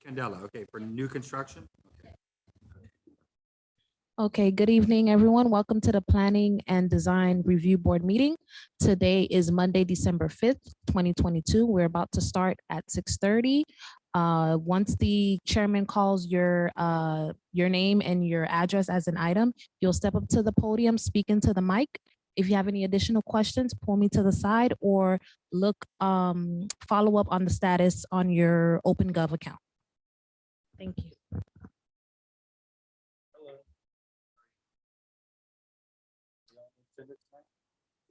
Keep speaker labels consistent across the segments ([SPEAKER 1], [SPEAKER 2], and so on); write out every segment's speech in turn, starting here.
[SPEAKER 1] Candela, okay, for new construction?
[SPEAKER 2] Okay, good evening, everyone. Welcome to the Planning and Design Review Board meeting. Today is Monday, December 5th, 2022. We're about to start at 6:30. Once the chairman calls your name and your address as an item, you'll step up to the podium, speak into the mic. If you have any additional questions, pull me to the side or follow up on the status on your OpenGov account. Thank you.
[SPEAKER 1] The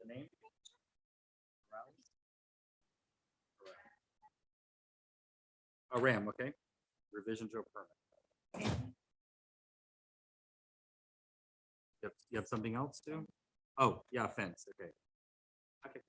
[SPEAKER 1] name? A RAM, okay. Revision to a permit. You have something else too? Oh, yeah, fence, okay. Okay.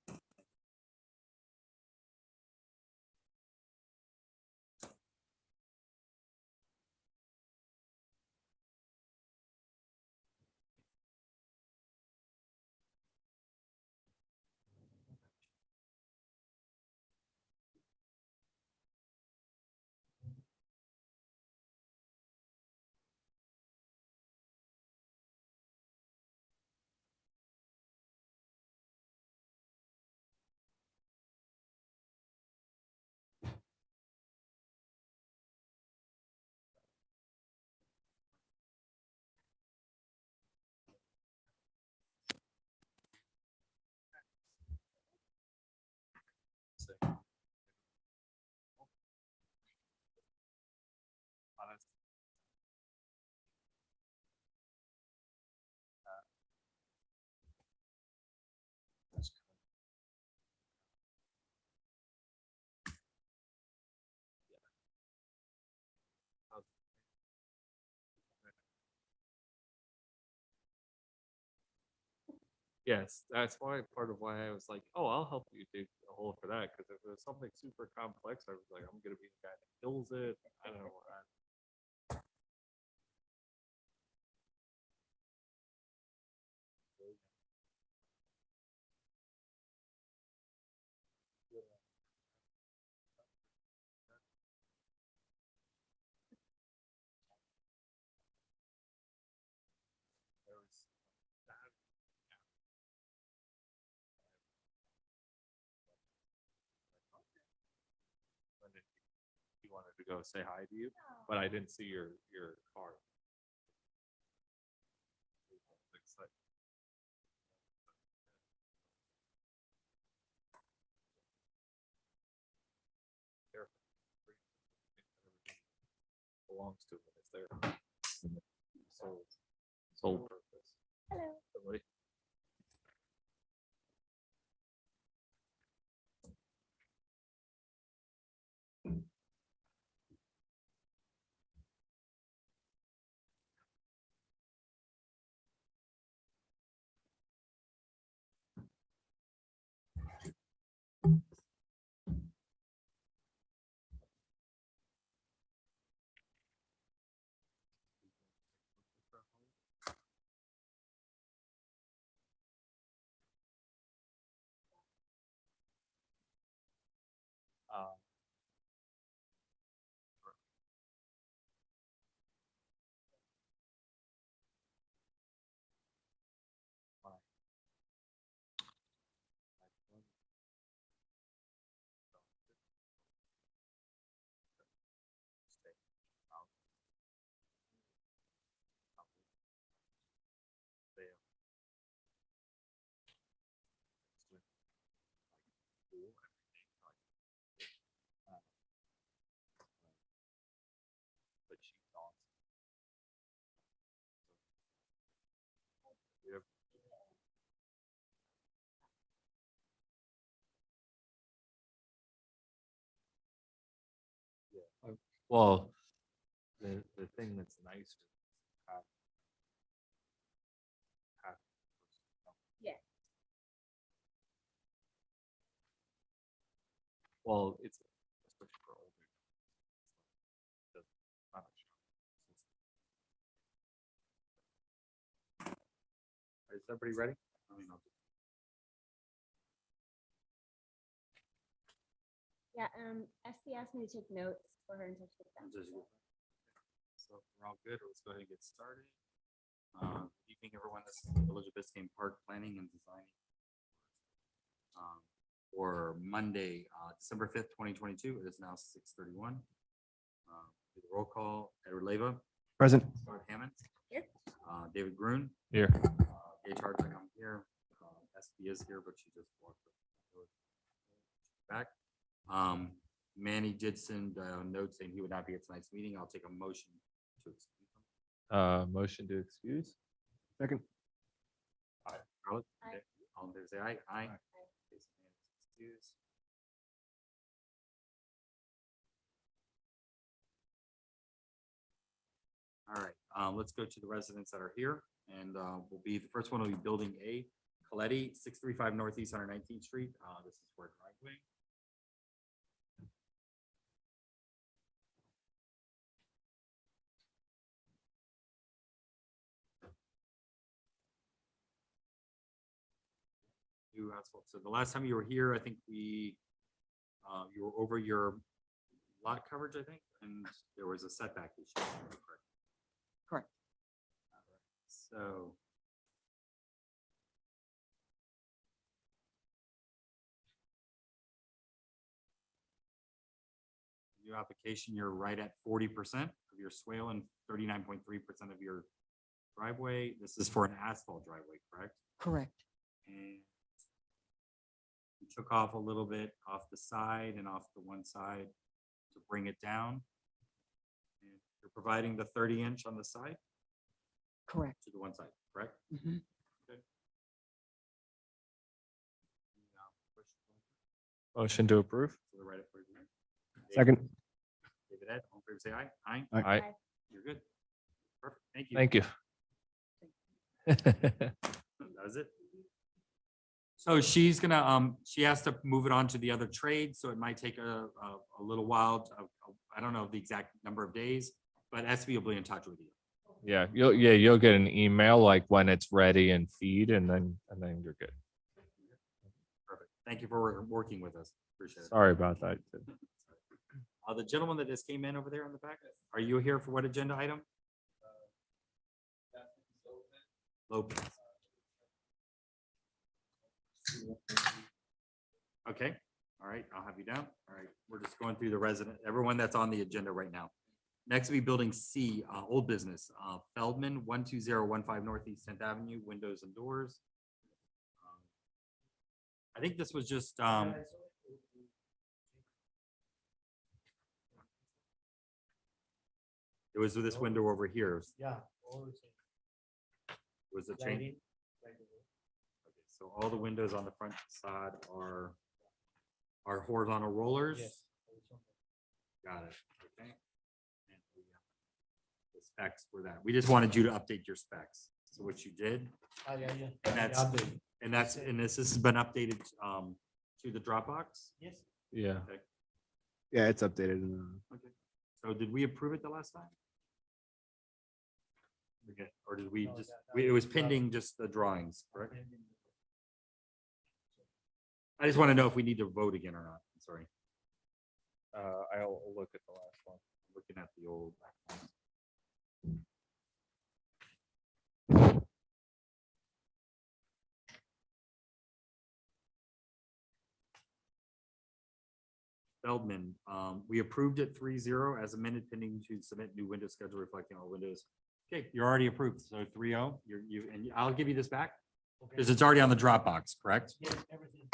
[SPEAKER 3] Yes, that's why part of why I was like, oh, I'll help you dig a hole for that. Because if it was something super complex, I was like, I'm gonna be the guy that kills it. I don't know. He wanted to go say hi to you, but I didn't see your car. It's like, careful. Belongs to him. It's there. Sole purpose. Hello. Somebody. Uh, but she's awesome. Yep. Yeah. Well, the thing that's nice is half, half.
[SPEAKER 4] Yeah.
[SPEAKER 3] Well, it's especially for older. Not a shock.
[SPEAKER 1] Is everybody ready? I mean,
[SPEAKER 4] Yeah, Esty asked me to take notes for her and touch with them.
[SPEAKER 1] So if we're all good, let's go ahead and get started. Good evening, everyone. This is the Village of Biscayne Park Planning and Design. For Monday, December 5th, 2022. It is now 6:31. Do the roll call. Edward Leyva.
[SPEAKER 5] Present.
[SPEAKER 1] Scott Hammond.
[SPEAKER 4] Here.
[SPEAKER 1] David Gruen.
[SPEAKER 3] Here.
[SPEAKER 1] Gage Hardwick, I'm here. SB is here, but she just walked back. Manny did send a note saying he would not be at tonight's meeting. I'll take a motion to excuse him.
[SPEAKER 3] Motion to excuse.
[SPEAKER 5] Second.
[SPEAKER 1] Charlotte?
[SPEAKER 4] Aye.
[SPEAKER 1] Okay. All in favor, say aye. Aye.
[SPEAKER 5] Aye.
[SPEAKER 1] Okay, so Manny is excused. All right, let's go to the residents that are here, and will be, the first one will be Building A, Coletti, 635 Northeast 119th Street. This is for a driveway. New asphalt. So the last time you were here, I think you were over your lot coverage, I think, and there was a setback issue.
[SPEAKER 6] Correct.
[SPEAKER 1] So. New application, you're right at 40% of your swale and 39.3% of your driveway. This is for an asphalt driveway, correct?
[SPEAKER 6] Correct.
[SPEAKER 1] And you took off a little bit off the side and off the one side to bring it down. And you're providing the 30-inch on the side
[SPEAKER 6] Correct.
[SPEAKER 1] to the one side, correct?
[SPEAKER 6] Mhm.
[SPEAKER 3] Motion to approve.
[SPEAKER 1] So they're right at 40%.
[SPEAKER 5] Second.
[SPEAKER 1] David Ed, all in favor, say aye. Aye.
[SPEAKER 5] Aye.
[SPEAKER 3] Aye.
[SPEAKER 1] You're good. Perfect. Thank you.
[SPEAKER 3] Thank you.
[SPEAKER 1] That was it. So she's gonna, she has to move it on to the other trade, so it might take a little while. I don't know the exact number of days, but SB will be in touch with you.
[SPEAKER 3] Yeah, you'll get an email like when it's ready and feed, and then you're good.
[SPEAKER 1] Perfect. Thank you for working with us. Appreciate it.
[SPEAKER 3] Sorry about that.
[SPEAKER 1] The gentleman that just came in over there in the back, are you here for what agenda item? Lopez. Okay, all right, I'll have you down. All right, we're just going through the resident, everyone that's on the agenda right now. Next will be Building C, Old Business, Feldman, 12015 Northeast 10th Avenue, windows and doors. I think this was just, it was this window over here.
[SPEAKER 7] Yeah.
[SPEAKER 1] Was the change? Okay, so all the windows on the front side are horizontal rollers? Got it, okay. And the specs for that. We just wanted you to update your specs. So what you did, and this has been updated to the Dropbox?
[SPEAKER 7] Yes.
[SPEAKER 3] Yeah.
[SPEAKER 1] Okay,
[SPEAKER 5] Yeah, it's updated.
[SPEAKER 1] okay. So did we approve it the last time? Okay, or did we
[SPEAKER 7] No,
[SPEAKER 1] just,
[SPEAKER 7] that
[SPEAKER 1] it was
[SPEAKER 7] was
[SPEAKER 1] pending just the drawings, correct? I just want to know if we need to vote again or not. I'm sorry.
[SPEAKER 3] I'll look at the last one.
[SPEAKER 1] Looking at the old. Feldman, we approved it 3-0 as amended pending to submit new window schedule reflecting all windows. Okay, you're already approved. So 3-0, and I'll give you this back because it's already on the Dropbox, correct?
[SPEAKER 7] Yes, everything.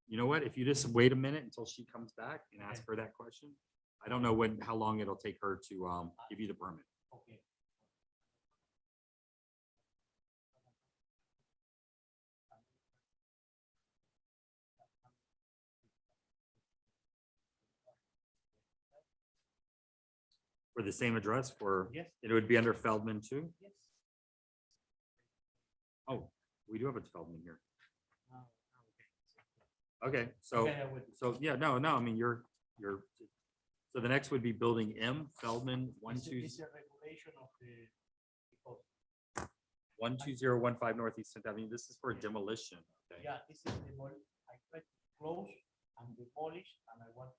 [SPEAKER 1] You know what? If you just wait a minute until she comes back and ask her that question, I don't know how long it'll take her to give you the permit.
[SPEAKER 7] Okay.
[SPEAKER 1] For the same address for,
[SPEAKER 7] Yes.
[SPEAKER 1] it would be under Feldman too?
[SPEAKER 7] Yes.
[SPEAKER 1] Oh, we do have a Feldman here.
[SPEAKER 7] Ah,
[SPEAKER 1] Okay, so,
[SPEAKER 7] Okay, I would-
[SPEAKER 1] so, yeah, no, I mean, so the next would be Building M, Feldman,
[SPEAKER 7] It's a regulation of the, because
[SPEAKER 1] 12015 Northeast 10th Avenue. This is for demolition. Okay.
[SPEAKER 7] Yeah, this is I tried to close and demolish, and I want.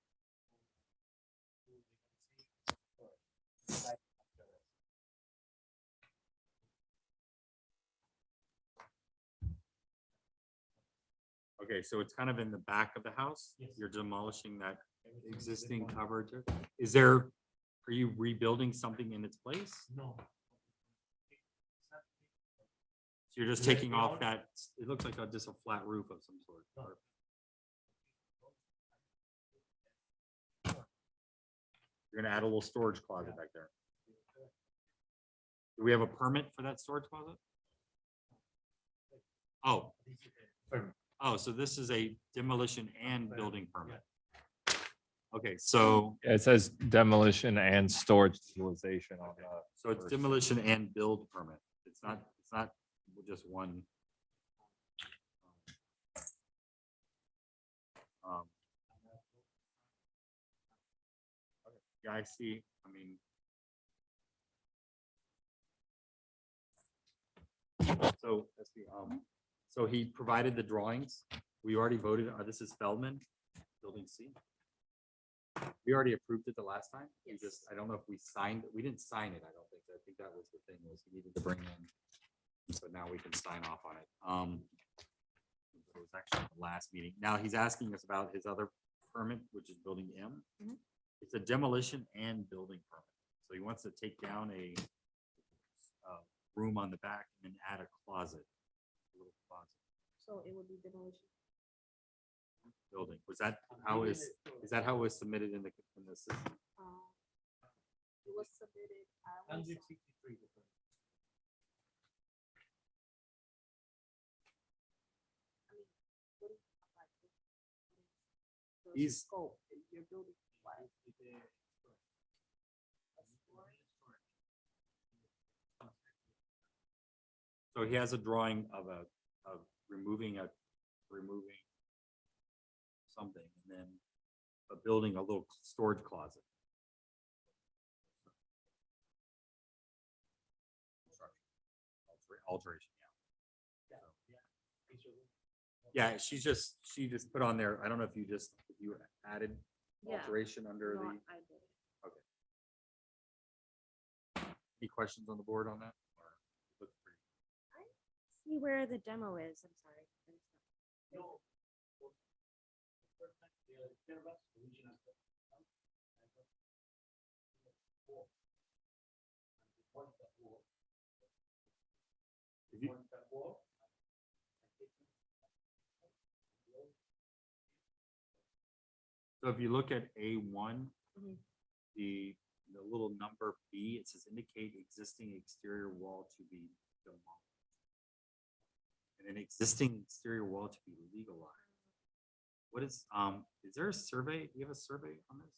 [SPEAKER 1] Okay, so it's kind of in the back of the house?
[SPEAKER 7] Yes.
[SPEAKER 1] You're demolishing that
[SPEAKER 7] Everything is
[SPEAKER 1] existing
[SPEAKER 7] demolished.
[SPEAKER 1] coverage? Is there, are you rebuilding something in its place?
[SPEAKER 7] No.
[SPEAKER 1] So you're just
[SPEAKER 7] Yes,
[SPEAKER 1] taking
[SPEAKER 7] we
[SPEAKER 1] off
[SPEAKER 7] are.
[SPEAKER 1] that, it looks like just a flat roof of some sort.
[SPEAKER 7] No.
[SPEAKER 1] You're gonna add a little storage closet back there. Do we have a permit for that storage closet? Oh, oh, so this is a demolition and building permit. Okay, so,
[SPEAKER 3] Yeah, it says demolition and storage utilization on the.
[SPEAKER 1] so it's
[SPEAKER 3] first.
[SPEAKER 1] demolition and build permit. It's not just one. Um, okay, yeah, I see, I mean. So, let's see, so he provided the drawings. We already voted, this is Feldman, building C. We already approved it the last time. We just, I don't know if we signed, we didn't sign it, I don't think. I think that was the thing, was he needed to bring in. So now we can sign off on it. It was actually the last meeting. Now he's asking us about his other permit, which is building M.
[SPEAKER 2] Mhm.
[SPEAKER 1] It's a demolition and building permit. So he wants to take down a room on the back and add a closet. A little closet
[SPEAKER 2] So it would be demolition.
[SPEAKER 1] building. Was that how is that how it was submitted in the system?
[SPEAKER 2] It was submitted.
[SPEAKER 7] 163.
[SPEAKER 1] He's-
[SPEAKER 2] Scope, your building.
[SPEAKER 1] So he has a drawing of removing something and then building a little storage closet. Alteration, yeah. Yeah, she just put on there, I don't know if you added
[SPEAKER 2] Yeah.
[SPEAKER 1] alteration under
[SPEAKER 2] No,
[SPEAKER 1] the,
[SPEAKER 2] I did.
[SPEAKER 1] any questions on the board on that? Or looks pretty-
[SPEAKER 4] See where the demo is, I'm sorry.
[SPEAKER 7] No. First time, the canvas, original.
[SPEAKER 1] If you- So if you look at A1,
[SPEAKER 2] Mhm.
[SPEAKER 1] the little number B, it says indicate existing exterior wall to be demolished. And then existing exterior wall to be legalized. What is there a survey? Do you have a survey on this?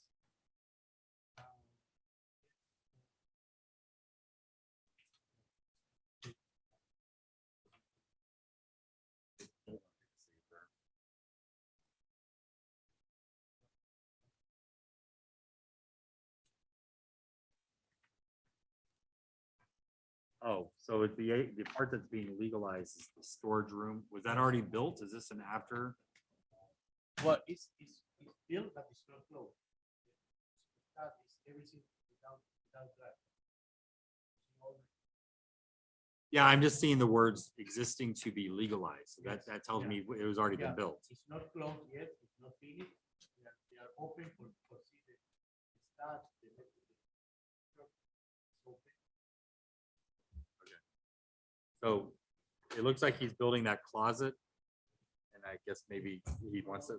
[SPEAKER 1] Oh, so it's the part that's being legalized is the storage room. Was that already built? Is this an after?
[SPEAKER 7] Well, it's built, but it's not closed. That is everything without that.
[SPEAKER 1] Yeah, I'm just seeing the words existing to be legalized. So
[SPEAKER 7] Yes,
[SPEAKER 1] that tells
[SPEAKER 7] yeah.
[SPEAKER 1] me it was already been
[SPEAKER 7] Yeah,
[SPEAKER 1] built.
[SPEAKER 7] It's not closed yet, it's not finished. They are open for see the start.
[SPEAKER 1] So it looks like he's building that closet. And I guess maybe he wants to,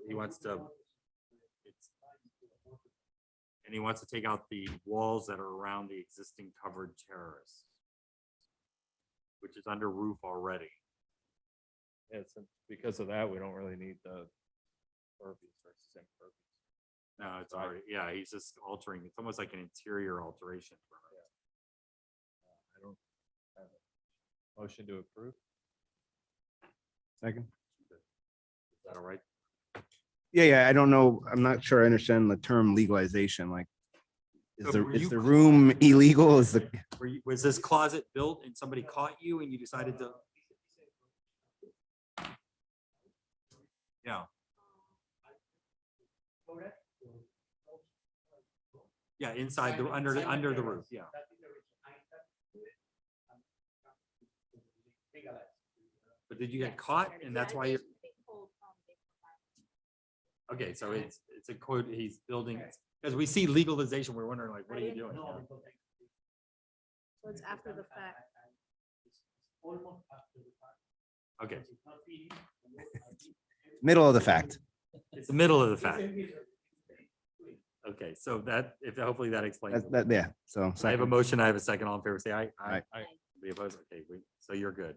[SPEAKER 1] and he wants to take out the walls that are around the existing covered terrace, which is under roof already.
[SPEAKER 3] Yeah, so because of that, we don't really need the impervious versus impervious.
[SPEAKER 1] No, it's already, yeah, he's just altering, it's almost like an interior alteration.
[SPEAKER 3] I don't have a motion to approve.
[SPEAKER 5] Second.
[SPEAKER 1] Is that all right?
[SPEAKER 5] Yeah, I don't know. I'm not sure I understand the term legalization. Like,
[SPEAKER 1] So were you
[SPEAKER 5] is the room illegal? Is the,
[SPEAKER 1] Was this closet built and somebody caught you and you decided to? Yeah, yeah, inside the, under the roof, yeah. But did you get caught and that's why you're? Okay, so it's a code, he's building, because we see legalization, we're wondering like, what are you doing?
[SPEAKER 2] So it's after the fact.
[SPEAKER 1] Okay,
[SPEAKER 5] middle of the fact.
[SPEAKER 1] it's the middle of the fact. Okay, so that, if, hopefully that explains.
[SPEAKER 5] That, yeah, so.
[SPEAKER 1] I have a
[SPEAKER 5] second.
[SPEAKER 1] motion, I have a second, all in favor, say aye.
[SPEAKER 5] Aye.
[SPEAKER 1] Be opposed, okay, so you're good.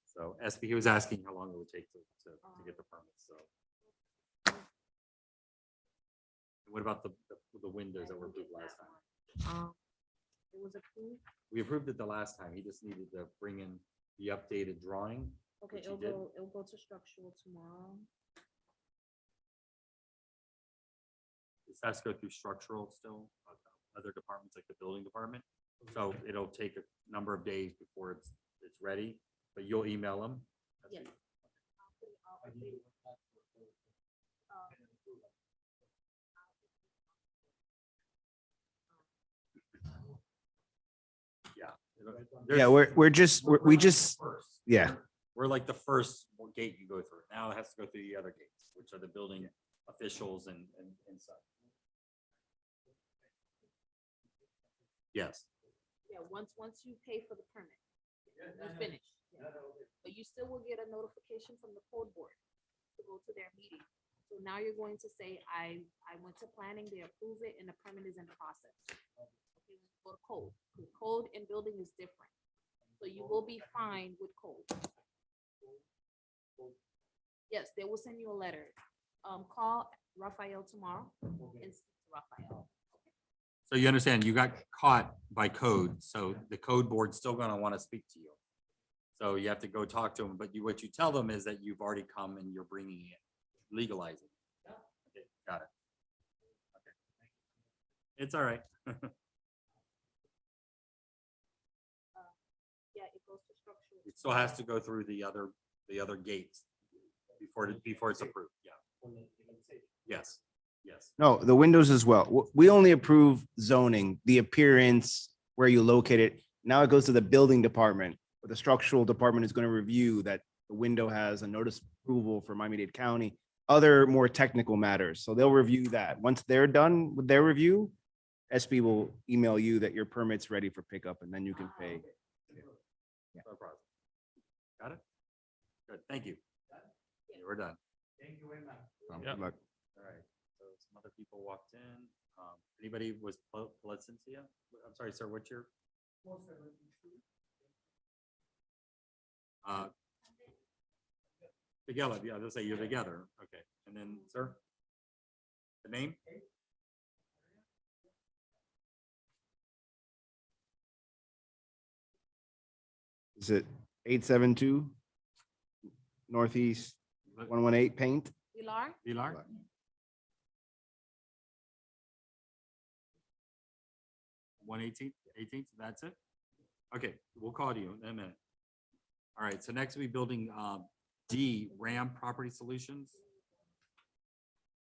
[SPEAKER 1] So SB, he was asking how long it would take to get the permit, so. What about the windows that were approved last time?
[SPEAKER 2] It was approved.
[SPEAKER 1] We approved it the last time, he just needed to bring in the updated drawing.
[SPEAKER 2] Okay,
[SPEAKER 1] Which you did.
[SPEAKER 2] it'll go to structural tomorrow.
[SPEAKER 1] This has to go through structural still, other departments like the building department. So it'll take a number of days before it's ready, but you'll email them.
[SPEAKER 2] Yes.
[SPEAKER 1] Yeah.
[SPEAKER 5] Yeah, we just, yeah,
[SPEAKER 1] We're like the first gate you go through. Now it has to go through the other gates, which are the building officials and such. Yes.
[SPEAKER 2] Yeah, once you pay for the permit, you finish. But you still will get a notification from the code board to go to their meeting. So now you're going to say, I went to planning, they approve it, and the permit is in process. Okay, go to code. The code and building is different. So you will be fine with code. Yes, they will send you a letter. Call Raphael tomorrow and speak to Raphael.
[SPEAKER 1] So you understand, you got caught by code, so the code board's still gonna wanna speak to you. So you have to go talk to them, but what you tell them is that you've already come and you're bringing it, legalizing. Okay, got it. Okay. It's all right.
[SPEAKER 2] Yeah, it goes to structural.
[SPEAKER 1] It still has to go through the other gates before it's approved, yeah. Yes, yes.
[SPEAKER 5] no, the windows as well. We only approve zoning, the appearance, where you locate it. Now it goes to the building department, but the structural department is going to review that the window has a notice of approval for Miami-Dade County, other more technical matters. So they'll review that. Once they're done with their review, SB will email you that your permit's ready for pickup and then you can pay.
[SPEAKER 1] No problem. Got it? Good, thank you. Yeah, we're done.
[SPEAKER 5] Good luck.
[SPEAKER 1] All right, so some other people walked in. Anybody was Placencia? I'm sorry, sir, what's your? Together, yeah, they'll say you're together, okay, and then, sir? The name?
[SPEAKER 5] Is it 872 Northeast 118 Paint?
[SPEAKER 2] Pilar?
[SPEAKER 1] Pilar? 118th, 18th, that's it? Okay, we'll call you in a minute. All right, so next we'll be building D, Ram Property Solutions.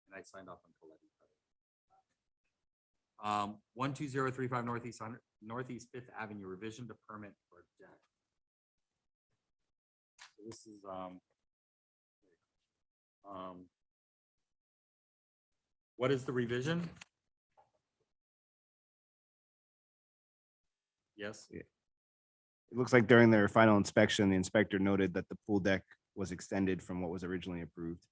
[SPEAKER 1] And I signed off on Coletti. 12035 Northeast Fifth Avenue, revision to permit for deck. So this is what is the revision? Yes,
[SPEAKER 5] It looks like during their final inspection, the inspector noted that the pool deck was extended from what was originally approved.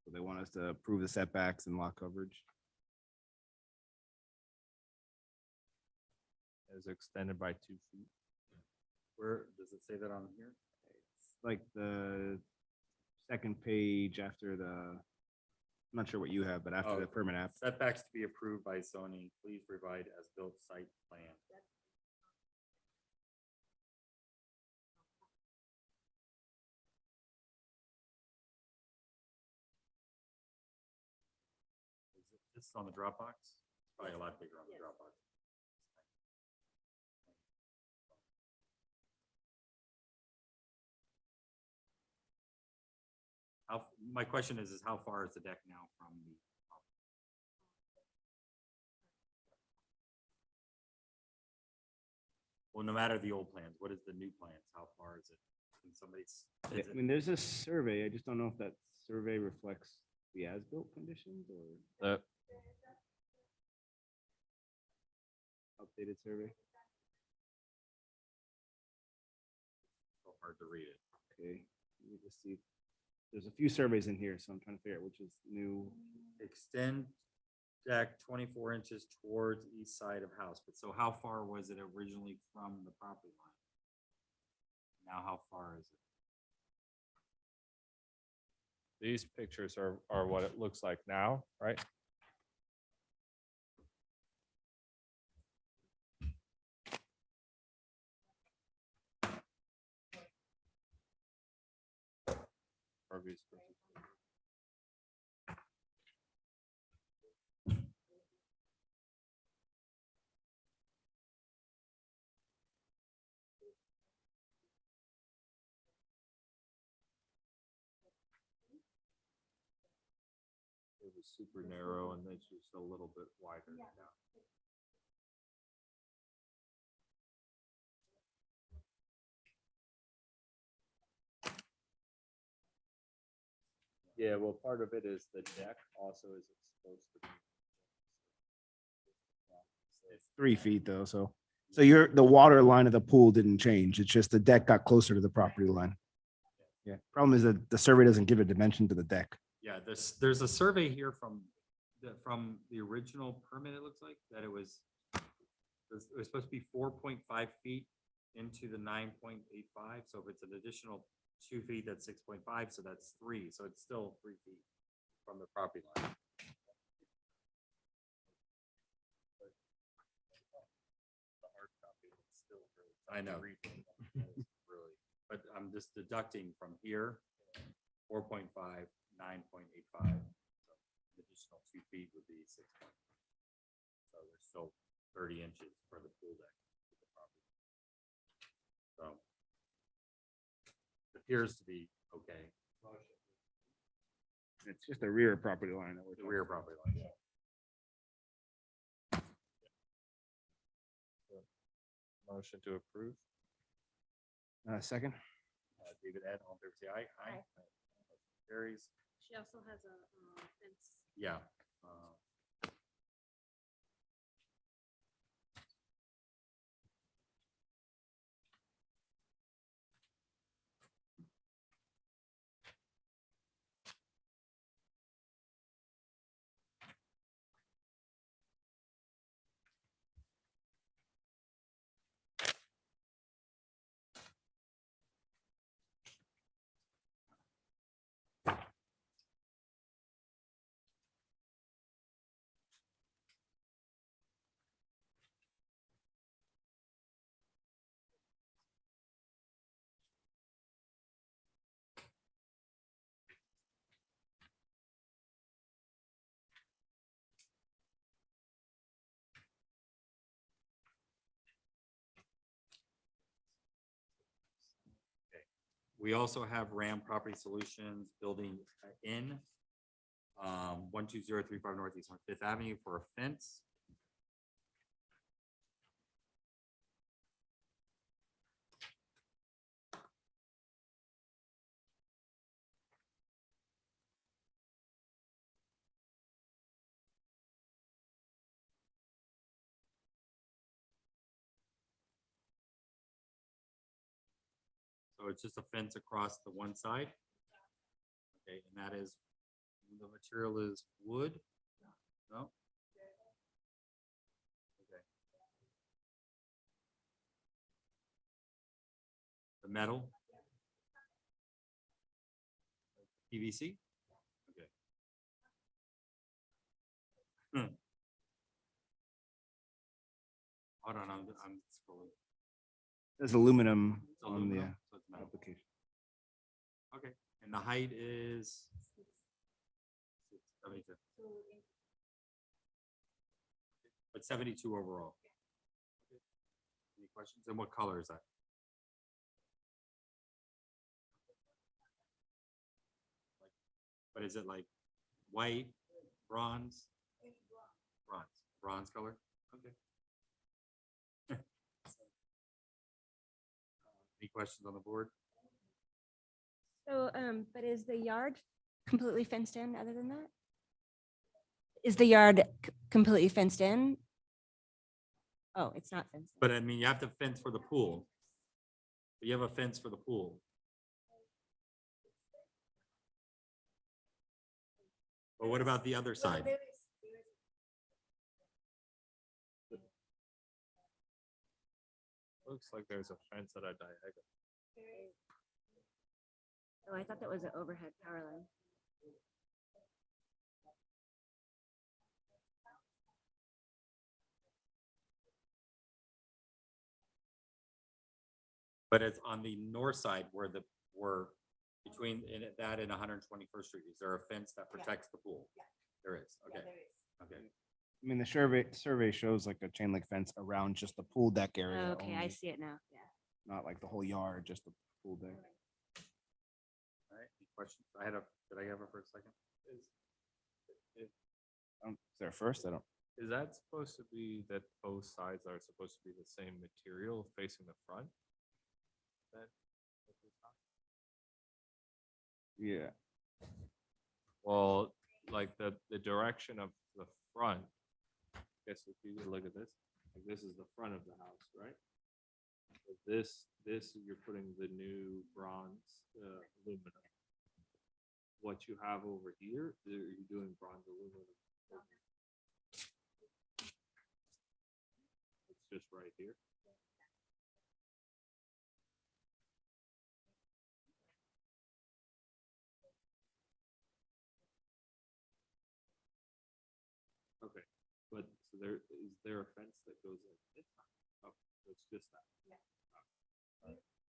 [SPEAKER 5] So they want us to approve the setbacks and lot coverage.
[SPEAKER 3] Is extended by 2 feet.
[SPEAKER 1] where does it say that on here?
[SPEAKER 5] It's like the second page after the, I'm not sure what you have, but after
[SPEAKER 1] Oh,
[SPEAKER 5] the permit app.
[SPEAKER 1] Setbacks to be approved by zoning, please provide as built site plan. This is on the Dropbox. Probably a lot bigger on the Dropbox. My question is how far is the deck now from the? Well, no matter the old plans, what is the new plans? How far is it? Can somebody's?
[SPEAKER 5] Yeah, I mean, there's a survey. I just don't know if that survey reflects the as-built conditions or
[SPEAKER 3] Uh,
[SPEAKER 5] updated survey.
[SPEAKER 1] So hard to read it.
[SPEAKER 5] Okay, let me just see. There's a few surveys in here, so I'm trying to figure out which is new.
[SPEAKER 1] Extend deck 24 inches towards east side of house. But so how far was it originally from the property line? Now how far is it?
[SPEAKER 3] These pictures are what it looks like now, right? Impervious versus- It was super narrow and it's just a little bit wider now. Yeah, well, part of it is the deck also is supposed to be.
[SPEAKER 5] It's 3 feet though, so the water line of the pool didn't change. It's just the deck got closer to the property line. Yeah, problem is that the survey doesn't give a dimension to the deck.
[SPEAKER 1] Yeah, there's a survey here from the original permit, it looks like, that it was supposed to be 4.5 feet into the 9.85. So if it's an additional 2 feet, that's 6.5, so that's 3. So it's still 3 feet from the property line. I know. Really, but I'm just deducting from here, 4.5, 9.85. So additional 2 feet would be 6. So there's still 30 inches for the pool deck. To the property. So it appears to be okay.
[SPEAKER 5] It's just the rear property line that we're
[SPEAKER 1] The rear property line.
[SPEAKER 3] Motion to approve.
[SPEAKER 5] Second.
[SPEAKER 1] David Ed, all in favor, say aye.
[SPEAKER 4] Aye.
[SPEAKER 1] Carries.
[SPEAKER 4] She also has a fence.
[SPEAKER 1] Yeah. We also have Ram Property Solutions building in 12035 Northeast 5th Avenue for a fence. So it's just a fence across the one side. Okay, and that is, the material is wood? No? Okay. The metal? PVC? Okay. Hold on, I'm scrolling.
[SPEAKER 5] There's aluminum
[SPEAKER 1] It's
[SPEAKER 5] on the
[SPEAKER 1] aluminum, so it's metal.
[SPEAKER 5] application.
[SPEAKER 1] Okay, and the height is? 72. but 72 overall. Any questions? And what color is that? But is it like white, bronze? Bronze color? Okay. Any questions on the board?
[SPEAKER 4] So, but is the yard completely fenced in other than that? Is the yard completely fenced in? Oh, it's not fenced. in.
[SPEAKER 1] But I mean, you have to fence for the pool. You have a fence for the pool. But what about the other side?
[SPEAKER 3] Looks like there's a fence at a diagonal.
[SPEAKER 4] Oh, I thought that was an overhead power line.
[SPEAKER 1] But it's on the north side where between that and 121st Street. Is there a fence that protects the pool? There is, okay, okay.
[SPEAKER 5] I mean, the survey shows like a chain link fence around just the pool deck area.
[SPEAKER 4] Okay, I
[SPEAKER 5] only,
[SPEAKER 4] see it now. Yeah.
[SPEAKER 5] Not like the whole yard, just the pool deck.
[SPEAKER 1] All right, any questions? Did I have her for a second?
[SPEAKER 5] Is there first? I don't.
[SPEAKER 3] Is that supposed to be that both sides are supposed to be the same material facing the front? Then?
[SPEAKER 5] Yeah.
[SPEAKER 3] Well, like the direction of the front, I guess if you look at this, like this is the front of the house, right? But this, you're putting the new bronze aluminum. What you have over here, you're doing bronze aluminum. It's just right here. Okay, but so is there a fence that goes like this? Oh, it's just that.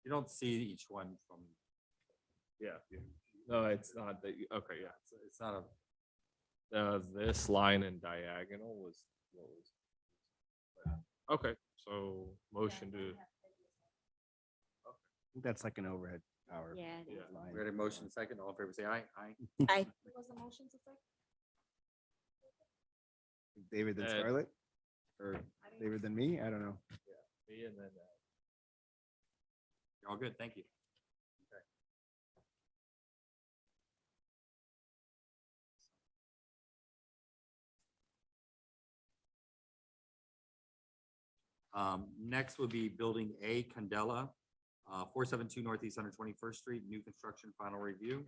[SPEAKER 1] You don't see each one from,
[SPEAKER 3] Yeah. No, it's not that, okay, yeah.
[SPEAKER 1] it's not a,
[SPEAKER 3] This line and diagonal was what was. Okay, so motion to,
[SPEAKER 5] I think that's like an overhead power.
[SPEAKER 4] Yeah. it is.
[SPEAKER 3] Yeah.
[SPEAKER 5] line.
[SPEAKER 1] we had a motion second, all in favor, say aye, aye.
[SPEAKER 4] I,
[SPEAKER 5] David than
[SPEAKER 3] Ed.
[SPEAKER 5] Scarlett? Or David than me? I don't know.
[SPEAKER 3] me and then,
[SPEAKER 1] You're all good, thank you. Next would be Building A, Candela, 472 Northeast 121st Street, new construction, final review.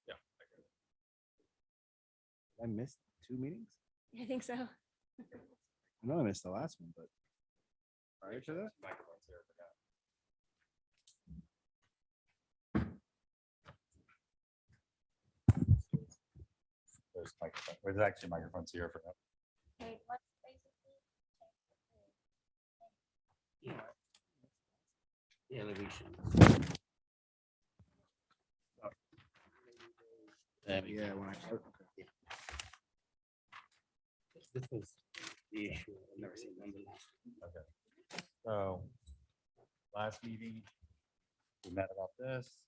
[SPEAKER 3] yeah.
[SPEAKER 5] I missed 2 meetings?
[SPEAKER 4] I think so.
[SPEAKER 5] I know I missed the last one, but prior to that?
[SPEAKER 1] Microphone's here, I forgot. There's microphone, there's actually microphones here for that.
[SPEAKER 4] Okay, let's basically
[SPEAKER 7] The elevation.
[SPEAKER 5] Yeah, when I.
[SPEAKER 7] This was the issue. I've never seen on the last.
[SPEAKER 1] Okay. So, last meeting, we met about this.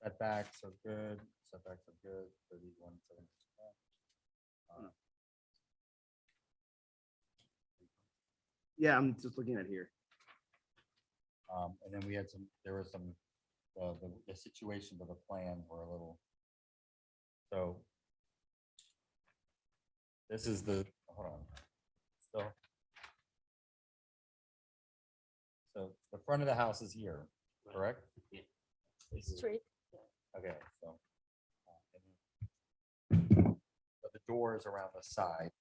[SPEAKER 1] Setbacks are good, 31, 7.
[SPEAKER 5] Yeah, I'm just looking at here.
[SPEAKER 1] And then we had there was some, the situations of the plans were a little. So. This is hold on. Still. So the front of the house is here, correct?
[SPEAKER 7] Yeah.
[SPEAKER 4] straight.
[SPEAKER 1] Okay, so. But the door is around the side.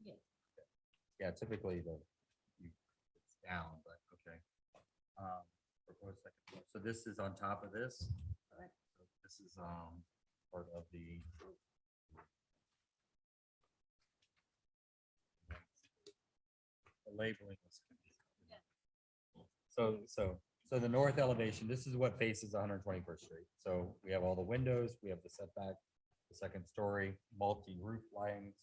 [SPEAKER 4] Yeah.
[SPEAKER 1] Yeah, typically it's down, but okay. Proposed second floor. So this is on top of this.
[SPEAKER 4] Correct.
[SPEAKER 1] So this is part of the The labeling was. So the north elevation, this is what faces 121st Street. So we have all the windows, we have the setback, the second story, multi-roof lines.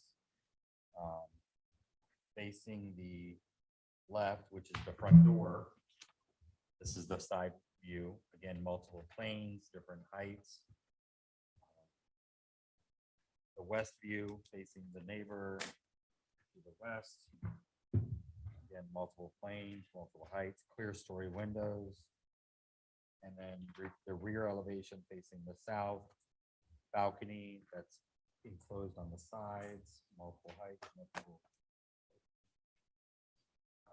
[SPEAKER 1] Facing the left, which is the front door. This is the side view, again, multiple planes, different heights. The west view facing the neighbor to the west. Again, multiple planes, multiple heights, clear story windows. And then the rear elevation facing the south, balcony that's enclosed on the sides, multiple heights, multiple.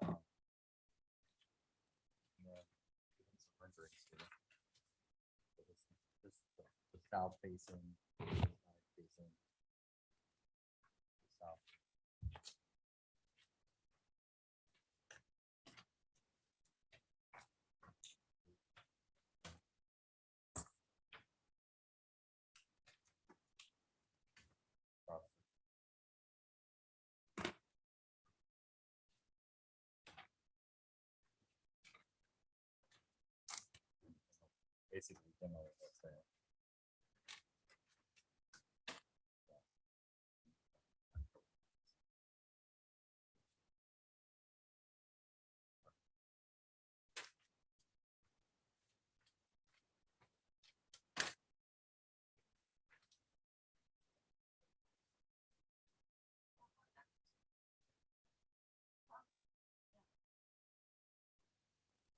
[SPEAKER 1] Yeah, even some renderings here. So this is the south facing, side facing. South. Basically demo what's there.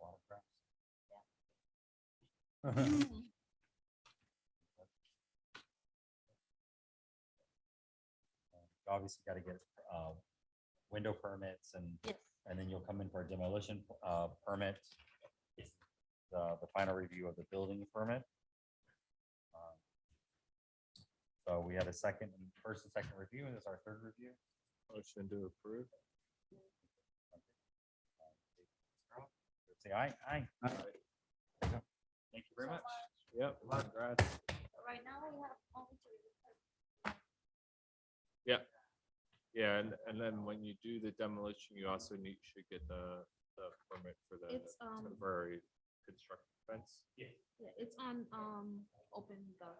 [SPEAKER 1] Watercrafts. You obviously got to get window permits and then you'll come in for a demolition permit. It's the final review of the building permit. So we had a first and second review, and this is our third review.
[SPEAKER 3] Motion to approve.
[SPEAKER 1] Say aye. Aye. Thank you very much.
[SPEAKER 3] Yep. Congrats.
[SPEAKER 4] Right now, we have only two.
[SPEAKER 3] Yeah, and then when you do the demolition, you also should get the permit for the
[SPEAKER 2] It's,
[SPEAKER 3] temporary construction fence.
[SPEAKER 2] Yeah, it's on, open gov.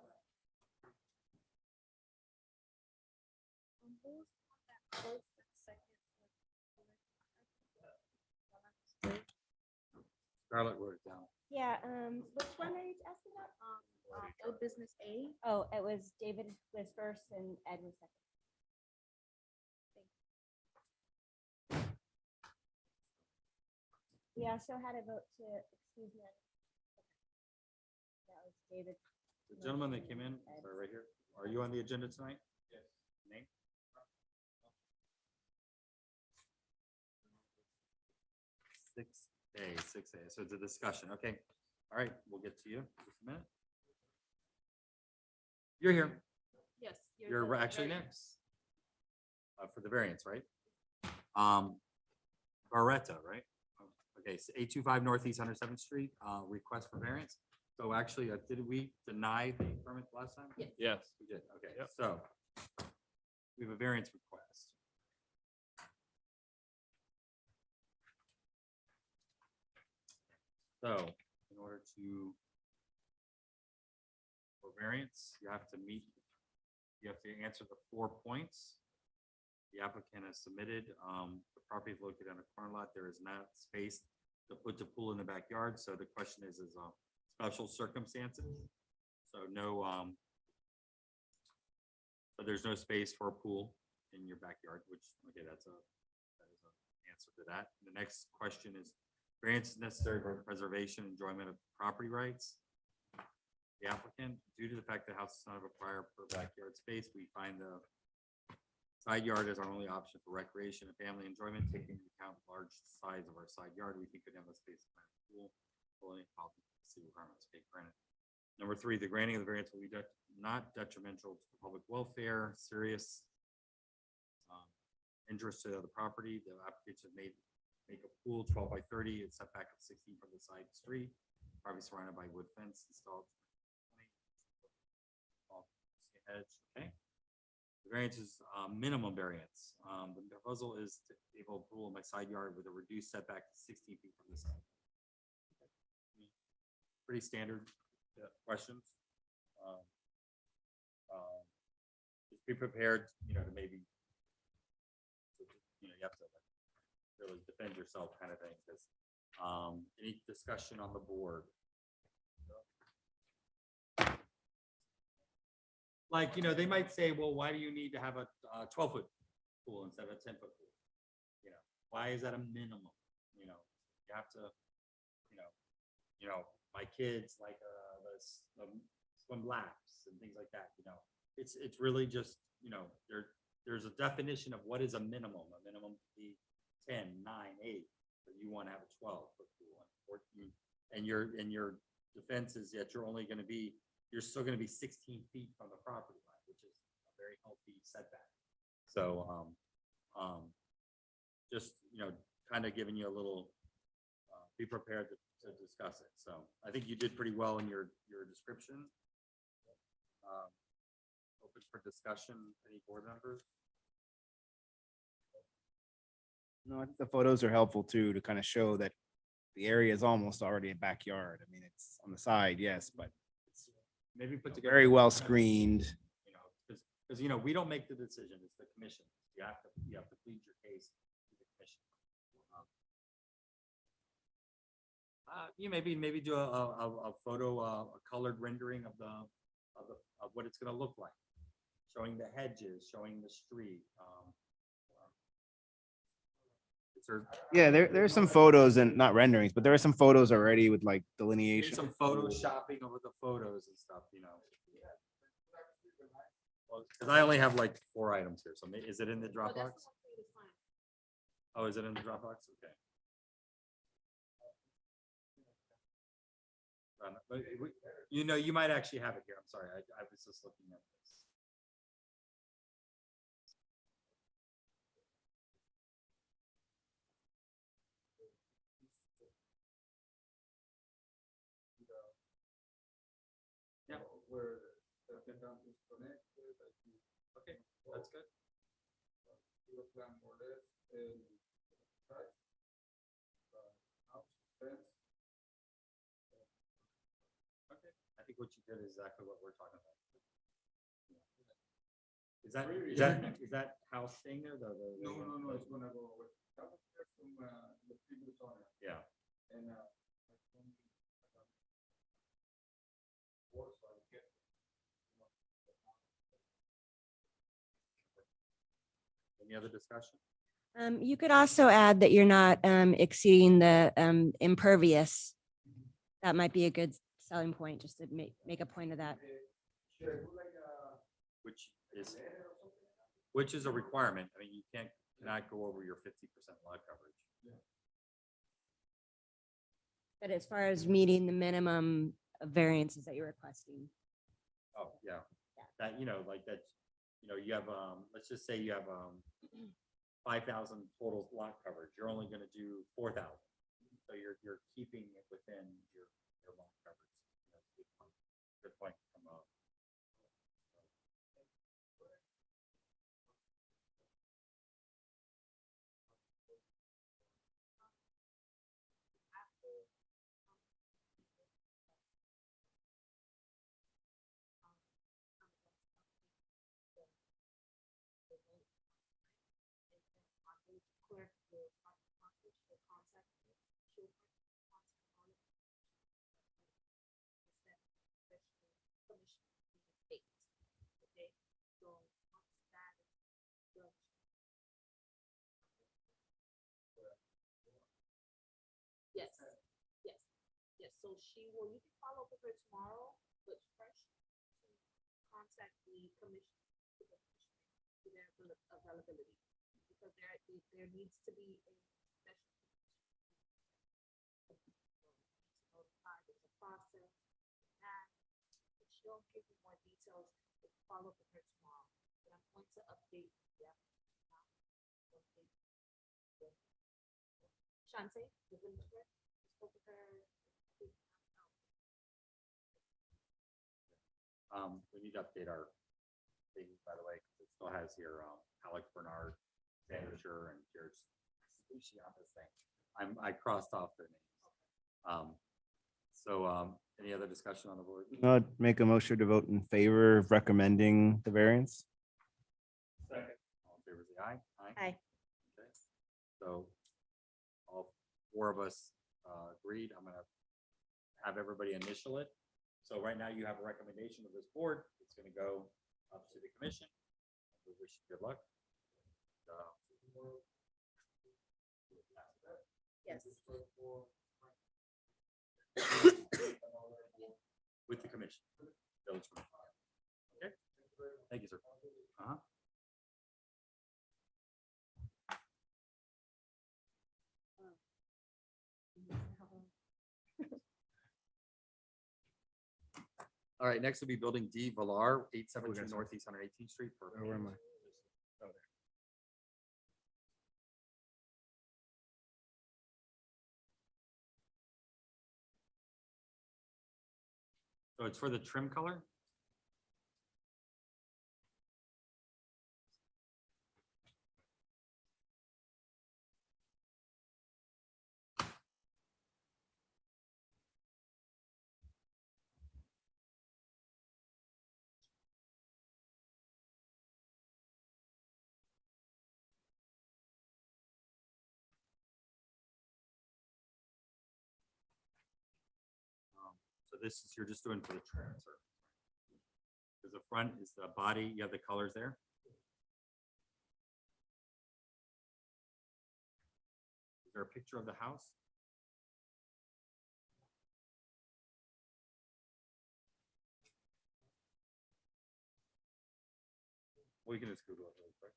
[SPEAKER 1] Scarlett wrote it down.
[SPEAKER 4] Yeah, which one are you asking about?
[SPEAKER 2] Old business A.
[SPEAKER 4] Oh, it was David was first and Ed was second. We also had a vote to excuse me. That was David.
[SPEAKER 1] The gentleman that came in, sorry, right here. Are you on the agenda tonight? Yes. Name? 6A. So it's a discussion. Okay. All right, we'll get to you in just a minute. You're here.
[SPEAKER 2] Yes.
[SPEAKER 1] You're actually next. For the variance, right? Barretta, right? Okay, so 825 Northeast 107th Street, request for variance. So actually, did we deny the permit last time?
[SPEAKER 2] Yes.
[SPEAKER 3] Yes.
[SPEAKER 1] We did, okay,
[SPEAKER 3] Yep.
[SPEAKER 1] so we have a variance request. So in order to, for variance, you have to answer the 4 points. The applicant has submitted, the property is located on a corner lot. There is not space to put the pool in the backyard. So the question is special circumstances. So no, so there's no space for a pool in your backyard, which, okay, that is an answer to that. The next question is variance is necessary for preservation, enjoyment of property rights. The applicant, due to the fact the house does not have a prior per backyard space, we find the side yard is our only option for recreation and family enjoyment, taking into account large size of our side yard. We think could have a space to plant a pool, fully policy requirements. Okay, granted. Number 3, the granting of the variance will be not detrimental to the public welfare, serious interest to the property. The application made make a pool 12 by 30, it's set back of 16 from the side street, probably surrounded by wood fence installed. Hedge, okay. The variance is minimum variance. The proposal is to able approval of my side yard with a reduced setback to 16 feet from the side. Pretty standard questions. Um, Just be prepared, to maybe, you have to like, really defend yourself kind of thing, because any discussion on the board. Like, they might say, well, why do you need to have a 12-foot pool instead of a 10-foot pool? Why is that a minimum? You have to, my kids like the swim laps and things like that, it's really just, there's a definition of what is a minimum. A minimum could be 10, 9, 8, but you want to have a 12-foot pool and 14. And your defense is that you're still going to be 16 feet from the property line, which is a very healthy setback. So, just, kind of giving you a little, be prepared to discuss it. So I think you did pretty well in your description. Open for discussion, any board members?
[SPEAKER 5] No, I think the photos are helpful too, to kind of show that the area is almost already a backyard. I mean, it's on the side, yes, but it's
[SPEAKER 1] Maybe put together.
[SPEAKER 5] very well screened.
[SPEAKER 1] Because, we don't make the decision, it's the commission. You have to plead your case to the commission. You maybe do a photo, a colored rendering of what it's gonna look like, showing the hedges, showing the street. Is there
[SPEAKER 5] Yeah, there's some photos and not renderings, but there are some photos already with like
[SPEAKER 1] maybe
[SPEAKER 5] delineation.
[SPEAKER 1] some photoshopping over the photos and stuff, Because I only have like 4 items here, so is it in the Dropbox? Oh, is it in the Dropbox? Okay. But you might actually have it here. I'm sorry, I was just looking at this. Yeah. Okay, that's good. Okay, I think what you did is exactly what we're talking about. Is that house staying there?
[SPEAKER 8] No, it's gonna go away. That was there from the previous owner,
[SPEAKER 1] Yeah.
[SPEAKER 8] and
[SPEAKER 1] Any other discussion?
[SPEAKER 4] You could also add that you're not exceeding the impervious. That might be a good selling point, just to make a point of that.
[SPEAKER 1] Which is a requirement. I mean, you cannot go over your 50% lot coverage.
[SPEAKER 4] But as far as meeting the minimum of variances that you're requesting.
[SPEAKER 1] Oh, yeah. That, like that, you have, let's just say you have 5,000 total lot coverage. You're only gonna do 4,000. So you're keeping it within your lot coverage. That's a good point from,
[SPEAKER 2] Yes, yes, yes. So you can follow up with her tomorrow, but first contact the commission to their availability. Because there needs to be a special. Notify, there's a process. And if she'll give you more details, follow up with her tomorrow. But I'm going to update the application now. Shante, the village clerk, spoke with her.
[SPEAKER 1] we need to update our thing, by the way, 'cause it still has here, Alex Bernard, Sandra Scher, and Jared Sushi on this thing. I crossed off their names. Any other discussion on the board?
[SPEAKER 5] I'd make a motion to vote in favor of recommending the variance.
[SPEAKER 1] Second. All in favor, say aye.
[SPEAKER 4] Aye.
[SPEAKER 1] Okay. So all four of us agreed. I'm gonna have everybody initial it. So right now you have a recommendation of this board. It's gonna go up to the commission. We wish you good luck.
[SPEAKER 4] Yes.
[SPEAKER 1] With the commission. Village commission. Okay, thank you, sir. Uh-huh. All right, next will be building D Villar, 872 Northeast 118th Street. for-
[SPEAKER 5] Where am I?
[SPEAKER 1] So it's for the trim color? So this is, you're just doing for the trim, sir. Because the front is the body, you have the colors there. Is there a picture of the house? We can just Google it really quick.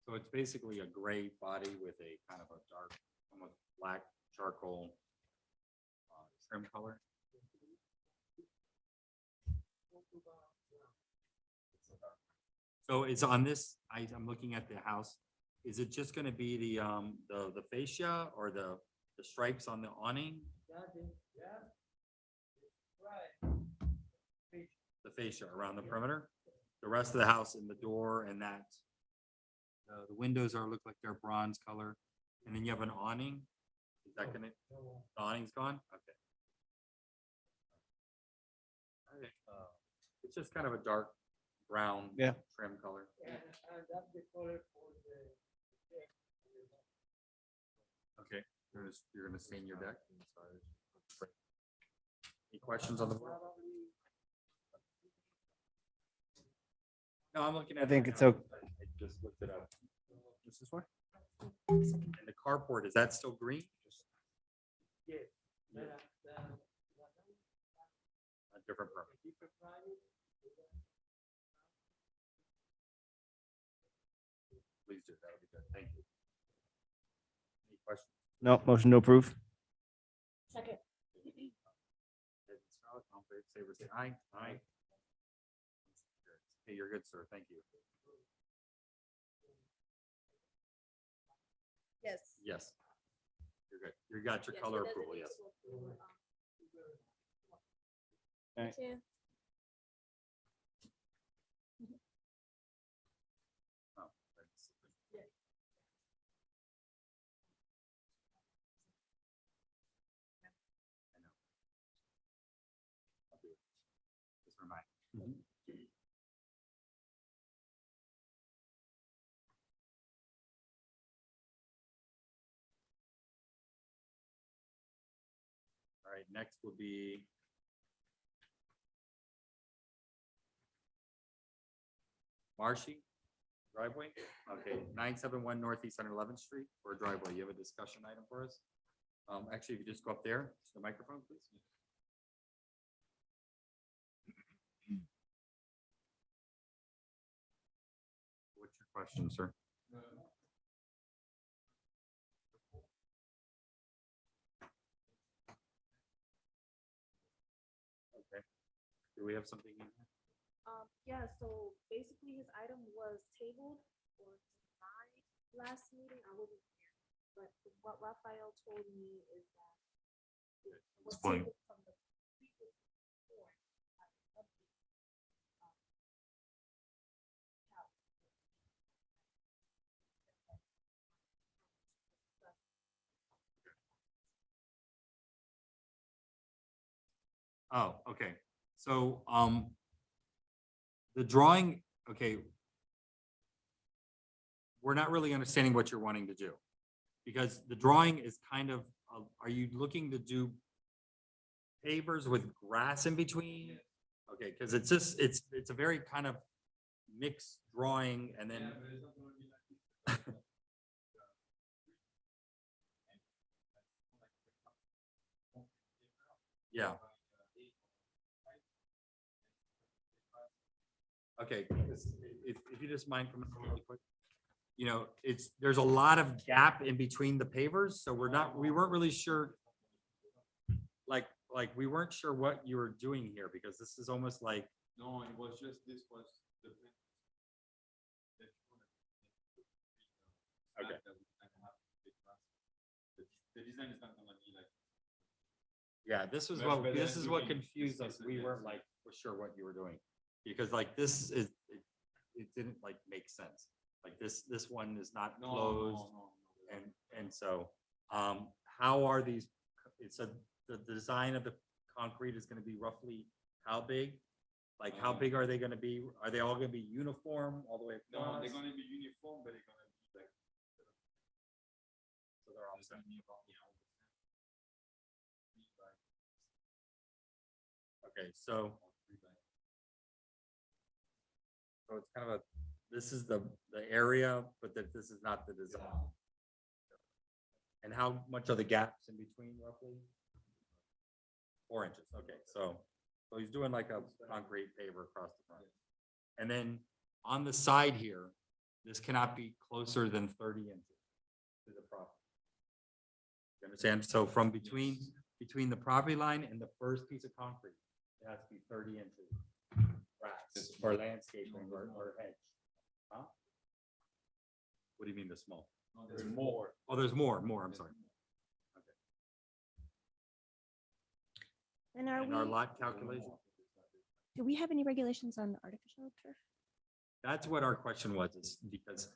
[SPEAKER 1] So it's basically a gray body with a kind of a dark, almost black charcoal trim color. So it's on this, I'm looking at the house. Is it just gonna be the fascia or the stripes on the awning? The fascia around the perimeter? The rest of the house and the door and that, the windows look like they're bronze color, and then you have an awning. Is that gonna, the awning's gone? Okay. Okay, it's just kind of a dark brown.
[SPEAKER 5] Yeah.
[SPEAKER 1] Trim color. Okay, you're gonna stain your deck? Any questions on the board? No, I'm looking at.
[SPEAKER 5] I think
[SPEAKER 1] it
[SPEAKER 5] it's
[SPEAKER 1] now.
[SPEAKER 5] okay.
[SPEAKER 1] I just looked it up.
[SPEAKER 5] This is what?
[SPEAKER 1] And the carport, is that still green? A different permit. Please do, that would be good, thank you. Any questions?
[SPEAKER 5] No, motion to approve.
[SPEAKER 4] Second.
[SPEAKER 1] Ed and Scarlett, all in favor, say aye. Aye. Hey, you're good, sir, thank you.
[SPEAKER 4] Yes.
[SPEAKER 1] Yes. You're good, you got your color approval, yes.
[SPEAKER 5] Alright.
[SPEAKER 4] Two.
[SPEAKER 1] Oh, that's- I know. I'll do it. Just remind. All right, next will be Marshy driveway. Okay, 971 Northeast 111th Street for a driveway. You have a discussion item for us? Actually, if you just go up there to the microphone, please. question, sir. Okay. Do we have something in here?
[SPEAKER 2] Yeah, so basically his item was tabled or denied last meeting. I wasn't here. But what Raphael told me is that it was
[SPEAKER 1] Explain.
[SPEAKER 2] tabled from the previous board.
[SPEAKER 1] Oh, okay. So, the drawing, okay. We're not really understanding what you're wanting to do. Because the drawing is kind of, are you looking to do pavers with grass in between? Okay, because it's just, it's a very kind of mixed drawing and then. Yeah. Okay, if you just mind coming really quick. You know, there's a lot of gap in between the pavers, so we weren't really sure. Like, we weren't sure what you were doing here, because this is almost like,
[SPEAKER 8] No, it was just, this was the.
[SPEAKER 1] Okay.
[SPEAKER 8] The design is not gonna be like.
[SPEAKER 1] yeah, this is
[SPEAKER 8] Much
[SPEAKER 1] what,
[SPEAKER 8] better
[SPEAKER 1] this
[SPEAKER 8] than
[SPEAKER 1] is what
[SPEAKER 8] doing
[SPEAKER 1] confused us.
[SPEAKER 8] this
[SPEAKER 1] We
[SPEAKER 8] and
[SPEAKER 1] weren't
[SPEAKER 8] this.
[SPEAKER 1] like, for sure what you were doing. Because like, this is, it didn't like make sense. Like this one is not
[SPEAKER 8] No,
[SPEAKER 1] closed.
[SPEAKER 8] no.
[SPEAKER 1] And so, how are these, it said the design of the concrete is gonna be roughly how big? Like, how big are they gonna be? Are they all gonna be uniform all the way
[SPEAKER 8] No,
[SPEAKER 1] across?
[SPEAKER 8] they're gonna be uniform, but they're gonna be like.
[SPEAKER 1] So they're all
[SPEAKER 8] It's gonna be about,
[SPEAKER 1] Okay, so. So it's kind of a, this is the area, but that this is not the design. And how much are the gaps in between roughly? 4 inches, okay, so he's doing like a concrete paver across the front. And then on the side here, this cannot be closer than 30 inches to the property. You understand? So from between the property line and the first piece of concrete, it has to be 30 inches. Grass or landscaping or hedge. Huh? What do you mean the small?
[SPEAKER 8] No, there's more.
[SPEAKER 1] Oh, there's more, I'm sorry.
[SPEAKER 4] And are
[SPEAKER 1] And our
[SPEAKER 4] we,
[SPEAKER 1] lot calculation?
[SPEAKER 4] do we have any regulations on artificial turf?
[SPEAKER 1] That's what our question was, is because.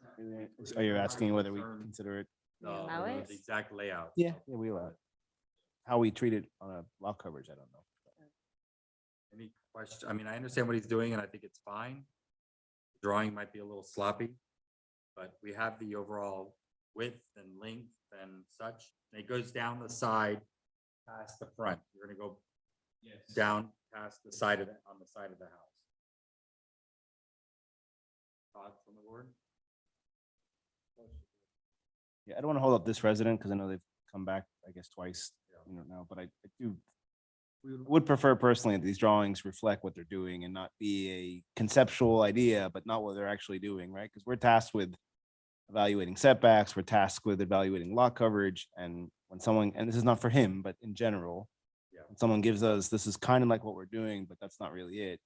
[SPEAKER 5] Are you asking whether we
[SPEAKER 1] Concern
[SPEAKER 5] consider it?
[SPEAKER 4] We allow it?
[SPEAKER 1] The exact layout.
[SPEAKER 5] Yeah, we allow it. How we treat it on a lot coverage, I don't know.
[SPEAKER 1] Any question? I mean, I understand what he's doing and I think it's fine. Drawing might be a little sloppy, but we have the overall width and length and such. And it goes down the side past the front. You're gonna go
[SPEAKER 8] Yes.
[SPEAKER 1] down past the side of the, on the side of the house. Thoughts on the board?
[SPEAKER 5] Yeah, I don't want to hold up this resident because I know they've come back, I guess, twice, now, but I do. We would prefer personally that these drawings reflect what they're doing and not be a conceptual idea, but not what they're actually doing, right? Because we're tasked with evaluating setbacks, we're tasked with evaluating lot coverage, and when someone, and this is not for him, but in general,
[SPEAKER 1] Yeah.
[SPEAKER 5] when someone gives us, this is kind of like what we're doing, but that's not really it.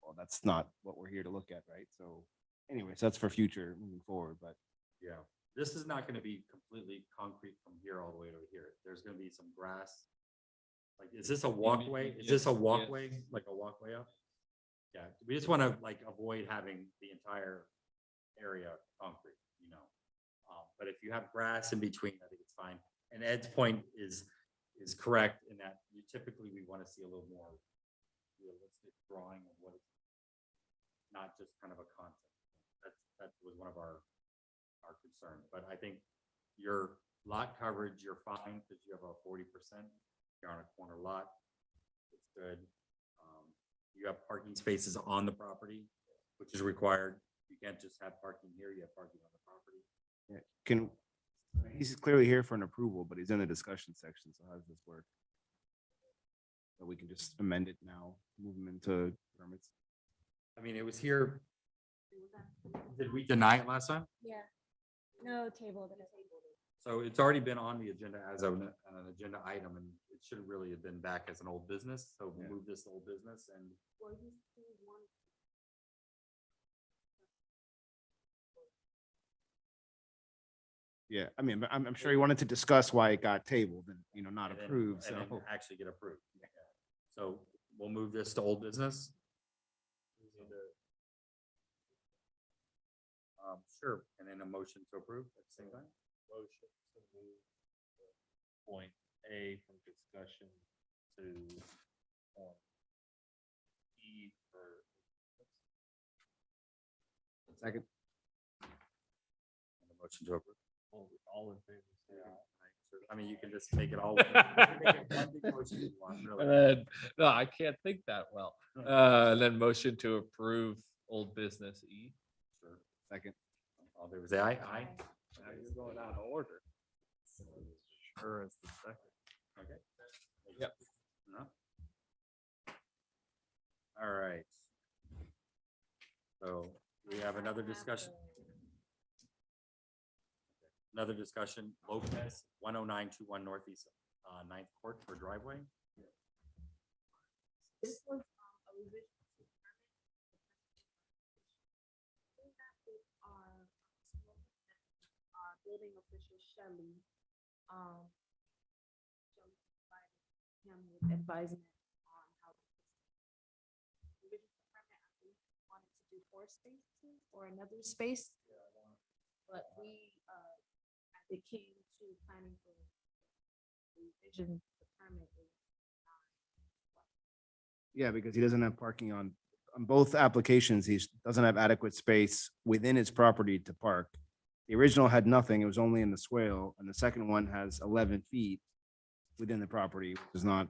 [SPEAKER 5] Well, that's not what we're here to look at, right? So anyways, that's for future moving forward, but
[SPEAKER 1] Yeah, this is not gonna be completely concrete from here all the way to here. There's gonna be some grass. Like, is this a walkway? Is this a
[SPEAKER 8] Yes,
[SPEAKER 1] walkway,
[SPEAKER 8] yes.
[SPEAKER 1] like a walkway up? Yeah, we just wanna like avoid having the entire area concrete, but if you have grass in between, I think it's fine. And Ed's point is correct in that typically we wanna see a little more realistic drawing of what it's, not just kind of a concept. That was one of our concern, but I think your lot coverage, you're fine because you have a 40%. You're on a corner lot. It's good. You have parking spaces on the property, which is required. You can't just have parking here, you have parking on the property.
[SPEAKER 5] he's clearly here for an approval, but he's in the discussion section, so how does this work? So we can just amend it now, move him into permits.
[SPEAKER 1] I mean, it was here Did we deny it last time?
[SPEAKER 4] Yeah. No table.
[SPEAKER 1] So it's already been on the agenda as an agenda item, and it shouldn't really have been back as an old business, so we'll move this to old business and.
[SPEAKER 5] Yeah, I mean, but I'm sure he wanted to discuss why it got tabled and, not
[SPEAKER 1] and then-
[SPEAKER 5] approved,
[SPEAKER 1] and then
[SPEAKER 5] so.
[SPEAKER 1] Actually get approved. So we'll move this to old business. Sure, and then a motion to approve at the same time.
[SPEAKER 3] Motion to move point A from discussion to point E for.
[SPEAKER 5] Second.
[SPEAKER 1] And a motion to approve.
[SPEAKER 3] All in favor, say aye.
[SPEAKER 1] I mean, you can just take it all. You can make it one big motion if you want,
[SPEAKER 3] And
[SPEAKER 1] really.
[SPEAKER 3] then, no, I can't think that well. And then motion to approve old business E.
[SPEAKER 1] Sure.
[SPEAKER 5] Second.
[SPEAKER 1] All in favor, say aye. Aye.
[SPEAKER 3] Now you're going out of order. Sure is the second.
[SPEAKER 1] Okay.
[SPEAKER 3] Yep.
[SPEAKER 1] No? All right. So we have another discussion. Another discussion, Lopez, 10921 Northeast 9th Court for driveway.
[SPEAKER 2] This was a revision to the permit. Doing that with our building official Shelley. Shelley provided him with advisement on how to. Revision to the permit, I believe he wanted to do 4 spaces or another space. But we, as it came to planning for revision to the permit.
[SPEAKER 5] Yeah, because he doesn't have parking on both applications. He doesn't have adequate space within his property to park. The original had nothing. It was only in the swale, and the second one has 11 feet within the property, which is not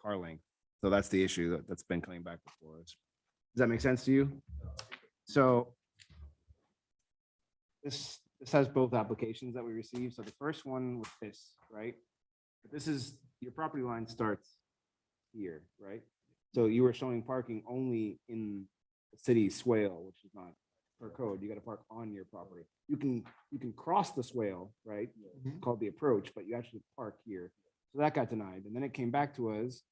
[SPEAKER 5] car length. So that's the issue that's been coming back before us. Does that make sense to you? So this has both applications that we received. So the first one was this, right? But this is, your property line starts here, right? So you were showing parking only in the city swale, which is not per code. You got to park on your property. You can cross the swale, right? It's called the approach, but you actually park here. So that got denied. And then it came back to us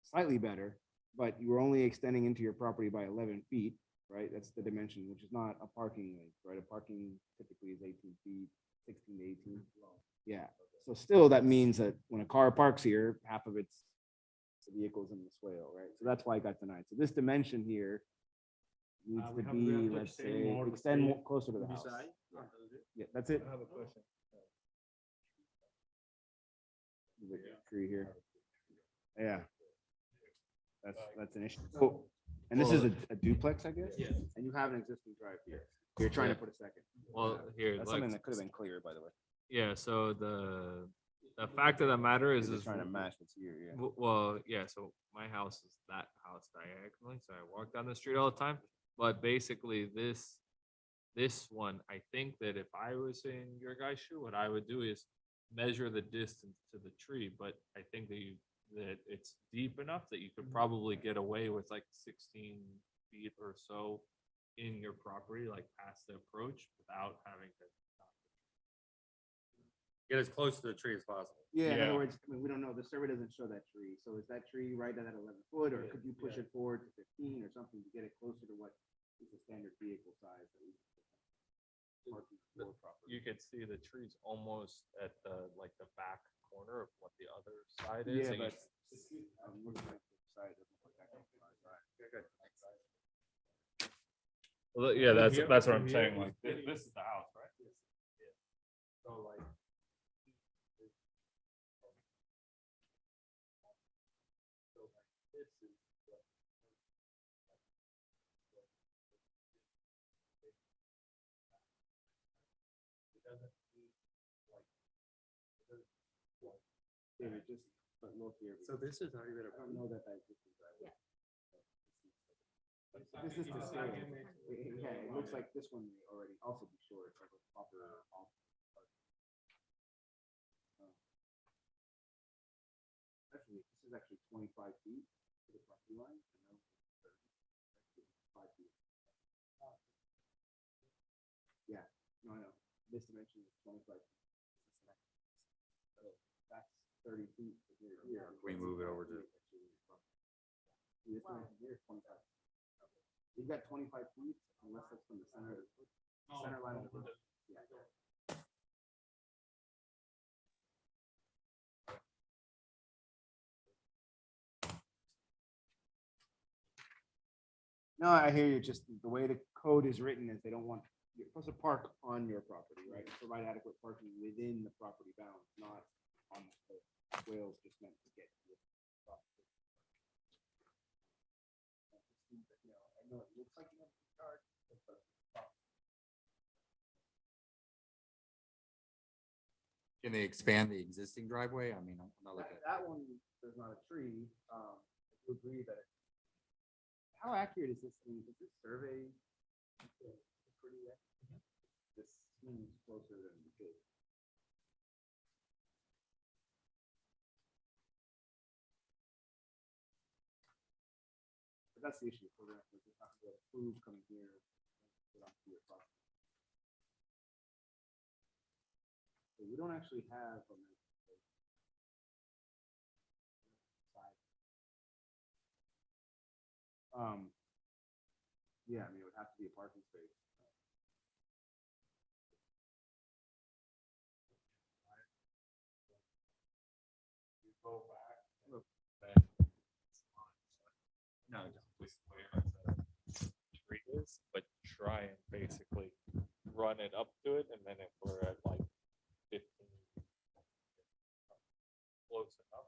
[SPEAKER 5] slightly better, but you were only extending into your property by 11 feet, right? That's the dimension, which is not a parking length, right? A parking typically is 18 feet, 16 to 18. Yeah. So still, that means that when a car parks here, half of it's the vehicles in the swale, right? So that's why it got denied. So this dimension here needs to be, let's say, extend more closer to the house. Yeah, that's it.
[SPEAKER 3] I have a question.
[SPEAKER 5] The tree here. Yeah. That's an issue. So, and this is a duplex, I guess?
[SPEAKER 3] Yes.
[SPEAKER 5] And you have an existing drive here. You're trying to put a second.
[SPEAKER 3] Well, here,
[SPEAKER 5] That's
[SPEAKER 3] like,
[SPEAKER 5] something that could have been clear, by the way.
[SPEAKER 3] yeah, so the fact of the matter is,
[SPEAKER 5] Just trying to match what's here, yeah.
[SPEAKER 3] Well, yeah, so my house is that house diagonally, so I walk down the street all the time. But basically, this one, I think that if I was in your guy's shoe, what I would do is measure the distance to the tree, but I think that it's deep enough that you could probably get away with like 16 feet or so in your property, like past the approach, without having to.
[SPEAKER 1] Get as close to the tree as possible.
[SPEAKER 5] Yeah, in
[SPEAKER 3] Yeah.
[SPEAKER 5] other words, I mean, we don't know, the survey doesn't show that tree, so is that tree right at that 11 foot, or could you push it forward to 15 or something to get it closer to what is the standard vehicle size that we? parking for property?
[SPEAKER 3] You could see the trees almost at the, like the back corner of what the other side is.
[SPEAKER 5] Yeah,
[SPEAKER 3] and you-
[SPEAKER 5] but. Looks like the side doesn't look that close, right? Okay, good.
[SPEAKER 3] Well, yeah, that's
[SPEAKER 1] Here-
[SPEAKER 3] what I'm
[SPEAKER 1] here-
[SPEAKER 3] saying, like, this is the house, right?
[SPEAKER 1] So like.
[SPEAKER 5] David, just look here.
[SPEAKER 1] So this is already been
[SPEAKER 5] I don't know that that existing driveway. This is the scale. Yeah, it looks like this one may already also be short, like a proper. Actually, this is actually 25 feet to the property line. 5 feet. 25. So that's 30 feet. Here.
[SPEAKER 1] We move it over to.
[SPEAKER 5] This one here is 25. You've got 25 feet unless it's from the center of the center line of the road. Yeah. No, I hear you. Just the way the code is written is they don't want, you're supposed to park on your property, right? Provide adequate parking within the property bounds, not on the swales just meant to get to the property. You know, I know it looks like you have a yard, but
[SPEAKER 1] Can they expand the existing driveway? I mean, I'm not looking.
[SPEAKER 5] that one, there's not a tree. I do agree that. How accurate is this thing? Is this survey? Pretty accurate? This seems closer than it should. But that's the issue. We're just not going to approve coming here. Put onto your property. So we don't actually have a yeah, I mean, it would have to be a parking space.
[SPEAKER 3] You go back.
[SPEAKER 1] No,
[SPEAKER 3] With where the tree is, but try and basically run it up to it, and then if we're at like 15. Close enough.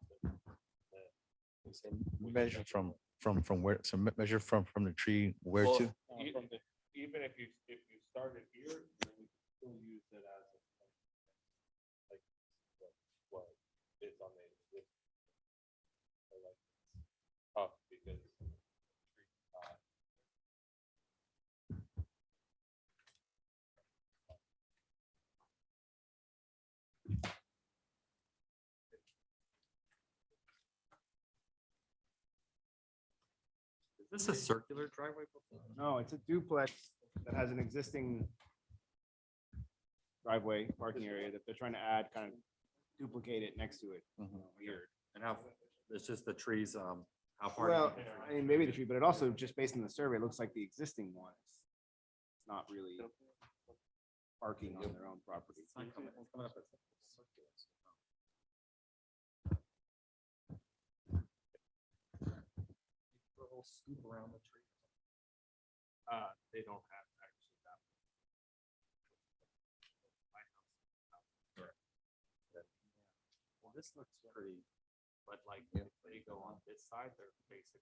[SPEAKER 9] Measure from where, so measure from the tree where
[SPEAKER 3] Well,
[SPEAKER 9] to?
[SPEAKER 3] Even if you started here, then we can still use it as a. Like, what is on the. So like, it's tough because. the tree's not-
[SPEAKER 1] Is this a circular driveway?
[SPEAKER 5] No, it's a duplex that has an existing driveway parking area that they're trying to add, kind of duplicate it next to it. Weird.
[SPEAKER 1] And how, it's just the trees, how far?
[SPEAKER 5] Well, I mean, maybe the tree, but it also, just based on the survey, looks like the existing one is not really parking on their own property.
[SPEAKER 1] It's not coming- it's coming up as circular, so no. A little scoop around the tree.
[SPEAKER 3] They don't have actually that. My house.
[SPEAKER 1] Well, this looks pretty,
[SPEAKER 3] But like, if they go on this side, they're basically.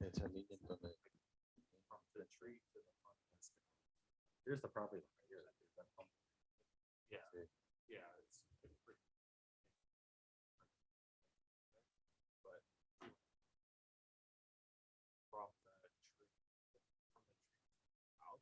[SPEAKER 9] It's a median donde.
[SPEAKER 1] from the tree to the front. Here's the property line right here. There's that hump.
[SPEAKER 3] Yeah, yeah, it's pretty. But. From the tree. From the tree out.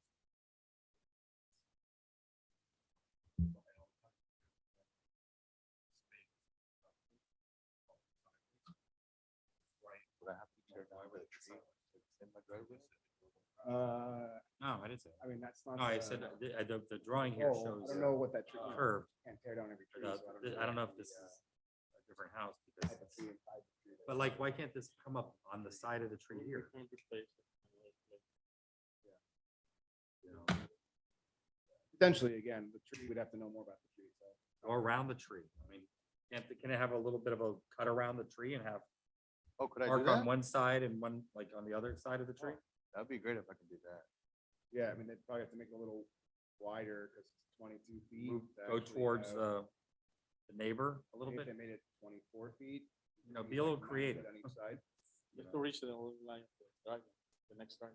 [SPEAKER 3] Right.
[SPEAKER 9] Would I have to turn down where the tree? It's in my driveway?
[SPEAKER 1] No, I didn't say.
[SPEAKER 5] I mean, that's not.
[SPEAKER 1] No, I
[SPEAKER 5] the-
[SPEAKER 1] said, the drawing here
[SPEAKER 5] Oh,
[SPEAKER 1] shows.
[SPEAKER 5] I don't know what that tree.
[SPEAKER 1] Curve.
[SPEAKER 5] Can't tear down every tree.
[SPEAKER 1] but,
[SPEAKER 5] so
[SPEAKER 1] I don't know if
[SPEAKER 5] the,
[SPEAKER 1] this is a different house because,
[SPEAKER 5] type of tree inside the tree that-
[SPEAKER 1] but like, why can't this come up on the side of the tree here? You know,
[SPEAKER 5] Potentially, again, the tree would have to know more about the tree, so.
[SPEAKER 1] Or around the tree. I mean, can it have a little bit of a cut around the tree and have
[SPEAKER 9] Oh, could I do
[SPEAKER 1] park on
[SPEAKER 9] that?
[SPEAKER 1] one side and one, like, on the other side of the tree?
[SPEAKER 9] That'd be great if I could do that.
[SPEAKER 5] Yeah, I mean, they'd probably have to make it a little wider because it's 22 feet.
[SPEAKER 1] Move,
[SPEAKER 5] to
[SPEAKER 1] go
[SPEAKER 5] actually
[SPEAKER 1] towards
[SPEAKER 5] have-
[SPEAKER 1] the neighbor a little
[SPEAKER 5] maybe
[SPEAKER 1] bit?
[SPEAKER 5] if They made it 24 feet.
[SPEAKER 1] You know,
[SPEAKER 5] maybe
[SPEAKER 1] be a little
[SPEAKER 5] like 9
[SPEAKER 1] creative.
[SPEAKER 5] On each side.
[SPEAKER 3] You have to reach the line, the next line.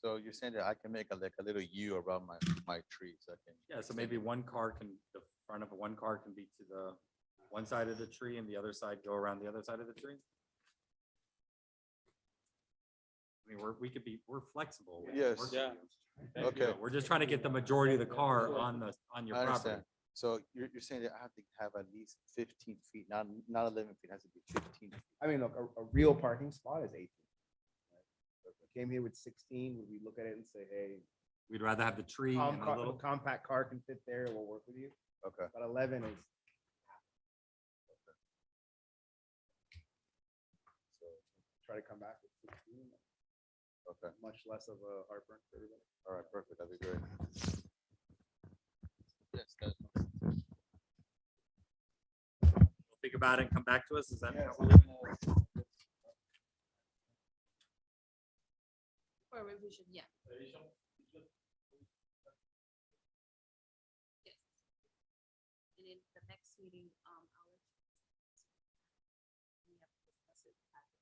[SPEAKER 9] So you're saying that I can make like a little U around my tree, so I can.
[SPEAKER 1] Yeah, so maybe one car can, the front of one car can be to the one side of the tree and the other side go around the other side of the tree. I mean, we're flexible. We can
[SPEAKER 9] Yes.
[SPEAKER 1] work with
[SPEAKER 3] Yeah.
[SPEAKER 1] you.
[SPEAKER 9] Okay.
[SPEAKER 1] We're just trying to get the majority of the car on your
[SPEAKER 9] I
[SPEAKER 1] property.
[SPEAKER 9] understand. So you're saying that I have to have at least 15 feet, not 11 feet, it has to be 15 feet.
[SPEAKER 5] I mean, look, a real parking spot is 18. right? So if we came here with 16, would we look at it and say, hey,
[SPEAKER 1] We'd rather have the tree and a little,
[SPEAKER 5] Compact car can fit there, we'll work with you,
[SPEAKER 9] Okay.
[SPEAKER 5] but 11 is. So try to come back with 16,
[SPEAKER 9] Okay.
[SPEAKER 5] much less of a heartburn for everybody.
[SPEAKER 9] All right, perfect. That'd be great. Yes,
[SPEAKER 1] think about it and come back to us. Is that?
[SPEAKER 5] Yes.
[SPEAKER 1] how we're doing it?
[SPEAKER 2] For revision, yeah. Yes. And in the next meeting, I'll let you. We have to discuss it after.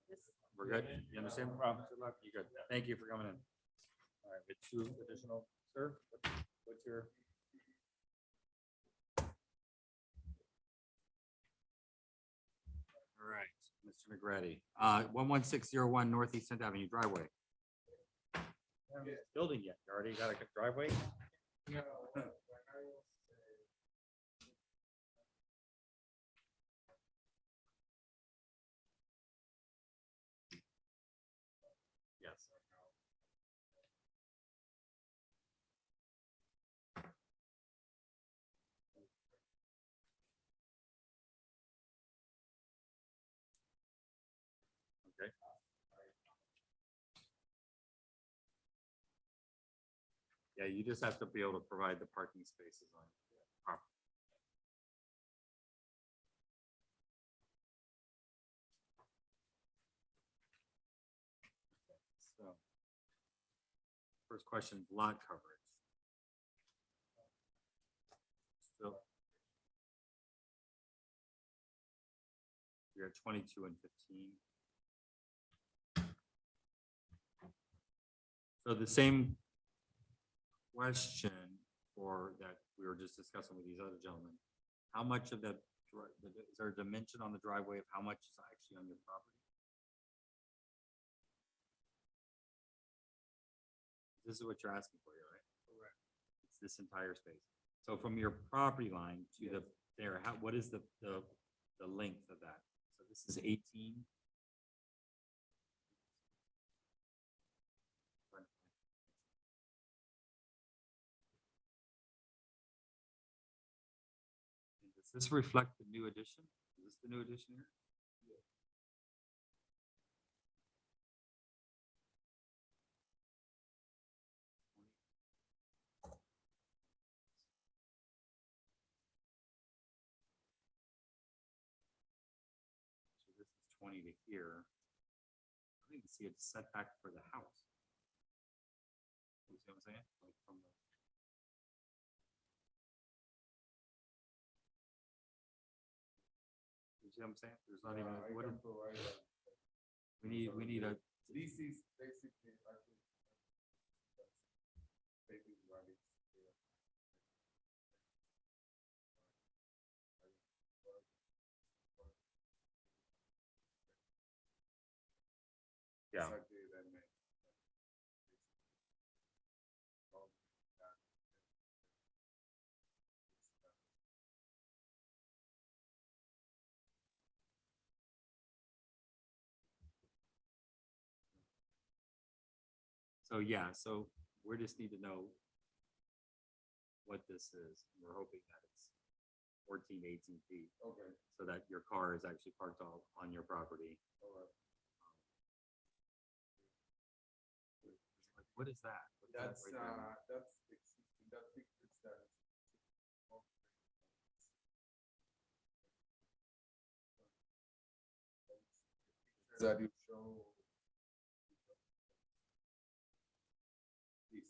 [SPEAKER 2] This-
[SPEAKER 1] We're good? You understand? No problem. Good luck. You good? Thank you for coming in. All right, with 2 additional, sir, what's your? All right, Mr. McGratty, 11601 Northeast 10th Avenue driveway. Haven't Building yet. You already got a driveway? Yes. Okay. Yeah, you just have to be able to provide the parking spaces on property. So, first question, lot coverage. So you're at 22 and 15. So the same question for that we were just discussing with these other gentlemen. How much of that, is there a dimension on the driveway of how much is actually on your property? This is what you're asking for, here, right? Correct. It's this entire space. So from your property line to the, there, how, what is the length of that? So this is 18. Does this reflect the new addition? Is this the new addition here? So this is 20 to here. I don't even see a setback for the house. You see what I'm saying? Like from the. You see what I'm saying? There's not even, what, we need a,
[SPEAKER 8] This is basically, I think, maybe what it's,
[SPEAKER 1] yeah.
[SPEAKER 8] exactly that makes.
[SPEAKER 1] So, yeah, so we just need to know what this is. We're hoping that it's 14, 18 feet,
[SPEAKER 8] Okay,
[SPEAKER 1] so that your car is actually parked all on your property.
[SPEAKER 8] all right.
[SPEAKER 1] Like, what is that? What is that
[SPEAKER 8] That's,
[SPEAKER 1] right there?
[SPEAKER 8] that's existing, that picture is that. That you show. This.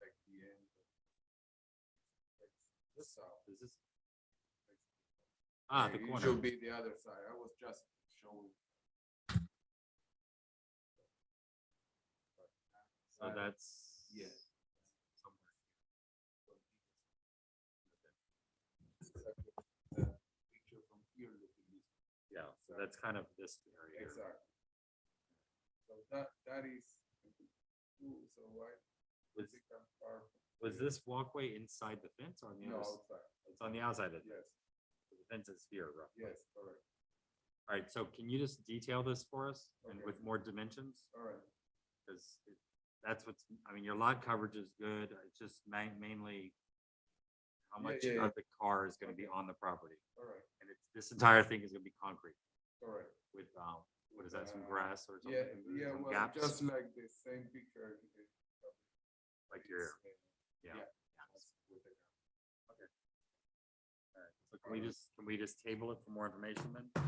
[SPEAKER 8] Like the end.
[SPEAKER 1] This,
[SPEAKER 8] south.
[SPEAKER 1] is this? Ah, the
[SPEAKER 8] It
[SPEAKER 1] corner.
[SPEAKER 8] should be the other side. I was just showing.
[SPEAKER 1] So that's.
[SPEAKER 8] Yes.
[SPEAKER 1] somewhere.
[SPEAKER 8] Picture from here looking this.
[SPEAKER 1] Yeah, so that's kind of this area here.
[SPEAKER 8] Exactly. So that is. So why?
[SPEAKER 1] Was,
[SPEAKER 8] become far from
[SPEAKER 1] was
[SPEAKER 8] here?
[SPEAKER 1] this walkway inside the fence or on the
[SPEAKER 8] No,
[SPEAKER 1] other?
[SPEAKER 8] outside,
[SPEAKER 1] It's on the outside of it.
[SPEAKER 8] yes.
[SPEAKER 1] The fence is here, roughly.
[SPEAKER 8] Yes, correct.
[SPEAKER 1] All right, so can you just detail this for us and with more dimensions?
[SPEAKER 8] All right.
[SPEAKER 1] Because that's what's, I mean, your lot coverage is good. It's just mainly how
[SPEAKER 8] Yeah,
[SPEAKER 1] much
[SPEAKER 8] yeah, yeah.
[SPEAKER 1] of the car is gonna be on the property.
[SPEAKER 8] All right,
[SPEAKER 1] And it's, this entire thing is gonna be concrete
[SPEAKER 8] correct.
[SPEAKER 1] with, what is that, some grass or something?
[SPEAKER 8] Yeah, yeah,
[SPEAKER 1] Some
[SPEAKER 8] well,
[SPEAKER 1] gaps,
[SPEAKER 8] just like the same picture.
[SPEAKER 1] like your,
[SPEAKER 8] it's,
[SPEAKER 1] yeah.
[SPEAKER 8] yeah.
[SPEAKER 1] Okay. All right, so can we just table it for more information then? At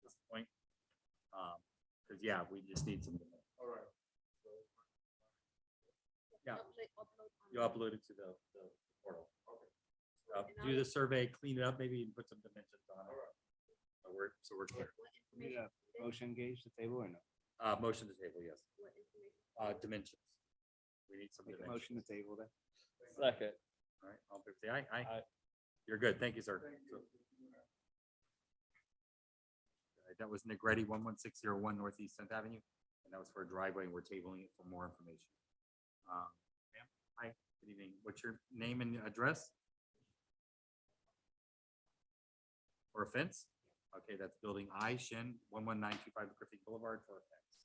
[SPEAKER 1] this point? Cause yeah, we just need some.
[SPEAKER 8] All right.
[SPEAKER 1] Yeah. You upload it to the portal. Do the survey, clean it up, maybe and put some dimensions on it. So we're clear.
[SPEAKER 5] Need a motion gauge to table or no?
[SPEAKER 1] Motion to table, yes. Dimensions. We need some
[SPEAKER 5] Make a
[SPEAKER 1] dimensions.
[SPEAKER 5] motion to table then.
[SPEAKER 3] Second.
[SPEAKER 1] All right, all in favor, say aye. Aye.
[SPEAKER 3] Aye.
[SPEAKER 1] You're good. Thank you, sir. So- All right, that was Negretti 11601 Northeast 10th Avenue, and that was for a driveway, and we're tabling it for more information. Ma'am, hi, good evening. What's your name and address? For a fence? Okay, that's building I, Shin, 11925 Griffin Boulevard for a fence.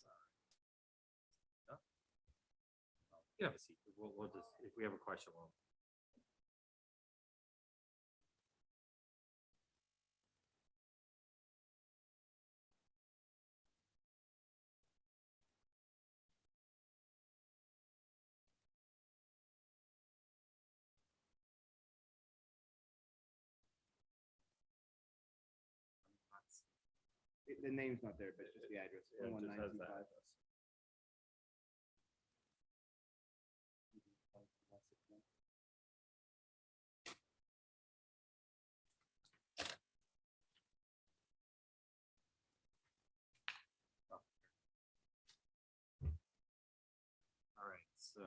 [SPEAKER 1] Yeah. You have a seat. We'll just, if we have a question, we'll.
[SPEAKER 5] The name's not there, but just the address.
[SPEAKER 3] Yeah, it just has that
[SPEAKER 5] 11925.
[SPEAKER 1] All right, so.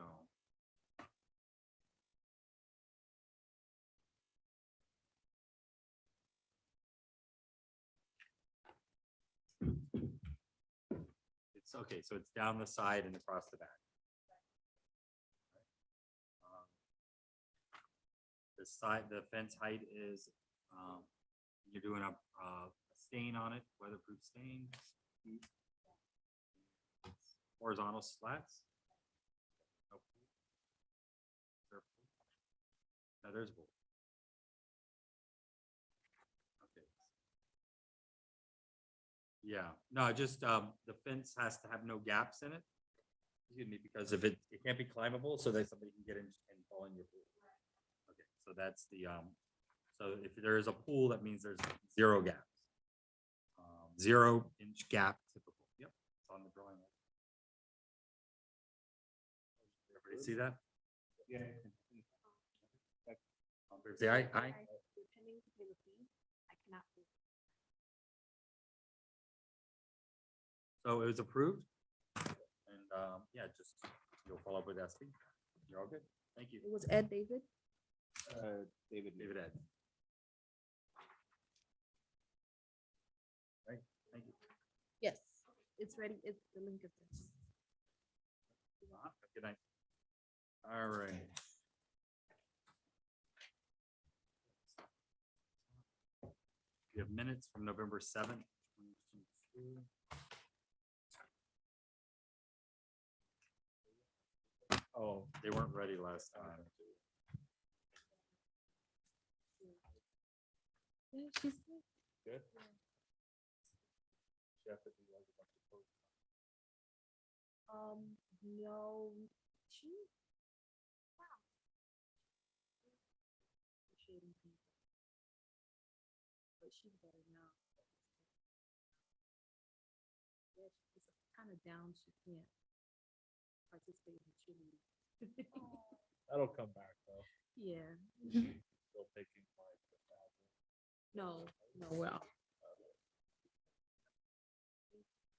[SPEAKER 1] It's okay, so it's down the side and across the back. Um, The side, the fence height is, you're doing a stain on it, weatherproof stain. Horizontal slats. Nope. No, there's a pool. Okay. Yeah, no, just, the fence has to have no gaps in it. Excuse me, because if it can't be climbable, so that somebody can get in and fall in your pool. Okay, so that's the, so if there is a pool, that means there's 0 gaps. 0-inch gap typical, yep, it's on the drawing. Everybody see that?
[SPEAKER 5] Yeah.
[SPEAKER 1] Say aye, aye. So it was approved. And, yeah, just, you'll follow up with SB. You're all good. Thank you.
[SPEAKER 2] It was Ed David.
[SPEAKER 5] David.
[SPEAKER 1] David Ed. Right, thank you.
[SPEAKER 2] Yes, it's ready. It's the link is there.
[SPEAKER 1] Good night. All right. We have minutes from November 7th. 2022. Oh, they weren't ready last time.
[SPEAKER 2] Yeah, she's
[SPEAKER 3] Good. She have to do like a bunch of posts.
[SPEAKER 2] no, she. Wow. Appreciating people. But she's better now. Yeah, she's kind of down. She can't participate in the cheerleading.
[SPEAKER 3] That'll come back though.
[SPEAKER 2] Yeah.
[SPEAKER 3] Still taking like 1,000.
[SPEAKER 2] No, well.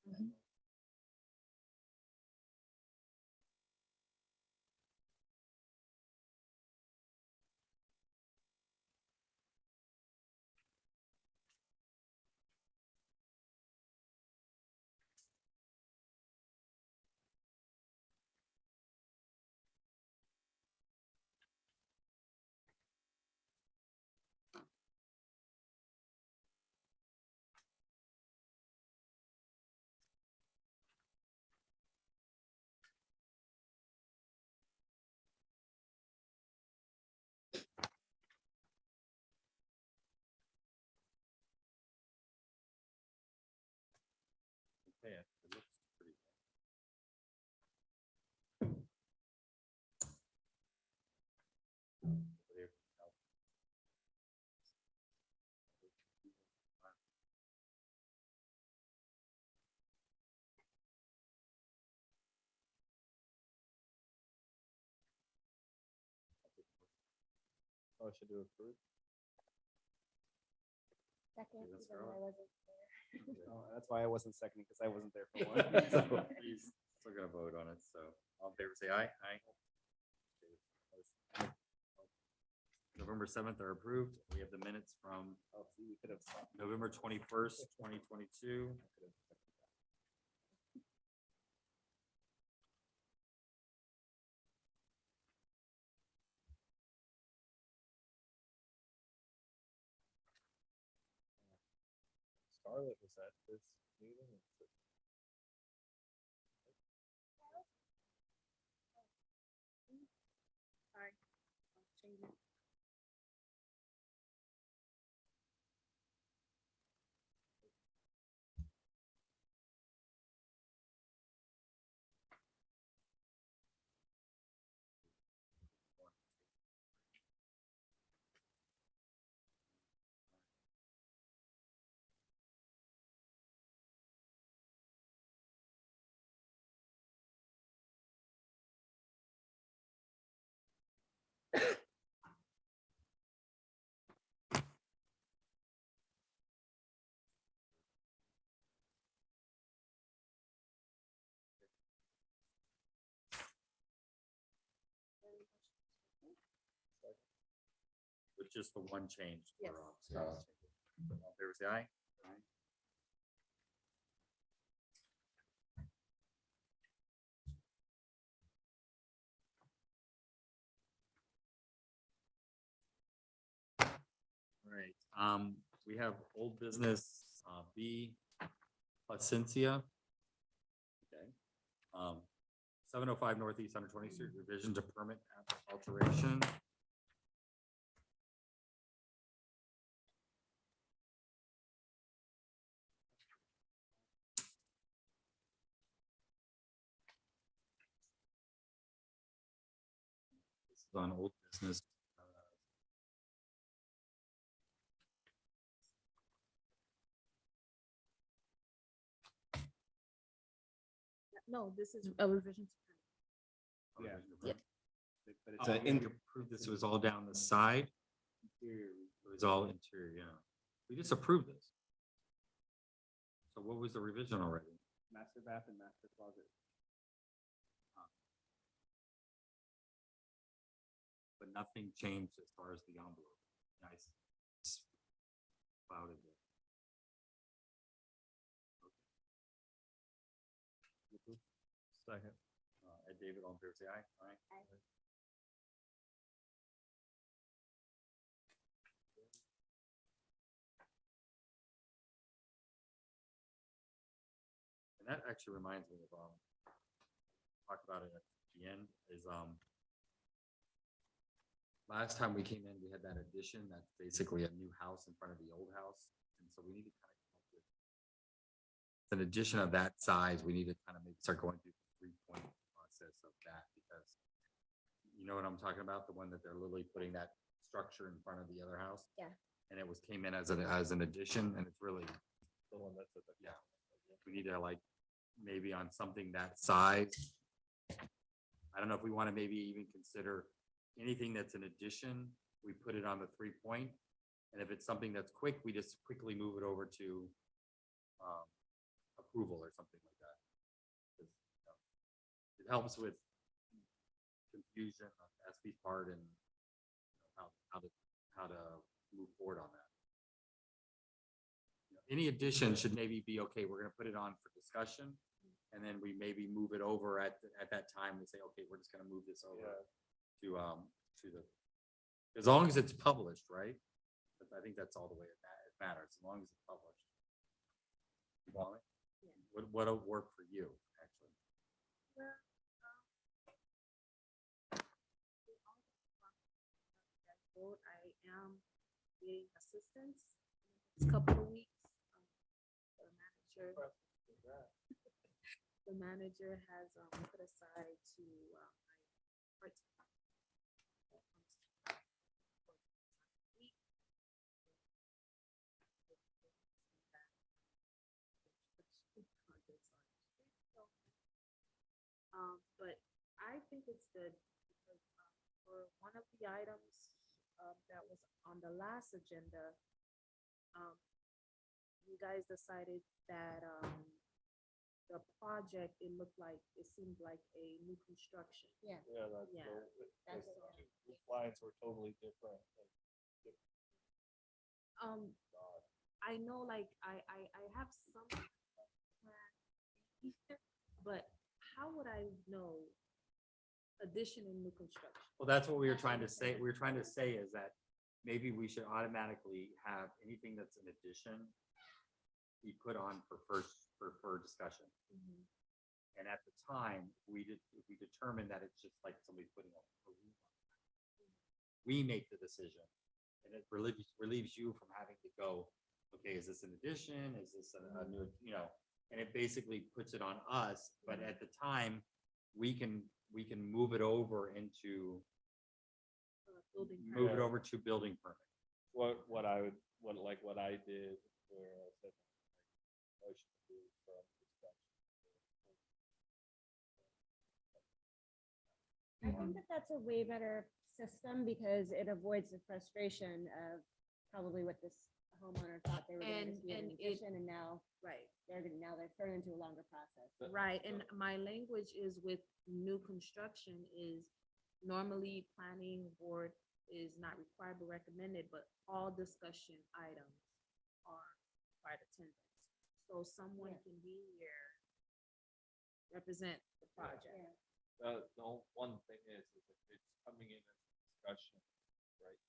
[SPEAKER 2] Mhm.
[SPEAKER 3] Motion to approve.
[SPEAKER 4] Second,
[SPEAKER 1] let's
[SPEAKER 4] even
[SPEAKER 1] go.
[SPEAKER 4] though I wasn't
[SPEAKER 5] That's why I wasn't seconding, because I wasn't there for one.
[SPEAKER 1] So please, still gonna vote on it, so all in favor, say aye. Aye. November 7th are approved. We have the minutes from November 21st, 2022.
[SPEAKER 3] Scarlett was at this meeting.
[SPEAKER 4] Sorry. I'll change it.
[SPEAKER 1] With just the one change. for,
[SPEAKER 4] Yes.
[SPEAKER 1] Scarlett. All in favor, say aye. Aye. All right, we have old business, B, Placencia. Okay. 705 Northeast 120th Street, revision to permit alteration. This is on old business.
[SPEAKER 2] No, this is a revision.
[SPEAKER 5] Yeah.
[SPEAKER 2] Yeah.
[SPEAKER 5] But it's
[SPEAKER 1] Oh,
[SPEAKER 5] a,
[SPEAKER 1] we approved this, it was all down the side. It was all interior, yeah. We just approved this. So what was the revision already?
[SPEAKER 5] master bath and master closet.
[SPEAKER 1] But nothing changed as far as the envelope. Nice. It's clouded there.
[SPEAKER 3] Second.
[SPEAKER 1] Ed David, all in favor, say aye. Aye. And that actually reminds me of, talked about it at the end, is, last time we came in, we had that addition, that's basically a new house in front of the old house, and so we need to kind of come up with an addition of that size, we need to kind of maybe start going through the 3-point process of that, because you know what I'm talking about, the one that they're literally putting that structure in front of the other house?
[SPEAKER 4] Yeah.
[SPEAKER 1] And it was, came in as an addition, and it's really,
[SPEAKER 3] The one that's at the.
[SPEAKER 1] yeah, we need to like, maybe on something that size. I don't know if we want to maybe even consider anything that's an addition, we put it on the 3-point. And if it's something that's quick, we just quickly move it over to approval or something like that. 'Cause, you know, it helps with confusion on SB's part and you know, how to move forward on that. You know, any addition should maybe be, okay, we're gonna put it on for discussion. And then we maybe move it over at that time, we say, okay, we're just gonna move this over to the, as long as it's published, right? But I think that's all the way it matters, as long as it's published. You want it? What'll work for you, actually?
[SPEAKER 2] I am getting assistance in the next couple of weeks. The manager has put aside to my part-time. But I think it's good because for one of the items that was on the last agenda, you guys decided that the project, it seemed like a new construction.
[SPEAKER 4] Yeah.
[SPEAKER 3] Yeah, that's,
[SPEAKER 2] Yeah,
[SPEAKER 4] that's
[SPEAKER 3] the
[SPEAKER 4] what-
[SPEAKER 3] two lines were totally different.
[SPEAKER 2] I know, like, I have some plan, but how would I know addition and new construction?
[SPEAKER 1] Well, that's what we were trying to say. We were trying to say is that maybe we should automatically have anything that's an addition be put on for discussion. And at the time, we determined that it's just like somebody putting a roof on. We make the decision, and it relieves you from having to go, okay, is this an addition? Is this a new, and it basically puts it on us, but at the time, we can move it over into,
[SPEAKER 2] Building
[SPEAKER 1] move it
[SPEAKER 3] Yeah.
[SPEAKER 1] over to building permit.
[SPEAKER 3] What I did where I said motion to move from discussion.
[SPEAKER 4] I think that that's a way better system because it avoids the frustration of probably what this homeowner thought they were doing to be an
[SPEAKER 2] And it-
[SPEAKER 4] addition, and now
[SPEAKER 2] Right.
[SPEAKER 4] they're thrown into a longer process.
[SPEAKER 2] Right, and my language is with new construction is normally planning board is not required but recommended, but all discussion items are required attendance. So someone
[SPEAKER 4] Yeah.
[SPEAKER 2] can be here, represent the project.
[SPEAKER 4] Yeah.
[SPEAKER 3] The one thing is if it's coming in as a discussion, right?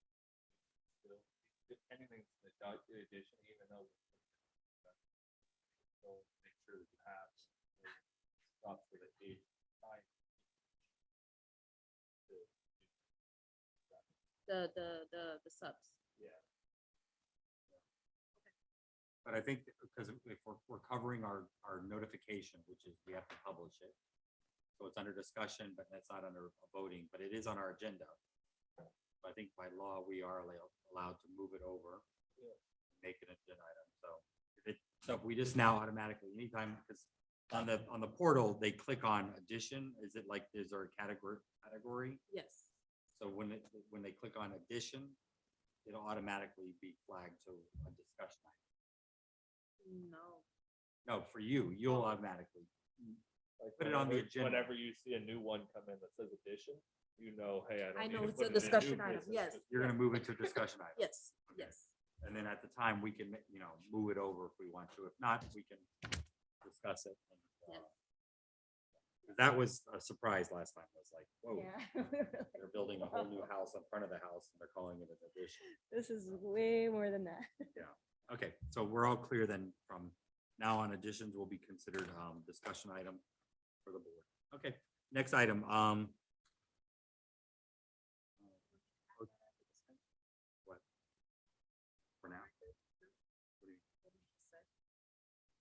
[SPEAKER 3] Still, anything that's the addition, even though. So make sure that you have stuff for the age. Time.
[SPEAKER 2] The subs.
[SPEAKER 3] Yeah.
[SPEAKER 1] But I think because if we're covering our notification, which is we have to publish it. So it's under discussion, but that's not under voting, but it is on our agenda. I think by law, we are allowed to move it over.
[SPEAKER 3] Yeah.
[SPEAKER 1] Make it an agenda item. So if we just now automatically, anytime, because on the portal, they click on addition, is it like, is there a category?
[SPEAKER 2] Yes.
[SPEAKER 1] So when they click on addition, it'll automatically be flagged to a discussion item.
[SPEAKER 2] No.
[SPEAKER 1] No, for you, you'll automatically.
[SPEAKER 3] Like
[SPEAKER 1] Put it on the
[SPEAKER 3] whenever-
[SPEAKER 1] agenda.
[SPEAKER 3] Whenever you see a new one come in that says addition, you know, hey, I don't.
[SPEAKER 2] I
[SPEAKER 3] need
[SPEAKER 2] know
[SPEAKER 3] to
[SPEAKER 2] it's
[SPEAKER 3] put
[SPEAKER 2] a
[SPEAKER 3] it in new
[SPEAKER 2] discussion item,
[SPEAKER 3] business.
[SPEAKER 2] yes.
[SPEAKER 1] You're gonna move it to a discussion item.
[SPEAKER 2] Yes,
[SPEAKER 1] Okay.
[SPEAKER 2] yes.
[SPEAKER 1] And then at the time, we can, move it over if we want to. If not, we can discuss it. And,
[SPEAKER 2] Yeah.
[SPEAKER 1] 'cause that was a surprise last time. It was like, whoa,
[SPEAKER 4] Yeah.
[SPEAKER 1] they're building a whole new house in front of the house and they're calling it an addition.
[SPEAKER 4] This is way more than that.
[SPEAKER 1] Okay, so we're all clear then from now on, additions will be considered discussion item for the board. Okay, next item. What? For now? What do you-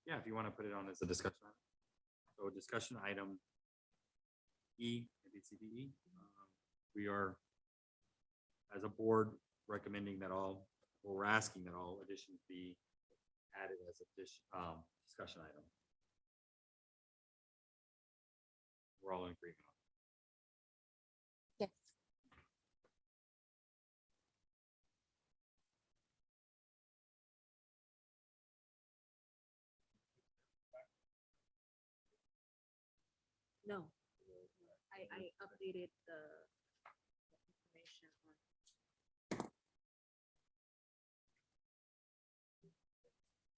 [SPEAKER 1] Yeah, if you want to put it on as a discussion item. So discussion item E, maybe it's CDE. We are, as a board, recommending that we're asking that all additions be added as a discussion item. We're all in agreement on
[SPEAKER 4] Yes.
[SPEAKER 2] No. I updated the information on.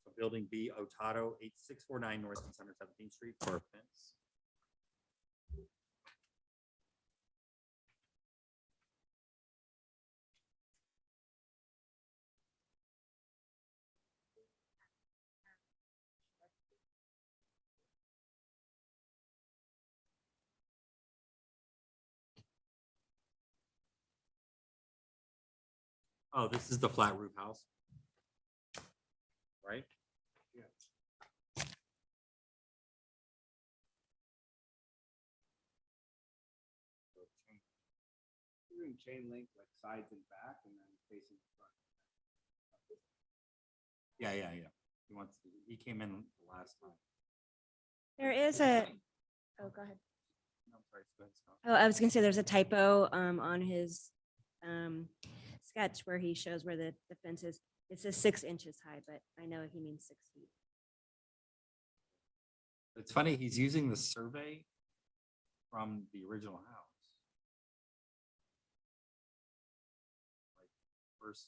[SPEAKER 1] So building B, Otato, 8649 North 617th Street for a fence. Oh, this is the flat roof house. Right?
[SPEAKER 5] Doing chain link like sides and back and then facing the front.
[SPEAKER 1] Yeah. He came in the last time.
[SPEAKER 4] There is a, oh, go ahead.
[SPEAKER 1] I'm sorry, go ahead, Scott.
[SPEAKER 4] Oh, I was gonna say there's a typo on his sketch where he shows where the fence is. It says 6 inches high, but I know he means 6 feet.
[SPEAKER 1] It's funny, he's using the survey from the original house. Like, first.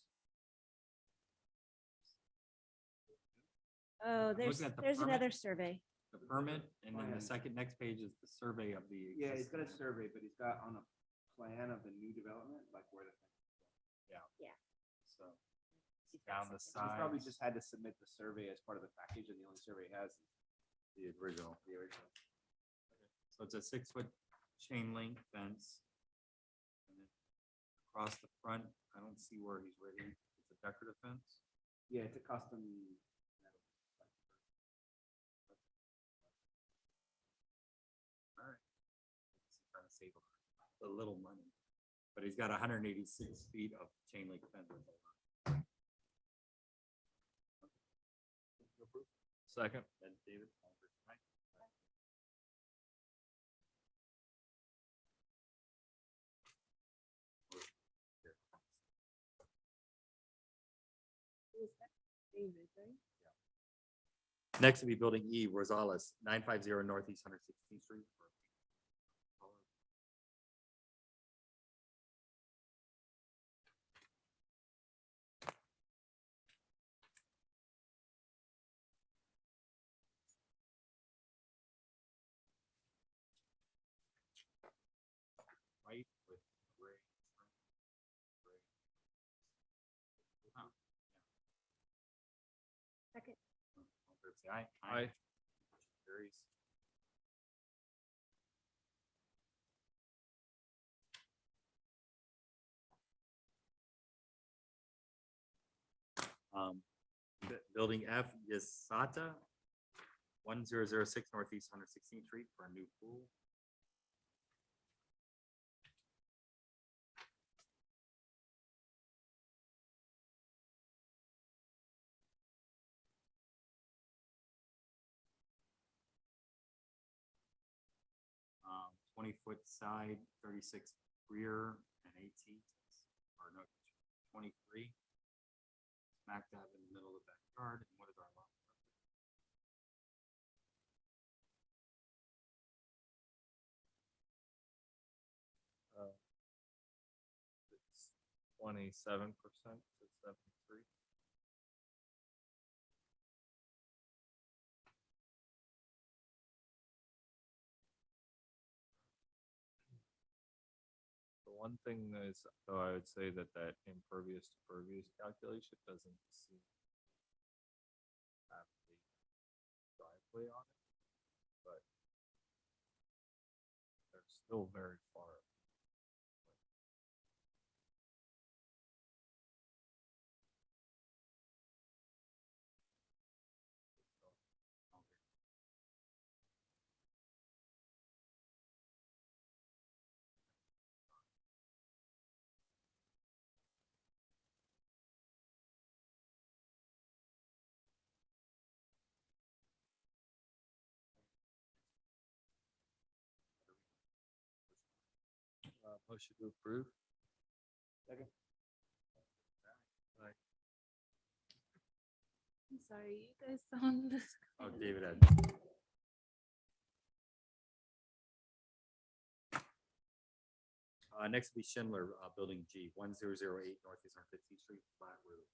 [SPEAKER 4] Oh,
[SPEAKER 1] I'm
[SPEAKER 4] there's
[SPEAKER 1] looking at the
[SPEAKER 4] there's
[SPEAKER 1] permit.
[SPEAKER 4] another survey.
[SPEAKER 1] The permit, and then the
[SPEAKER 5] Plan.
[SPEAKER 1] second, next page is the survey of the.
[SPEAKER 5] Yeah, he's got a
[SPEAKER 1] existing-
[SPEAKER 5] survey, but he's got on a plan of the new development, like where the.
[SPEAKER 1] So. it's Down the
[SPEAKER 5] So he probably
[SPEAKER 1] side.
[SPEAKER 5] just had to submit the survey as part of the package, and the only survey he has is
[SPEAKER 1] The original.
[SPEAKER 5] the original.
[SPEAKER 1] So it's a 6-foot chain link fence. And then across the front, I don't see where he's ready. It's a decorative fence.
[SPEAKER 5] Yeah, it's a custom.
[SPEAKER 1] All right. He's trying to save a little money, but he's got 186 feet of chain link fence.
[SPEAKER 3] Second.
[SPEAKER 1] And David. all in favor, aye? Next will be Building E, Rosales, 950 Northeast 116th Street. White with gray trim. Gray. Oh,
[SPEAKER 4] Second.
[SPEAKER 1] yeah. All in favor, say aye.
[SPEAKER 3] Aye.
[SPEAKER 1] Motion carries. Building F is SATA, 1006 Northeast 116th Street for a new pool. Um, 20-foot side, 36 rear, and 18, or no, 23. Smack dab in the middle of the backyard. And what is our lot?
[SPEAKER 3] It's 27% to 73. The one thing is, though, I would say that that impervious to pervious calculation doesn't seem to have the driveway on it, but they're still very far. Motion to approve.
[SPEAKER 7] Second.
[SPEAKER 2] I'm sorry, you guys sound.
[SPEAKER 1] Oh, David had. Next will be Schindler, Building G, 1008 Northeast 115th Street, flat roof.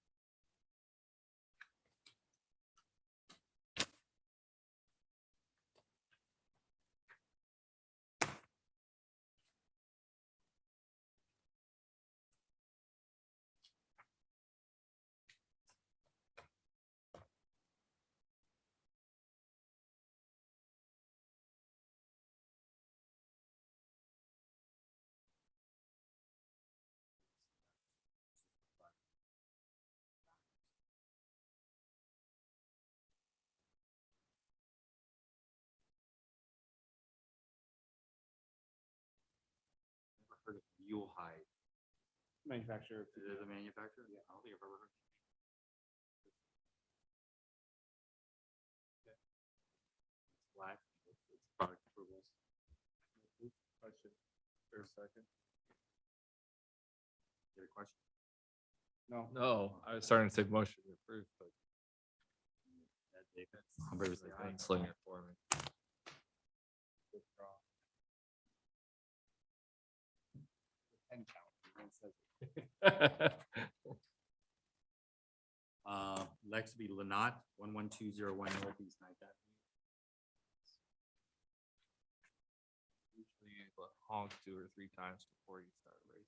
[SPEAKER 1] Never heard of Mule Hide.
[SPEAKER 5] Manufacturer.
[SPEAKER 1] Is it a manufacturer? Yeah. I don't think I've ever heard. Okay. It's black. It's product approvals.
[SPEAKER 3] second.
[SPEAKER 1] Get a question?
[SPEAKER 5] No.
[SPEAKER 3] No, I was starting to take motion to approve, but
[SPEAKER 1] Somebody was like,
[SPEAKER 3] like answering it for me.
[SPEAKER 1] Lex be Lanat, 11201 Northeast Ninth Avenue.
[SPEAKER 3] Usually you honk 2 or 3 times before you start racing.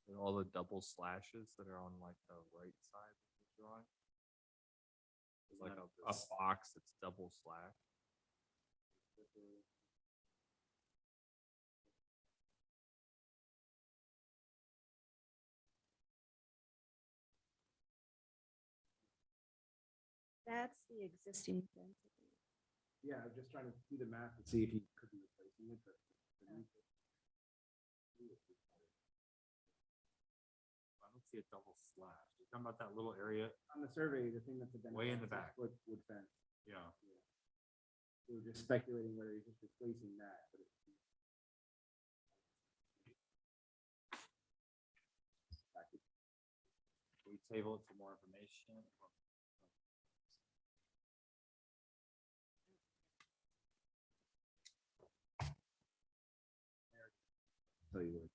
[SPEAKER 3] And all the double slashes that are on like the right side of the drawing. There's like a box that's double slash.
[SPEAKER 4] That's the existing density.
[SPEAKER 5] Yeah, I'm just trying to do the math to see if he could be replacing it, but.
[SPEAKER 1] I don't see a double slash. You're talking about that little area?
[SPEAKER 5] On the survey, the thing that's.
[SPEAKER 1] Way in the
[SPEAKER 5] identified
[SPEAKER 1] back.
[SPEAKER 5] is Wood fence.
[SPEAKER 1] Yeah.
[SPEAKER 5] We were just speculating whether he's just replacing that, but it's.
[SPEAKER 1] We table it for more information.
[SPEAKER 5] Tell you what.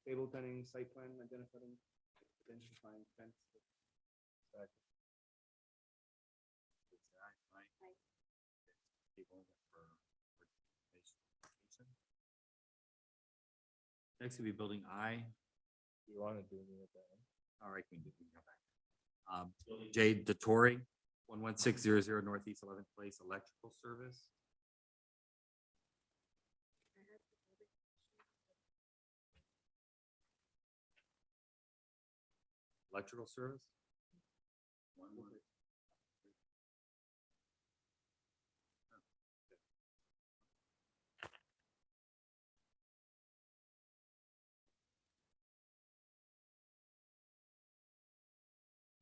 [SPEAKER 5] Table pending site plan identifying fence.
[SPEAKER 1] Next will be building I.
[SPEAKER 3] You want to do me with that?
[SPEAKER 1] All right, we can go back. J. Dottori, 11600 Northeast 11th Place, electrical service. Electrical service?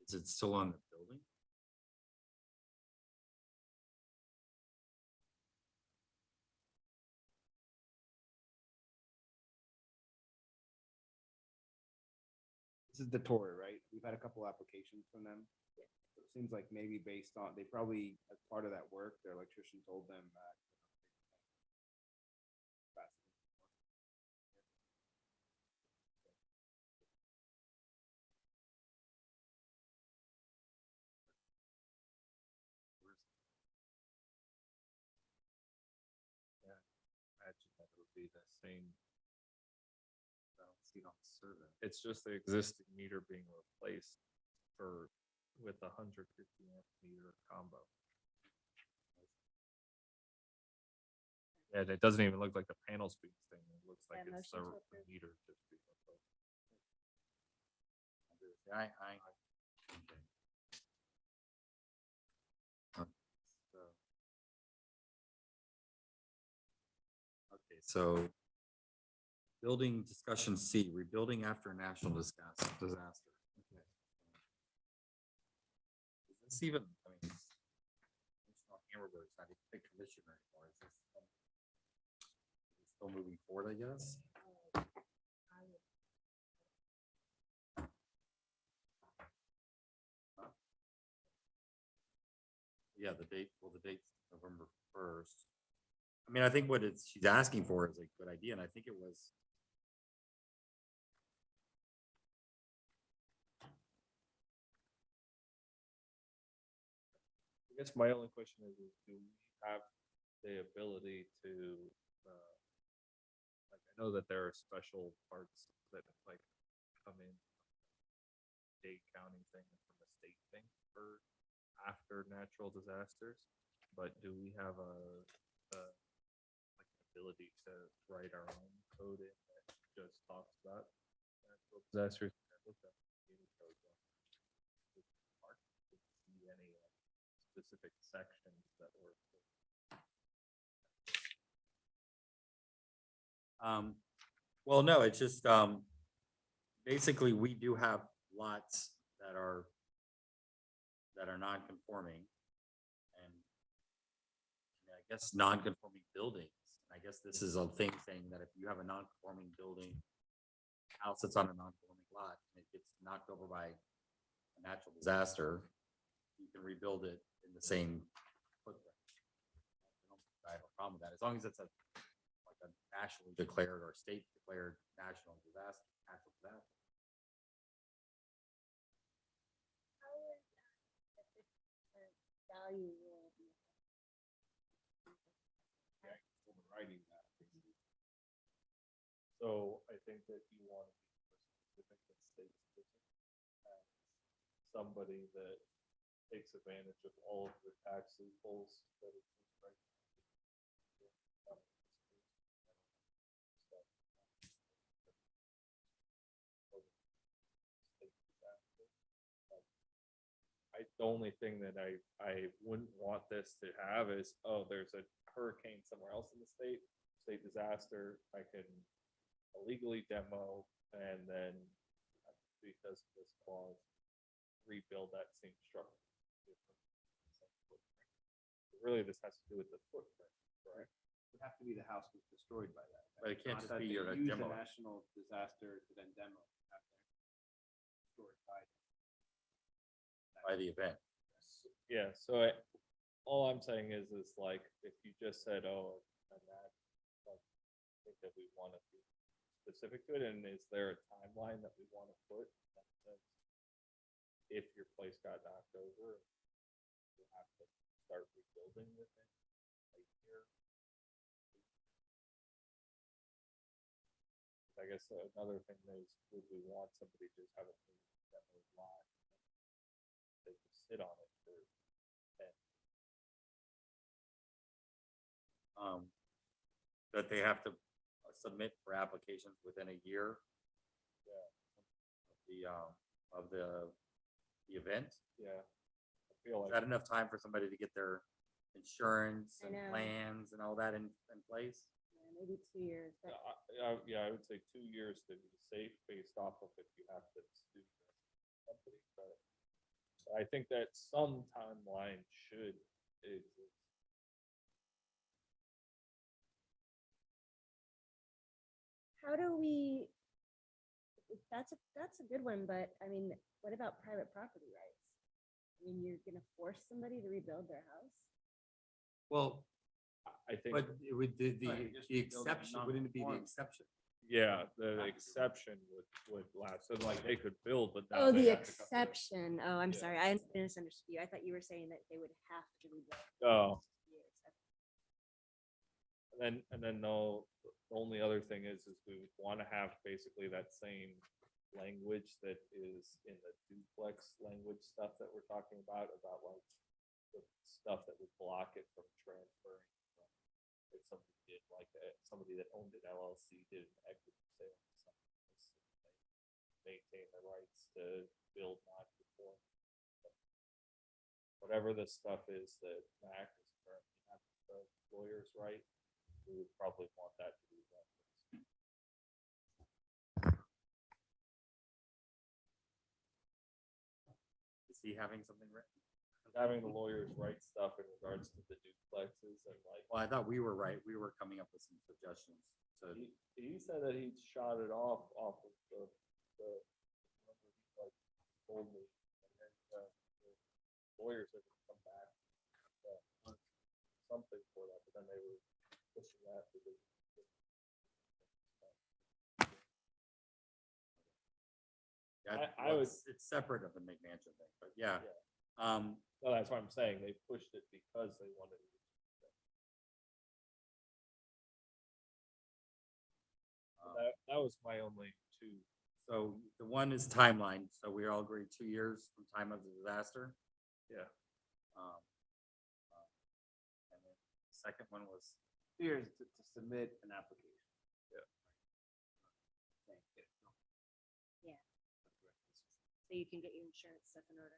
[SPEAKER 1] Is it still on the building?
[SPEAKER 5] This is the Tory, right? We've had a couple applications from them. So it seems like maybe based on, they probably, as part of that work, their electrician told them that.
[SPEAKER 3] Imagine that would be the same.
[SPEAKER 1] I don't see it on the survey.
[SPEAKER 3] It's just the existing meter being replaced with a 150 amp meter combo. Yeah, it doesn't even look like the panel's being thing. It looks like
[SPEAKER 4] Yeah,
[SPEAKER 3] it's the
[SPEAKER 4] motion to approve.
[SPEAKER 3] meter just being replaced.
[SPEAKER 1] I. Okay, so building discussion C, rebuilding after a national disaster. Okay. Is this even, I mean, it's not Hamburger's not even a commission anymore. Is this still moving forward, I guess? Yeah, the date's November 1st. I mean, I think what she's asking for is a good idea, and I think it was.
[SPEAKER 3] I guess my only question is do we have the ability to, like, I know that there are special parts that like come in Dade County thing and from a state thing for after natural disasters, but do we have like an ability to write our own code in that just talks about natural disasters? I looked up community code once. Didn't see any specific sections that were.
[SPEAKER 1] Well, no, it's just, basically, we do have lots that are non-conforming. And I guess non-conforming buildings. I guess this is a thing saying that if you have a non-conforming building, house that's on a non-conforming lot, and it gets knocked over by a natural disaster, you can rebuild it in the same footprint. I have a problem with that, as long as it's a nationally declared or state declared national disaster, natural disaster.
[SPEAKER 4] Value will be.
[SPEAKER 3] Writing that. So I think that you want to be more specific than state specific. As somebody that takes advantage of all of the tax loopholes that exist right now. The only thing that I wouldn't want this to have is, oh, there's a hurricane somewhere else in the state disaster, I can illegally demo and then because of this clause, rebuild that same structure. Really, this has to do with the footprint, right?
[SPEAKER 5] It would have to be the house was destroyed by that.
[SPEAKER 1] But it can't
[SPEAKER 5] Not
[SPEAKER 1] just
[SPEAKER 5] that
[SPEAKER 1] be
[SPEAKER 5] they
[SPEAKER 1] your
[SPEAKER 5] use
[SPEAKER 1] demo.
[SPEAKER 5] a national disaster to then demo. It would have to be destroyed by
[SPEAKER 1] By the event.
[SPEAKER 3] Yeah, so all I'm saying is like, if you just said, oh, and that, like, I think that we want to be specific to it, and is there a timeline that we want to put? That says if your place got knocked over, you have to start rebuilding within a year. I guess another thing is, would we want somebody to just have a demo lot? They could sit on it for 10.
[SPEAKER 1] That they have to submit for applications within a year. Of the event.
[SPEAKER 3] Yeah, I feel
[SPEAKER 1] Is
[SPEAKER 3] like
[SPEAKER 1] that enough time for somebody to get their insurance
[SPEAKER 4] I
[SPEAKER 1] and
[SPEAKER 4] know.
[SPEAKER 1] plans and all that in place?
[SPEAKER 4] Maybe 2 years, but
[SPEAKER 3] yeah, I would say 2 years to be safe based off of if you have to sue the company, but I think that some timeline should exist.
[SPEAKER 4] how do we? That's a good one, but I mean, what about private property rights? I mean, you're gonna force somebody to rebuild their house?
[SPEAKER 1] Well,
[SPEAKER 3] I think,
[SPEAKER 1] but it would,
[SPEAKER 5] Right, just
[SPEAKER 1] the
[SPEAKER 5] rebuild it
[SPEAKER 1] exception, wouldn't it be the
[SPEAKER 5] non-conforming.
[SPEAKER 1] exception?
[SPEAKER 3] yeah, the exception would last, so like they could build, but.
[SPEAKER 4] Oh,
[SPEAKER 3] now they
[SPEAKER 4] the
[SPEAKER 3] have to come to-
[SPEAKER 4] exception. Oh, I'm
[SPEAKER 3] Yeah.
[SPEAKER 4] sorry. I misunderstood you. I thought you were saying that they would have to rebuild.
[SPEAKER 3] Oh,
[SPEAKER 4] Years.
[SPEAKER 3] and then the only other thing is we would want to have basically that same language that is in the duplex language stuff that we're talking about like the stuff that would block it from transferring. If somebody did like somebody that owned an LLC did an equity sale or something, they maintain the rights to build non-conforming. Whatever the stuff is that Mac is currently having the lawyers write, we would probably want that to be referenced.
[SPEAKER 1] Is he having something written?
[SPEAKER 3] Having the lawyers write stuff in regards to the duplexes and like,
[SPEAKER 1] Well, I thought we were right. We were coming up with some suggestions. So
[SPEAKER 3] he said that he shot it off of the remember he like told me, and then the lawyers had to come back something for that, but then they were pushing that because
[SPEAKER 1] yeah,
[SPEAKER 3] I
[SPEAKER 1] well,
[SPEAKER 3] would-
[SPEAKER 1] it's separate of the McMansion thing, but yeah.
[SPEAKER 3] no, that's what I'm saying. They pushed it because they wanted to.
[SPEAKER 1] Um,
[SPEAKER 3] That was my only two.
[SPEAKER 1] So the one is timeline, so we all agree 2 years from time of the disaster.
[SPEAKER 3] Yeah.
[SPEAKER 1] Um, And then the second one was,
[SPEAKER 5] Here's to submit an application.
[SPEAKER 4] So you can get your insurance stuff in order.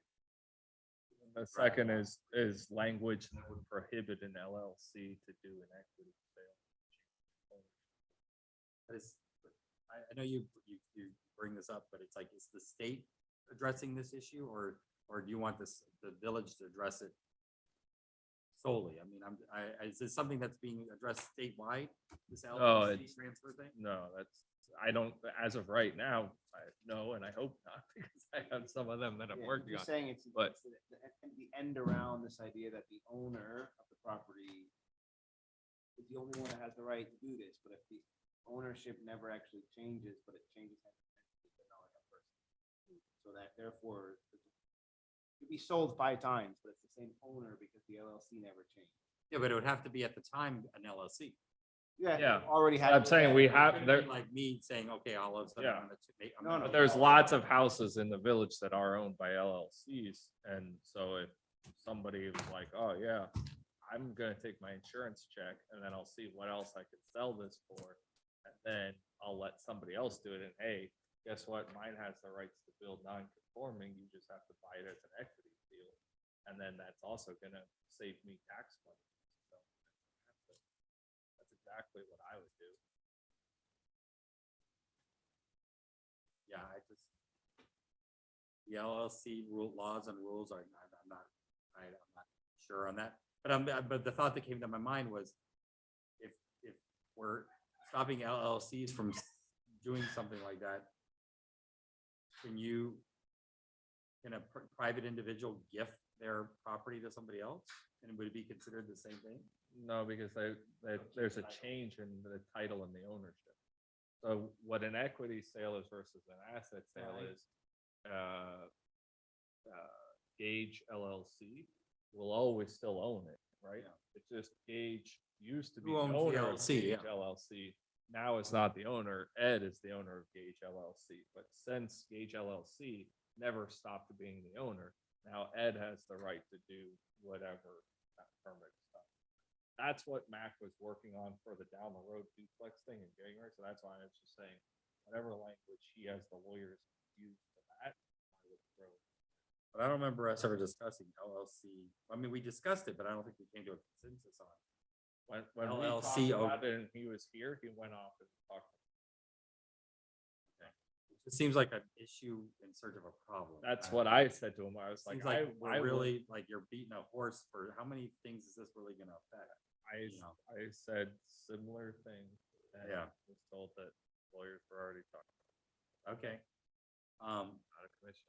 [SPEAKER 3] The second is language that would prohibit an LLC to do an equity sale.
[SPEAKER 1] that is, I know you bring this up, but it's like, is the state addressing this issue, or do you want the village to address it solely? I mean, is this something that's being addressed statewide, this
[SPEAKER 3] No,
[SPEAKER 1] LLC
[SPEAKER 3] it's-
[SPEAKER 1] transfer thing?
[SPEAKER 3] No, I don't, as of right now, no, and I hope not, because I have some of them that I'm
[SPEAKER 5] Yeah,
[SPEAKER 3] working
[SPEAKER 5] you're
[SPEAKER 3] on.
[SPEAKER 5] saying it's
[SPEAKER 3] but-
[SPEAKER 5] the end around this idea that the owner of the property is the only one that has the right to do this, but if the ownership never actually changes, but it changes. So that therefore, it could be sold 5 times, but it's the same owner because the LLC never changed.
[SPEAKER 1] Yeah, but it would have to be at the time an LLC.
[SPEAKER 3] Yeah,
[SPEAKER 5] Already had.
[SPEAKER 3] I'm saying we
[SPEAKER 1] It
[SPEAKER 3] have,
[SPEAKER 1] couldn't
[SPEAKER 3] there,
[SPEAKER 1] be like me saying, okay, all of a sudden
[SPEAKER 3] Yeah.
[SPEAKER 1] I'm gonna make. I'm
[SPEAKER 5] No,
[SPEAKER 1] gonna
[SPEAKER 5] no,
[SPEAKER 3] but
[SPEAKER 1] make
[SPEAKER 3] there's
[SPEAKER 1] all-
[SPEAKER 3] lots of houses in the village that are owned by LLCs, and so if somebody was like, oh, yeah, I'm gonna take my insurance check, and then I'll see what else I could sell this for, and then I'll let somebody else do it, and hey, guess what, mine has the rights to build non-conforming, you just have to buy it as an equity deal, and then that's also gonna save me tax money. So that's exactly what I would do.
[SPEAKER 1] Yeah, the LLC laws and rules are, I'm not sure on that. But the thought that came to my mind was, if we're stopping LLCs from doing something like that, can a private individual gift their property to somebody else? And would it be considered the same thing?
[SPEAKER 3] No, because there's a change in the title and the ownership. So what an equity sale is versus an asset sale
[SPEAKER 1] Right.
[SPEAKER 3] is, Gage LLC will always still own it, right?
[SPEAKER 1] Yeah.
[SPEAKER 3] It's just Gage used to be
[SPEAKER 1] Who
[SPEAKER 3] the
[SPEAKER 1] owns the
[SPEAKER 3] owner of
[SPEAKER 1] LLC,
[SPEAKER 3] Gage
[SPEAKER 1] yeah.
[SPEAKER 3] LLC. Now it's not the owner. Ed is the owner of Gage LLC. But since Gage LLC never stopped being the owner, now Ed has the right to do whatever that permit stuff. That's what Mac was working on for the down the road duplex thing in January. So that's why I was just saying, whatever language he has the lawyers use for that, I would throw it.
[SPEAKER 1] But I don't remember us ever discussing LLC. I mean, we discussed it, but I don't think we came to a consensus on it.
[SPEAKER 3] When we
[SPEAKER 1] LLC
[SPEAKER 3] talked about it and he was here, he went off and talked.
[SPEAKER 1] It seems like an issue in search of a problem.
[SPEAKER 3] That's what I said to him. I was like,
[SPEAKER 1] Seems like
[SPEAKER 3] I
[SPEAKER 1] we're
[SPEAKER 3] would-
[SPEAKER 1] really, like, you're beating a horse for how many things is this really gonna affect? you know.
[SPEAKER 3] I said similar thing. And
[SPEAKER 1] Yeah.
[SPEAKER 3] was told that lawyers were already talking
[SPEAKER 1] Okay.
[SPEAKER 3] out of commission.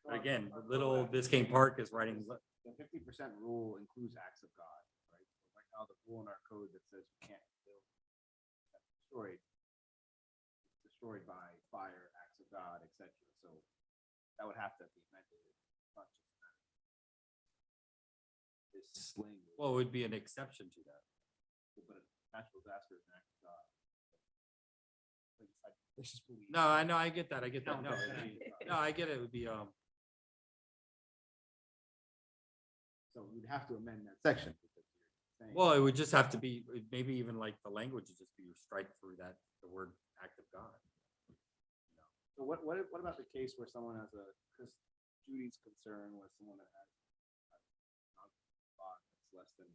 [SPEAKER 1] But again, Little Biscayne Park is writing,
[SPEAKER 5] The 50% rule includes acts of God, right? So right now, the rule in our code that says you can't build that's destroyed by fire, acts of God, etc. So that would have to be amended. It's not just that. This language,
[SPEAKER 1] well, it would be an exception to that.
[SPEAKER 5] but natural disaster is an act of God. Let's just believe.
[SPEAKER 1] No, I know, I get that, I get that.
[SPEAKER 5] Count
[SPEAKER 1] No,
[SPEAKER 5] that
[SPEAKER 1] it'd
[SPEAKER 5] as
[SPEAKER 1] be-
[SPEAKER 5] an act of
[SPEAKER 1] no,
[SPEAKER 5] God.
[SPEAKER 1] I get it. It would be,
[SPEAKER 5] So we'd have to amend that section. because you're saying-
[SPEAKER 1] well, it would just have to be, maybe even like the language would just be strike through that, the word act of God.
[SPEAKER 5] So what about the case where someone has because Judy's concern was someone that has a lot that's less than,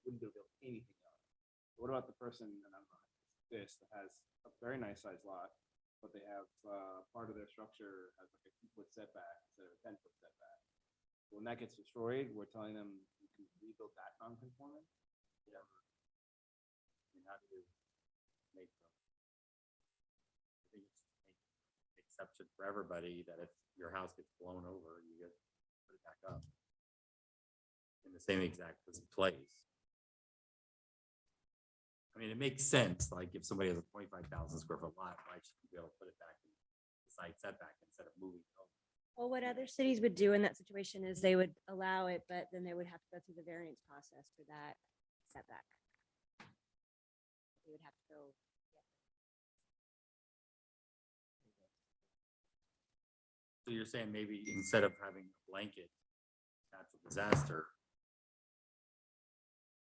[SPEAKER 5] wouldn't be able to build anything else. What about the person, and I don't know, this, that has a very nice sized lot, but they have, part of their structure has like a 2-foot setback instead of a 10-foot setback. When that gets destroyed, we're telling them you can rebuild that non-conforming?
[SPEAKER 1] Yeah. I mean, how do you make them? I think it's just make exception for everybody that if your house gets blown over, you get, put it back up. In the same exact place. I mean, it makes sense, like if somebody has a 25,000 square foot lot, why should you be able to put it back in the side setback instead of moving it over?
[SPEAKER 4] Well, what other cities would do in that situation is they would allow it, but then they would have to go through the variance process for that setback. They would have to go.
[SPEAKER 1] So you're saying maybe instead of having a blanket natural disaster,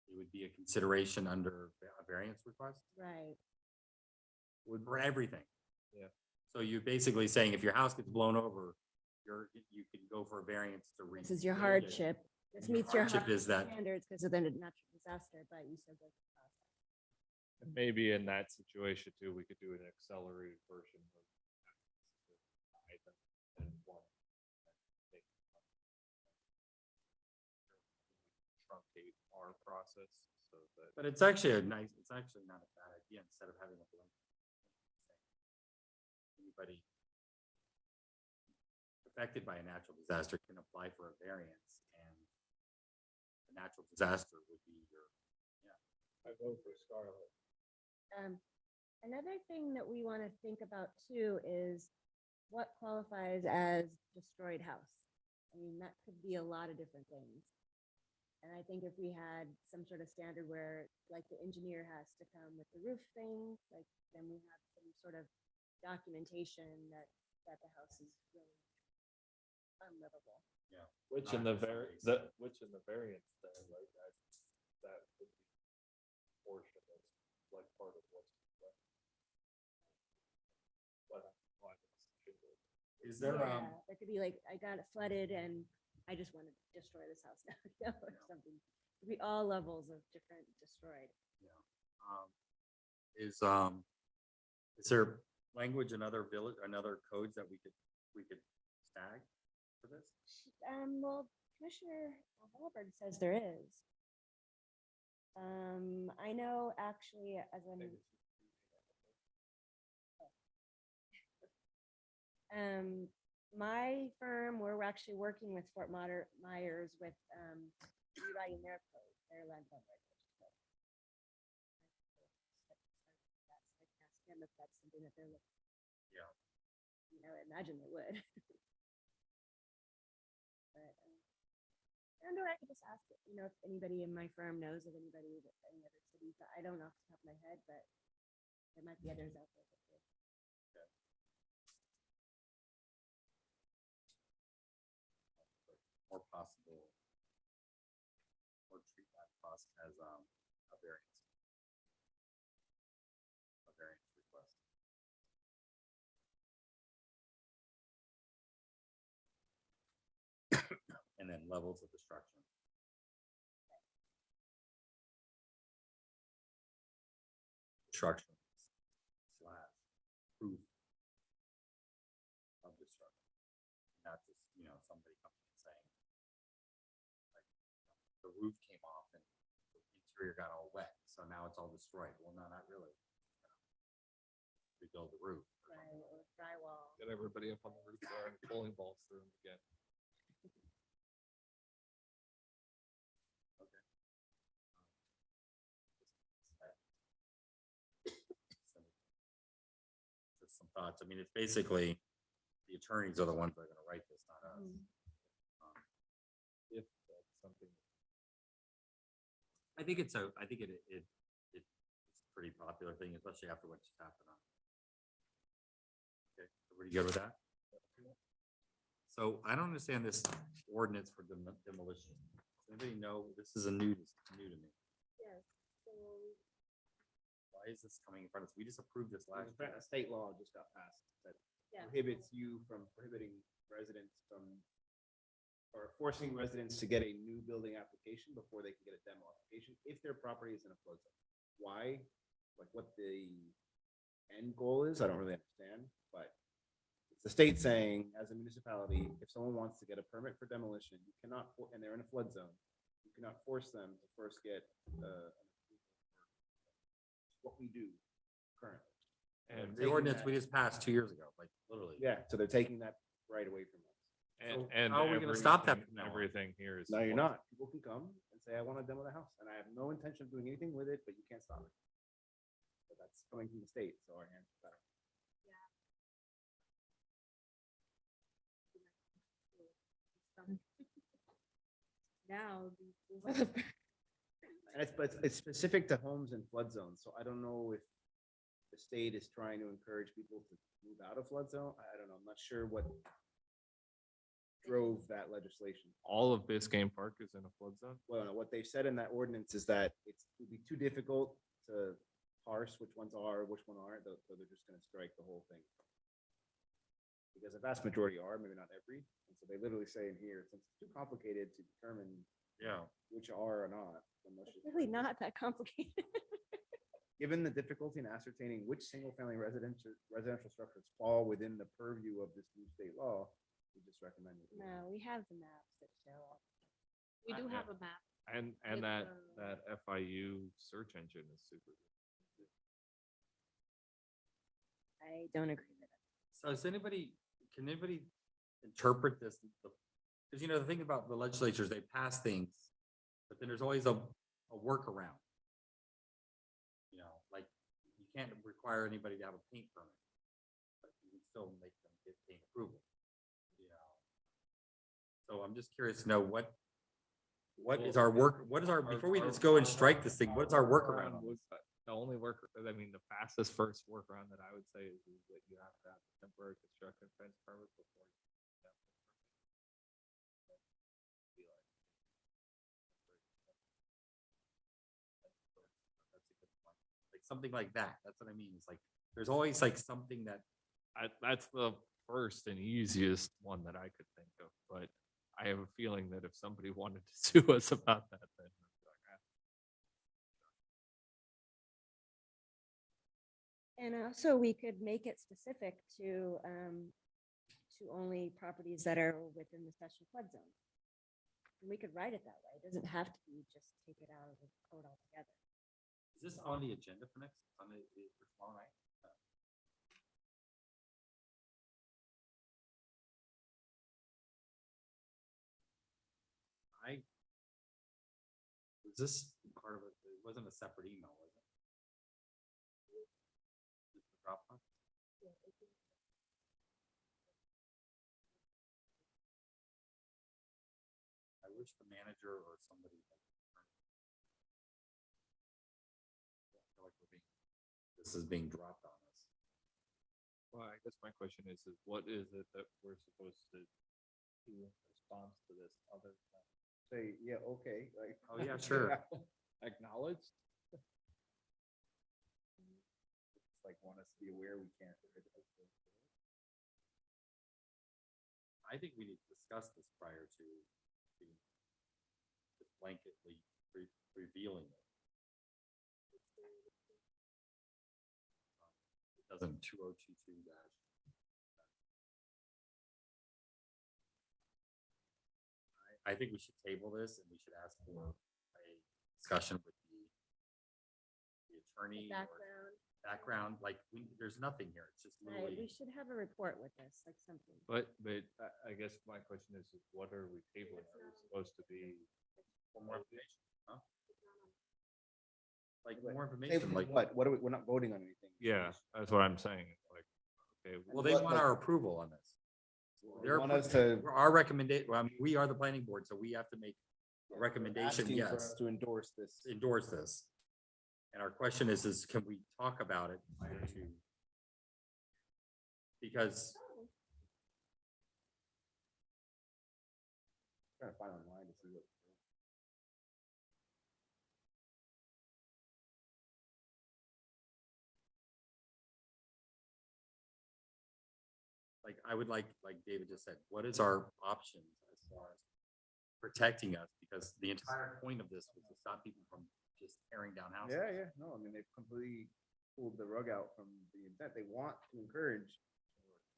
[SPEAKER 1] it would be a consideration under a variance request
[SPEAKER 4] Right.
[SPEAKER 1] for everything?
[SPEAKER 3] Yeah.
[SPEAKER 1] So you're basically saying if your house gets blown over, you can go for a variance to
[SPEAKER 4] This is your
[SPEAKER 1] rebuild it.
[SPEAKER 4] hardship. This
[SPEAKER 1] And your
[SPEAKER 4] meets your
[SPEAKER 1] hardship is that-
[SPEAKER 4] standards because of the natural disaster, but you still go through the process.
[SPEAKER 3] And maybe in that situation too, we could do an accelerated version of. and one, truncate our process so that.
[SPEAKER 1] But it's actually it's actually not a bad idea instead of having a blanket. Anybody affected by a natural disaster can apply for a variance and a natural disaster would be your,
[SPEAKER 3] I vote for Scarlett.
[SPEAKER 4] Another thing that we want to think about too is what qualifies as destroyed house. I mean, that could be a lot of different things. And I think if we had some sort of standard where, like, the engineer has to come with the roof thing, like, then we have some sort of documentation that the house is really unlivable.
[SPEAKER 3] Which
[SPEAKER 1] Not
[SPEAKER 3] in the
[SPEAKER 1] necessarily
[SPEAKER 3] which in the variance then, like that would be portion of like part of what's.
[SPEAKER 1] is there,
[SPEAKER 4] Yeah, that could be like, I got it flooded and I just want to destroy this house now, you know, or something. Could be all levels of different destroyed.
[SPEAKER 1] is there language in other village, another codes that we could snag for this?
[SPEAKER 4] Well, Commissioner Hallberg says there is. I know actually as my firm, we're actually working with Fort Myers with rewriting their code, their land fund regulations code. Ask them if that's something that they're looking.
[SPEAKER 1] Yeah.
[SPEAKER 4] You know, I imagine they would. But, and or I could just ask, you know, if anybody in my firm knows of anybody that any other cities. I don't know off the top of my head, but there might be others out there. that do.
[SPEAKER 1] Or possible, or treat that process as a variance. A variance request. And then levels of destruction. Destruction. Slash. Proof. Of destruction. Not just, somebody coming and saying. Like, the roof came off and the interior got all wet, so now it's all destroyed. Well, no, not really. Rebuild the roof.
[SPEAKER 4] Right, or drywall.
[SPEAKER 3] Get everybody up on the roof there and bowling balls through them again. Just some thoughts. I mean, it's basically, the attorneys are the ones that are gonna write this, not us. If that's something.
[SPEAKER 1] I think it's I think it's a pretty popular thing, especially after what just happened on. Okay, everybody good with that? So I don't understand this ordinance for demolition. Does anybody know, this is new to me.
[SPEAKER 4] Yes, so
[SPEAKER 1] Why is this coming in front of us? We just approved this last year.
[SPEAKER 5] A state law just got passed that
[SPEAKER 4] Yeah.
[SPEAKER 5] prohibits you from prohibiting residents from, or forcing residents to get a new building application before they can get a demo application if their property is in a flood zone. Why? Like what the end goal is, I don't really understand, but it's the state saying, as a municipality, if someone wants to get a permit for demolition, you cannot, and they're in a flood zone, you cannot force them to first get what we do currently.
[SPEAKER 3] And
[SPEAKER 1] The ordinance we just passed 2 years ago, like literally.
[SPEAKER 5] Yeah, so they're taking that right away from us.
[SPEAKER 1] So
[SPEAKER 3] and
[SPEAKER 1] how are we gonna stop that
[SPEAKER 3] everything-
[SPEAKER 1] from now on?
[SPEAKER 3] Everything here is.
[SPEAKER 5] No, you're not. People can come and say, I want to demo the house, and I have no intention of doing anything with it, but you can't stop it. But that's coming from the state, so our hands are tied.
[SPEAKER 4] now
[SPEAKER 5] And but it's specific to homes in flood zones, so I don't know if the state is trying to encourage people to move out of flood zone. I don't know. I'm not sure what drove that legislation.
[SPEAKER 3] All of Biscayne Park is in a flood zone?
[SPEAKER 5] Well, no, what they've said in that ordinance is that it would be too difficult to parse which ones are, which one aren't, so they're just gonna strike the whole thing. Because the vast majority are, maybe not every, and so they literally say in here, since it's too complicated to determine
[SPEAKER 1] Yeah.
[SPEAKER 5] which are or not. then let's
[SPEAKER 4] It's
[SPEAKER 5] just-
[SPEAKER 4] really not that complicated.
[SPEAKER 5] Given the difficulty in ascertaining which single-family residential structures fall within the purview of this new state law, we just recommend. it.
[SPEAKER 4] No, we have the maps that show all.
[SPEAKER 2] We do
[SPEAKER 3] Yeah.
[SPEAKER 2] have a map.
[SPEAKER 3] And
[SPEAKER 2] With
[SPEAKER 3] that FIU search engine is super. good.
[SPEAKER 4] I don't agree with it.
[SPEAKER 1] So can anybody interpret this? Because the thing about the legislatures, they pass things, but then there's always a workaround. Like you can't require anybody to have a paint permit, but you can still make them get paint approval. So I'm just curious to know what is our work, before we just go and strike this thing, what's our workaround on this?
[SPEAKER 3] The only the fastest first workaround that I would say is that you have to have a temporary construction fence permit before.
[SPEAKER 1] Like something like that. That's what I mean. It's like, there's always like something that,
[SPEAKER 3] That's the first and easiest one that I could think of, but I have a feeling that if somebody wanted to sue us about that, then.
[SPEAKER 4] And also, we could make it specific to only properties that are within the special flood zone. And we could write it that way. It doesn't have to be just take it out of the code altogether.
[SPEAKER 1] is this on the agenda for for tomorrow night? Was this part of it? It wasn't a separate email, was it? Just the Dropbox? I wish the manager or somebody. I feel like this is being dropped on us.
[SPEAKER 3] Well, I guess my question is what is it that we're supposed to do in response to this other than
[SPEAKER 5] Say, yeah, okay, like.
[SPEAKER 1] Oh, yeah, sure.
[SPEAKER 3] acknowledge?
[SPEAKER 5] It's like want us to be aware we can't.
[SPEAKER 1] I think we need to discuss this prior to being just blanketly revealing it. It doesn't 2022 dash. I think we should table this and we should ask for a discussion with the attorney or background, like there's nothing here. It's just
[SPEAKER 4] Right, we
[SPEAKER 1] literally.
[SPEAKER 4] should have a report with this, like something.
[SPEAKER 3] But I guess my question is what are we tabling? Are we supposed to be?
[SPEAKER 1] For more information, huh? Like more information, like.
[SPEAKER 5] What are we, we're not voting on anything.
[SPEAKER 3] Yeah, that's what I'm saying. It's like, okay,
[SPEAKER 1] Well, they want our approval on this.
[SPEAKER 5] They want us to.
[SPEAKER 1] Our recommendation, we are the planning board, so we have to make a recommendation,
[SPEAKER 5] asking for
[SPEAKER 1] yes,
[SPEAKER 5] us To endorse this.
[SPEAKER 1] endorse this. And our question is can we talk about it prior to? Because
[SPEAKER 5] Trying to find online to see what.
[SPEAKER 1] like, I would like David just said, what is our options as far as protecting us? Because the entire point of this was to stop people from just tearing down houses.
[SPEAKER 5] Yeah, yeah, no, I mean, they've completely pulled the rug out from the intent. They want to encourage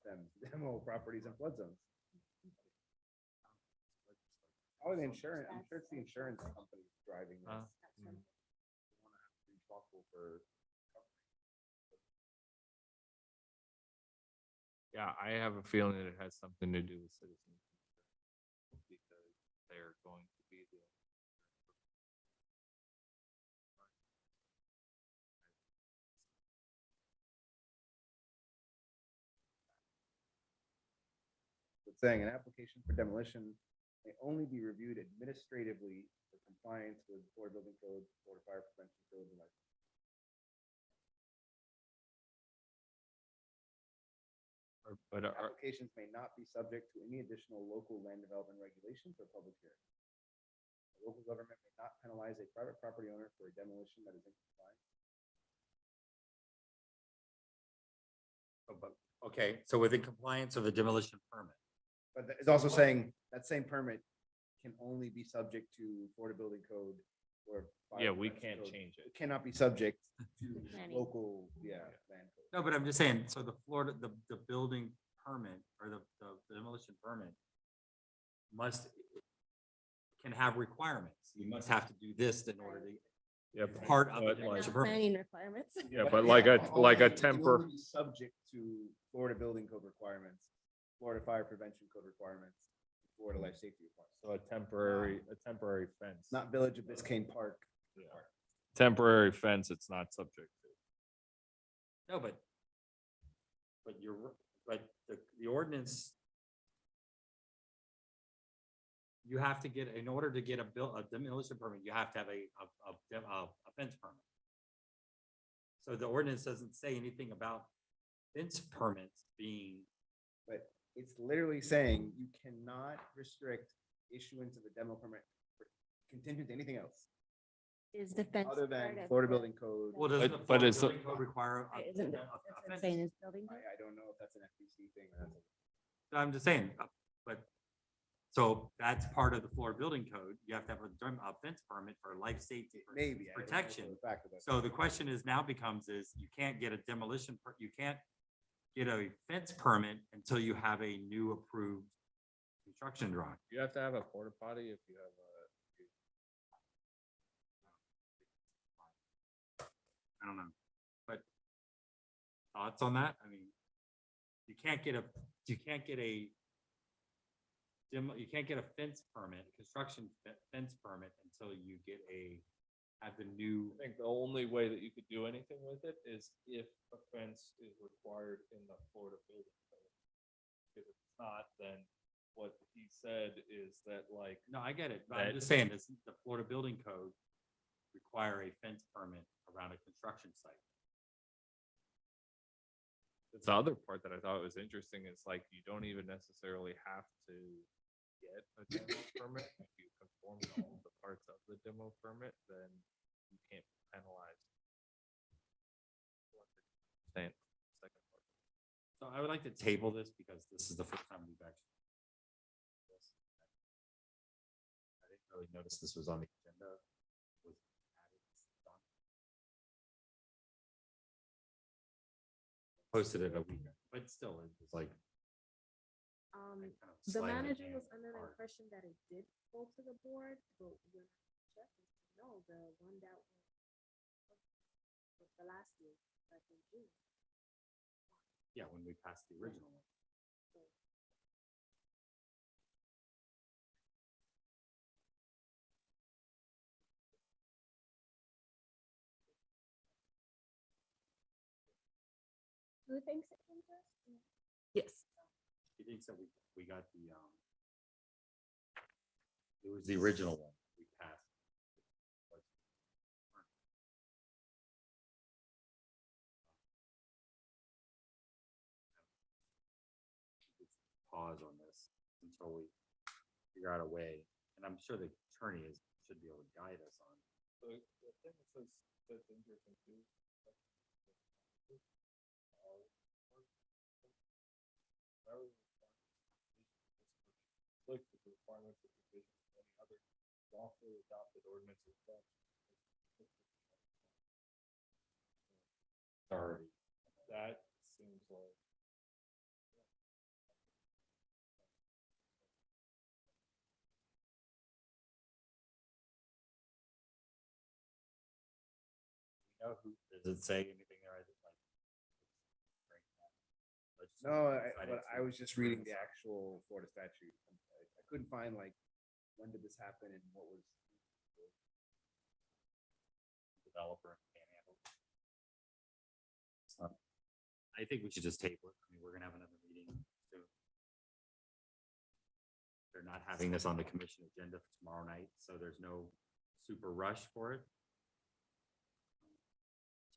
[SPEAKER 5] them to demo properties in flood zones. Oh, the insurance, I'm sure it's the insurance company driving this.
[SPEAKER 3] mm.
[SPEAKER 5] Responsible for.
[SPEAKER 3] Yeah, I have a feeling that it has something to do with citizens. Because they're going to be the.
[SPEAKER 5] It's saying an application for demolition may only be reviewed administratively for compliance with Florida Building Code, Florida Fire Prevention Code, and like.
[SPEAKER 3] But are,
[SPEAKER 5] Applications may not be subject to any additional local land development regulations or public hearing. The local government may not penalize a private property owner for a demolition that is in compliance.
[SPEAKER 1] Oh, but, okay, so within compliance of the demolition permit.
[SPEAKER 5] But it's also saying that same permit can only be subject to Florida Building Code or.
[SPEAKER 3] yeah,
[SPEAKER 5] fire
[SPEAKER 3] we
[SPEAKER 5] prevention
[SPEAKER 3] can't
[SPEAKER 5] code.
[SPEAKER 3] change it.
[SPEAKER 5] It cannot be subject to
[SPEAKER 4] planning.
[SPEAKER 5] local, land code.
[SPEAKER 1] No, but I'm just saying, so the Florida, the building permit or the demolition permit can have requirements. You must have to do this in order to,
[SPEAKER 3] Yeah,
[SPEAKER 1] part of the
[SPEAKER 3] but
[SPEAKER 1] demolition
[SPEAKER 3] like,
[SPEAKER 1] permit.
[SPEAKER 4] Planning requirements.
[SPEAKER 3] yeah,
[SPEAKER 5] But
[SPEAKER 3] but like a,
[SPEAKER 5] only-
[SPEAKER 3] like a
[SPEAKER 5] it can only
[SPEAKER 3] temper,
[SPEAKER 5] be Subject to Florida Building Code requirements, Florida Fire Prevention Code requirements, Florida Life Safety requirements.
[SPEAKER 3] so a temporary fence.
[SPEAKER 5] Not Village of Biscayne Park.
[SPEAKER 3] Yeah. Temporary fence, it's not subject to.
[SPEAKER 1] No, but the ordinance. You have to get, in order to get a demolition permit, you have to have a fence permit. So the ordinance doesn't say anything about fence permits being,
[SPEAKER 5] But it's literally saying you cannot restrict issuance of a demo permit for contingent to anything else
[SPEAKER 4] Is the fence.
[SPEAKER 5] other
[SPEAKER 4] part
[SPEAKER 5] than
[SPEAKER 4] of
[SPEAKER 5] Florida
[SPEAKER 4] the-
[SPEAKER 5] Building Code.
[SPEAKER 1] well, doesn't the
[SPEAKER 3] But
[SPEAKER 1] Florida
[SPEAKER 3] it's a-
[SPEAKER 1] building code require?
[SPEAKER 4] Right, Isn't, that's what I'm saying is building. code?
[SPEAKER 5] I don't know if that's an FBC thing. Or that's
[SPEAKER 1] I'm just saying, but, so that's part of the Florida building code. You have to have a fence permit for life safety. for
[SPEAKER 5] maybe. I don't know for
[SPEAKER 1] Protection.
[SPEAKER 5] the fact that that's-
[SPEAKER 1] So the question is now becomes is you can't get a demolition, you can't get a fence permit until you have a new approved construction drawing.
[SPEAKER 3] You have to have a porta potty if you have
[SPEAKER 1] I don't know, but thoughts on that? I mean, you can't get a fence permit, construction fence permit until you have the new.
[SPEAKER 3] I think the only way that you could do anything with it is if a fence is required in the Florida building code. If it's not, then what he said is that like,
[SPEAKER 1] No, I get it, but I'm
[SPEAKER 3] That-
[SPEAKER 1] just saying, does the Florida building code require a fence permit around a construction site?
[SPEAKER 3] the other part that I thought was interesting is like, you don't even necessarily have to get a demo permit. If you conform to all the parts of the demo permit, then you can't penalize. Saying, second part.
[SPEAKER 1] So I would like to table this because this is the first time we've actually. I didn't really notice this was on the agenda. Was added, done. Posted it a week, but still, it was like.
[SPEAKER 4] Um,
[SPEAKER 1] kind of
[SPEAKER 4] the
[SPEAKER 1] sliding
[SPEAKER 4] manager
[SPEAKER 1] hand
[SPEAKER 4] was under the
[SPEAKER 1] hard.
[SPEAKER 4] impression that it did go to the board, but when I checked, it said, no, the one that was the last year, back in June.
[SPEAKER 1] Yeah, when we passed the original one.
[SPEAKER 4] Who thinks it came to us?
[SPEAKER 6] Yes.
[SPEAKER 1] He thinks that we got it was the original one we passed. Pause on this until we figure out a way, and I'm sure the attorney should be able to guide us on.
[SPEAKER 3] The thing that says, that's interesting too. Like the requirements of provisions of any other lawfully adopted ordinance or statute.
[SPEAKER 1] Already.
[SPEAKER 3] That seems like.
[SPEAKER 1] You know who, does it say anything there?
[SPEAKER 5] No, I was just reading the actual Florida statute. I couldn't find like, when did this happen and what was.
[SPEAKER 1] Developer can't handle. I think we should just table it. I mean, we're gonna have another meeting soon. They're not having this on the commission agenda for tomorrow night, so there's no super rush for it.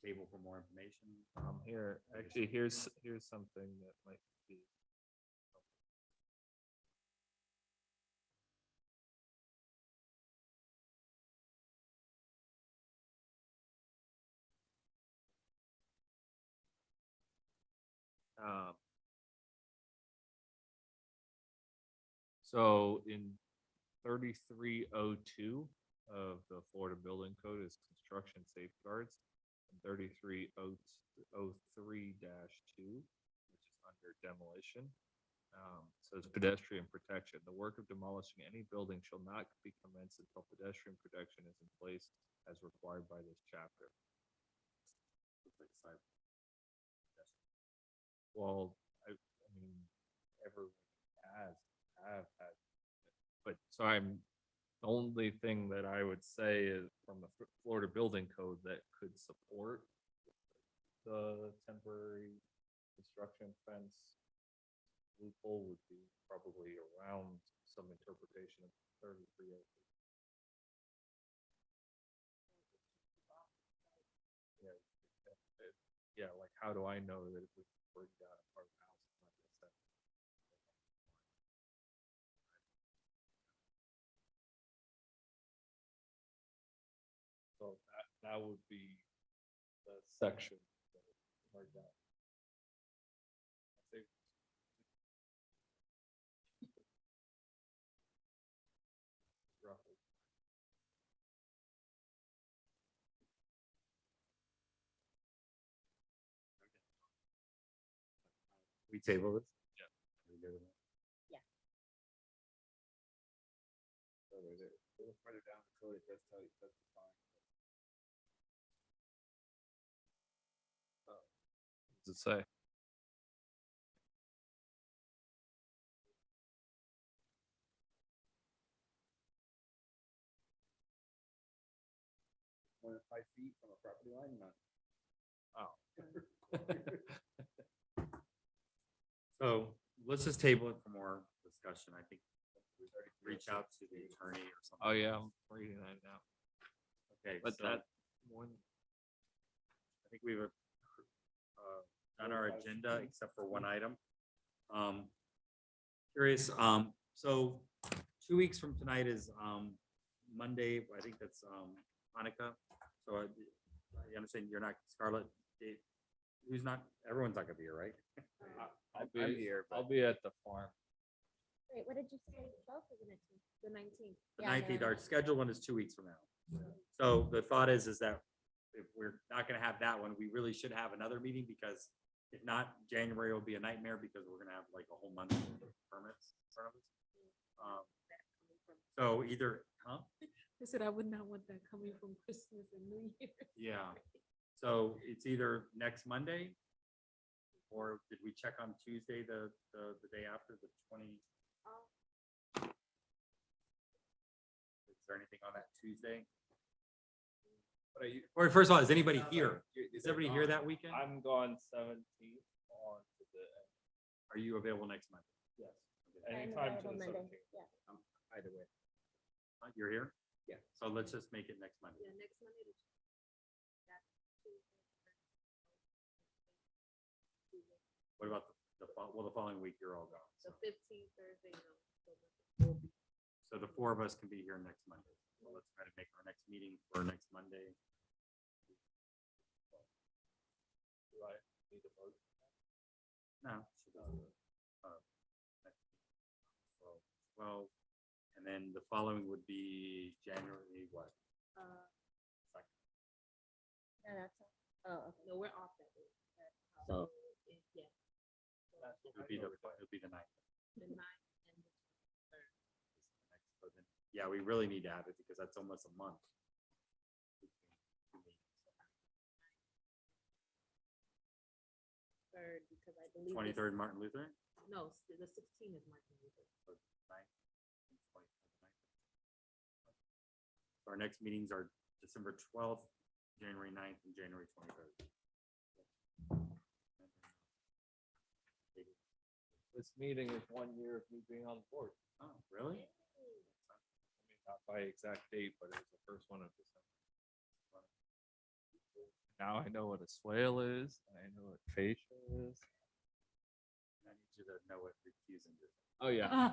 [SPEAKER 1] Table for more information.
[SPEAKER 3] Here, actually, here's something that might be So in 3302 of the Florida Building Code is construction safeguards. And 3303-2, which is under demolition, says pedestrian protection. The work of demolishing any building shall not be commenced until pedestrian protection is in place as required by this chapter. Well, I mean, everyone have had, but so the only thing that I would say is from the Florida Building Code that could support the temporary construction fence loophole would be probably around some interpretation of 33. Yeah, yeah, like how do I know that if we bring down a part of the house, it's not gonna set? So that would be the section. that would mark that. I think- Roughly.
[SPEAKER 1] We table this?
[SPEAKER 3] Yeah.
[SPEAKER 1] We good with that?
[SPEAKER 4] Yeah.
[SPEAKER 1] So there's a little further down the code, it does tell you, does define.
[SPEAKER 3] What does it say?
[SPEAKER 1] More than 5 feet from a property line, none.
[SPEAKER 3] Oh.
[SPEAKER 1] So let's just table it for more discussion. I think we already reach out to the attorney or something.
[SPEAKER 3] Oh, yeah, I'm reading that now.
[SPEAKER 1] Okay,
[SPEAKER 3] But
[SPEAKER 1] so
[SPEAKER 3] that one,
[SPEAKER 1] I think we've done our agenda except for one item. Curious, so 2 weeks from tonight is Monday, I think that's Hanukkah. So I understand you're not Scarlett. Who's not, everyone's not gonna be here, right?
[SPEAKER 3] I'll
[SPEAKER 1] I'm
[SPEAKER 3] be
[SPEAKER 1] here,
[SPEAKER 3] I'll be at the farm.
[SPEAKER 4] Wait, what did you say? 12th or the 19th? The 19th.
[SPEAKER 1] The
[SPEAKER 4] Yeah,
[SPEAKER 1] 19th,
[SPEAKER 4] no,
[SPEAKER 1] our scheduled one is 2 weeks from now. So the thought is that if we're not gonna have that one, we really should have another meeting because if not, January will be a nightmare because we're gonna have like a whole month of permits in front of us. So either, huh?
[SPEAKER 6] I said I would not want that coming from Christmas and New Year.
[SPEAKER 1] Yeah. So it's either next Monday or did we check on Tuesday, the day after, the 20? Is there anything on that Tuesday? Or first of all, is anybody here? Is everybody here that weekend?
[SPEAKER 3] I'm gone 17th on to the end.
[SPEAKER 1] Are you available next Monday?
[SPEAKER 3] Yes.
[SPEAKER 4] I'm
[SPEAKER 3] Anytime to
[SPEAKER 4] available
[SPEAKER 3] the
[SPEAKER 4] Monday.
[SPEAKER 3] 17th.
[SPEAKER 4] Yeah.
[SPEAKER 1] Either way. You're here? Yeah. So let's just make it next Monday.
[SPEAKER 6] Yeah, next Monday.
[SPEAKER 1] What about the following week, you're all gone.
[SPEAKER 6] The
[SPEAKER 1] So-
[SPEAKER 6] 15th Thursday, no.
[SPEAKER 1] So the four of us can be here next Monday. So let's try to make our next meeting for next Monday.
[SPEAKER 3] Do I need a vote?
[SPEAKER 1] No. Next meeting. So 12, and then the following would be January what? Second.
[SPEAKER 4] No, that's, oh, okay.
[SPEAKER 6] No, we're off that day. So, yeah,
[SPEAKER 1] It would be the ninth.
[SPEAKER 6] the 9th and the 23rd.
[SPEAKER 1] So then, yeah, we really need to have it because that's almost a month.
[SPEAKER 6] Third, because I believe.
[SPEAKER 1] 23rd, Martin Luther.
[SPEAKER 6] No, the 16th is Martin Luther.
[SPEAKER 1] So 9th and 23rd. Our next meetings are December 12th, January 9th, and January 23rd.
[SPEAKER 3] This meeting is 1 year of me being on the board.
[SPEAKER 1] Oh, really?
[SPEAKER 3] I mean, not by exact date, but it was the first one of December. Now I know what a swale is. I know what fascia is.
[SPEAKER 1] I need you to know what recusing is.
[SPEAKER 3] Oh, yeah.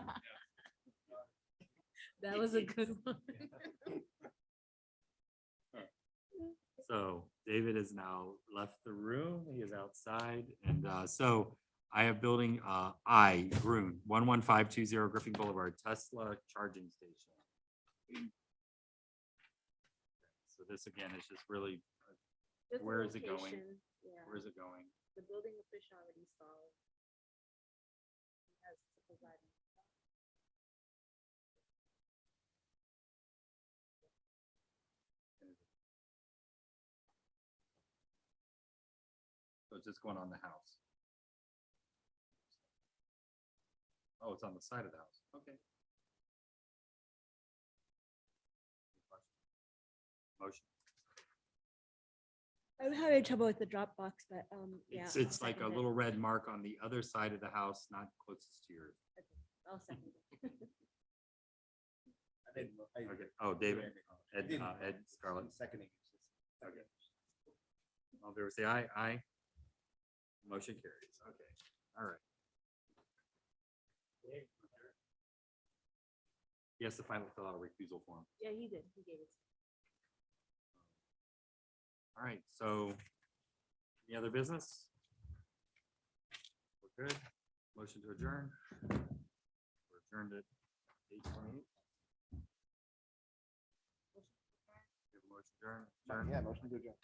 [SPEAKER 6] That was a good one.
[SPEAKER 1] So David has now left the room. He is outside. And so I have building, I, Grun, 11520 Griffin Boulevard, Tesla charging station. So this again is just really,
[SPEAKER 6] Just the
[SPEAKER 1] where is it going?
[SPEAKER 6] location, Yeah,
[SPEAKER 1] where is it going?
[SPEAKER 6] the building official already saw. He has to provide.
[SPEAKER 1] So it's just going on the house. Oh, it's on the side of the house. Okay. Motion.
[SPEAKER 4] I'm having trouble with the Dropbox, but, yeah.
[SPEAKER 1] It's
[SPEAKER 4] I'll
[SPEAKER 1] like a
[SPEAKER 4] second it.
[SPEAKER 1] little red mark on the other side of the house, not closest to yours.
[SPEAKER 4] I'll second it.
[SPEAKER 1] Okay. Oh, David, Ed, Ed Scarlett.
[SPEAKER 5] Seconding.
[SPEAKER 1] Okay. All in favor, say aye. Aye. Motion carries. Okay. All right. He has to finally fill out a recusal form.
[SPEAKER 6] Yeah, he did. He gave it.
[SPEAKER 1] All right, so any other business? We're good. Motion to adjourn. We're adjourned at 8:28. We have a motion to adjourn.
[SPEAKER 5] Yeah, motion to adjourn.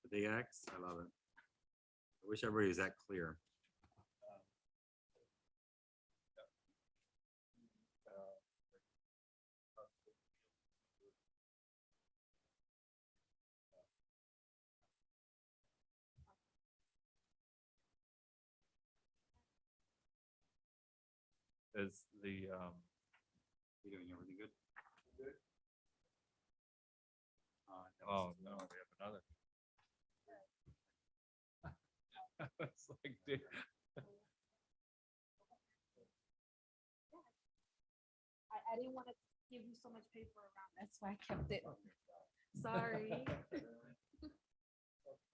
[SPEAKER 1] The big X, I love it. I wish everybody was that clear.
[SPEAKER 3] Is the,
[SPEAKER 1] You doing everything good? Good.
[SPEAKER 3] oh, no, we have another. It's like, dude,
[SPEAKER 6] I didn't want to give you so much paper around. That's why I kept it. Sorry.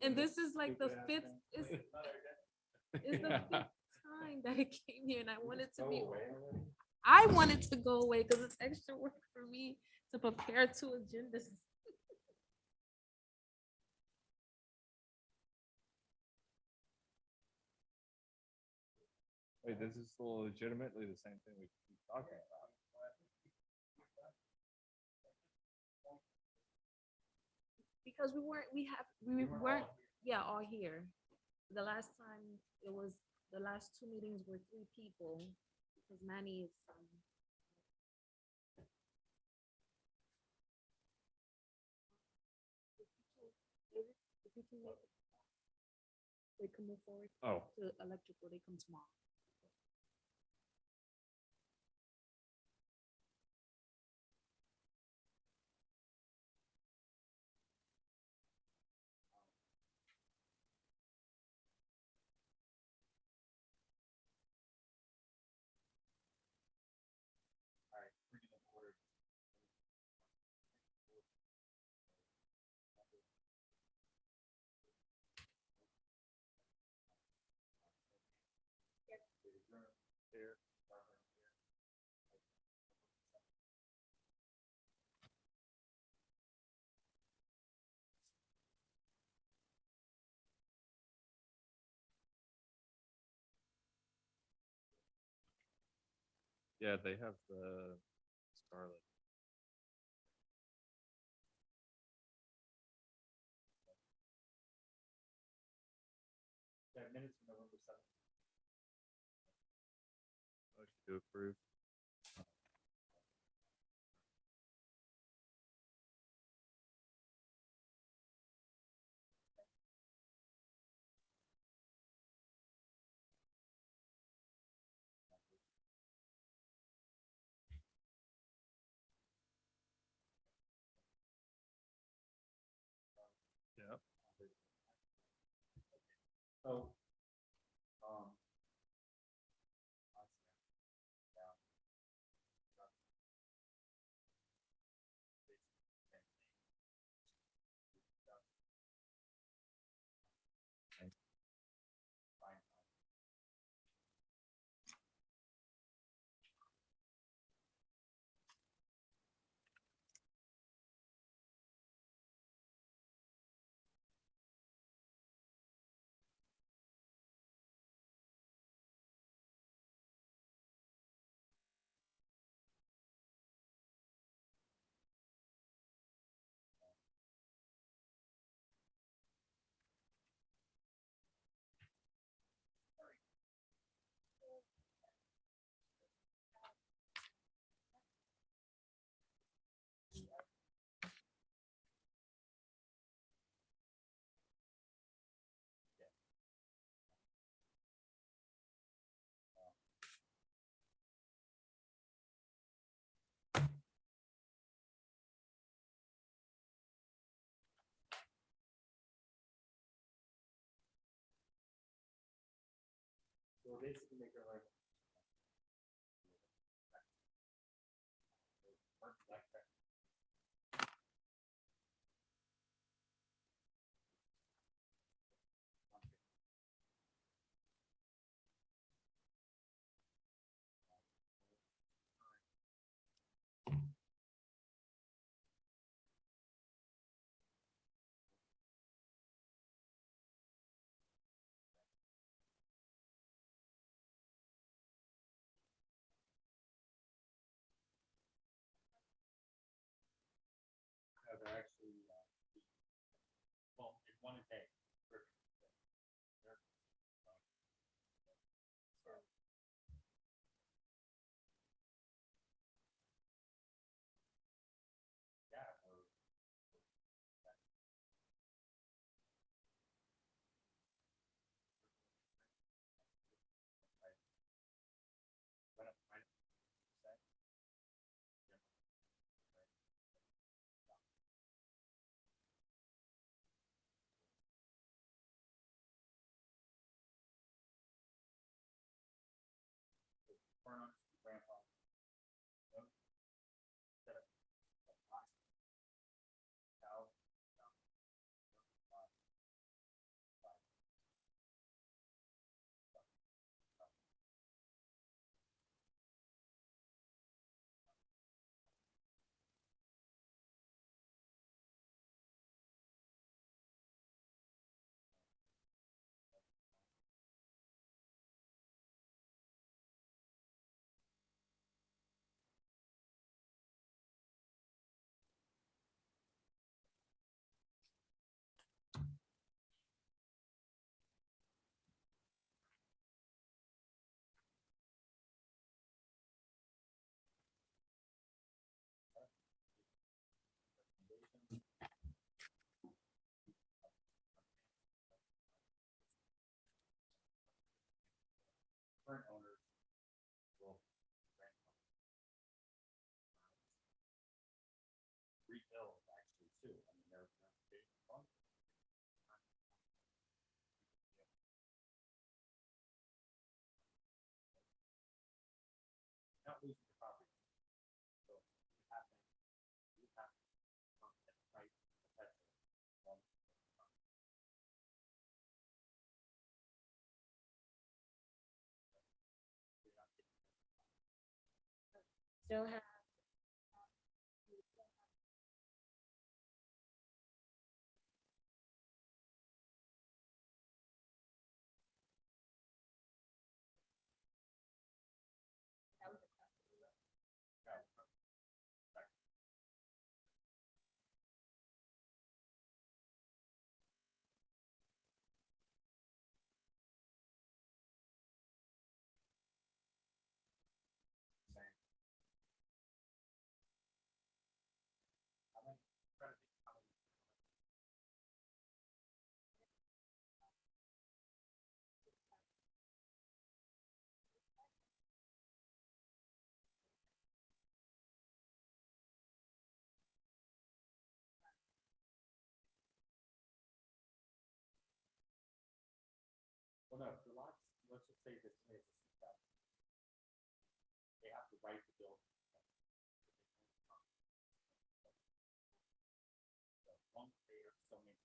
[SPEAKER 6] And this is like the fifth, is the fifth time that it came here and I wanted to be, I wanted to go away because it's extra work for me to prepare 2 agendas.
[SPEAKER 3] wait, this is still legitimately the same thing we keep talking about.
[SPEAKER 6] Because we weren't, yeah, all here. The last time it was, the last 2 meetings were 3 people, because Manny is, if you can make, they can move forward
[SPEAKER 3] Oh,
[SPEAKER 6] to electrical, they come tomorrow.
[SPEAKER 3] yeah, they have the Scarlet.
[SPEAKER 1] Minutes from November 7th.
[SPEAKER 3] Motion to approve. Yep.
[SPEAKER 1] So, we'll basically make it like. They're actually, well, it's one a day. Yeah. Current owners will rebuild actually too. I mean, they're big fun. Not losing the property. So you have to right perpetually.
[SPEAKER 4] Still have. Well, no, the lots, let's just say this is a success. They have to write the bill. So once they are so many.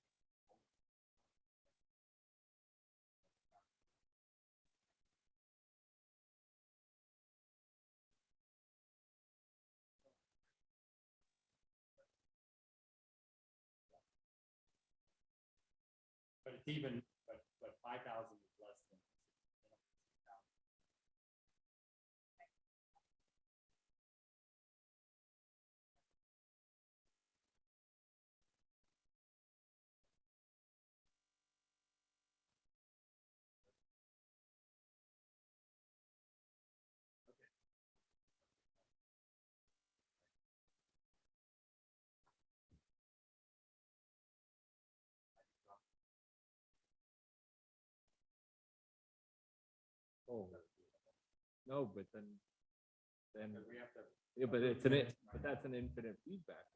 [SPEAKER 4] But it's even, but 5,000 is less than.
[SPEAKER 3] Oh, no, but then,
[SPEAKER 1] We have to.
[SPEAKER 3] yeah, but but that's an infinite feedback.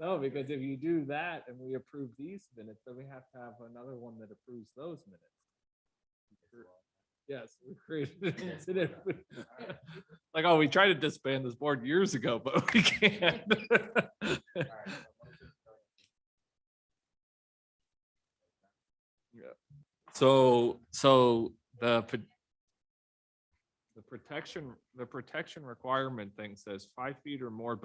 [SPEAKER 3] No, because if you do that and we approve these minutes, then we have to have another one that approves those minutes. Yes, we created an incident. Like, oh, we tried to disband this board years ago, but we can't. Yeah. So the protection requirement thing says 5 feet or more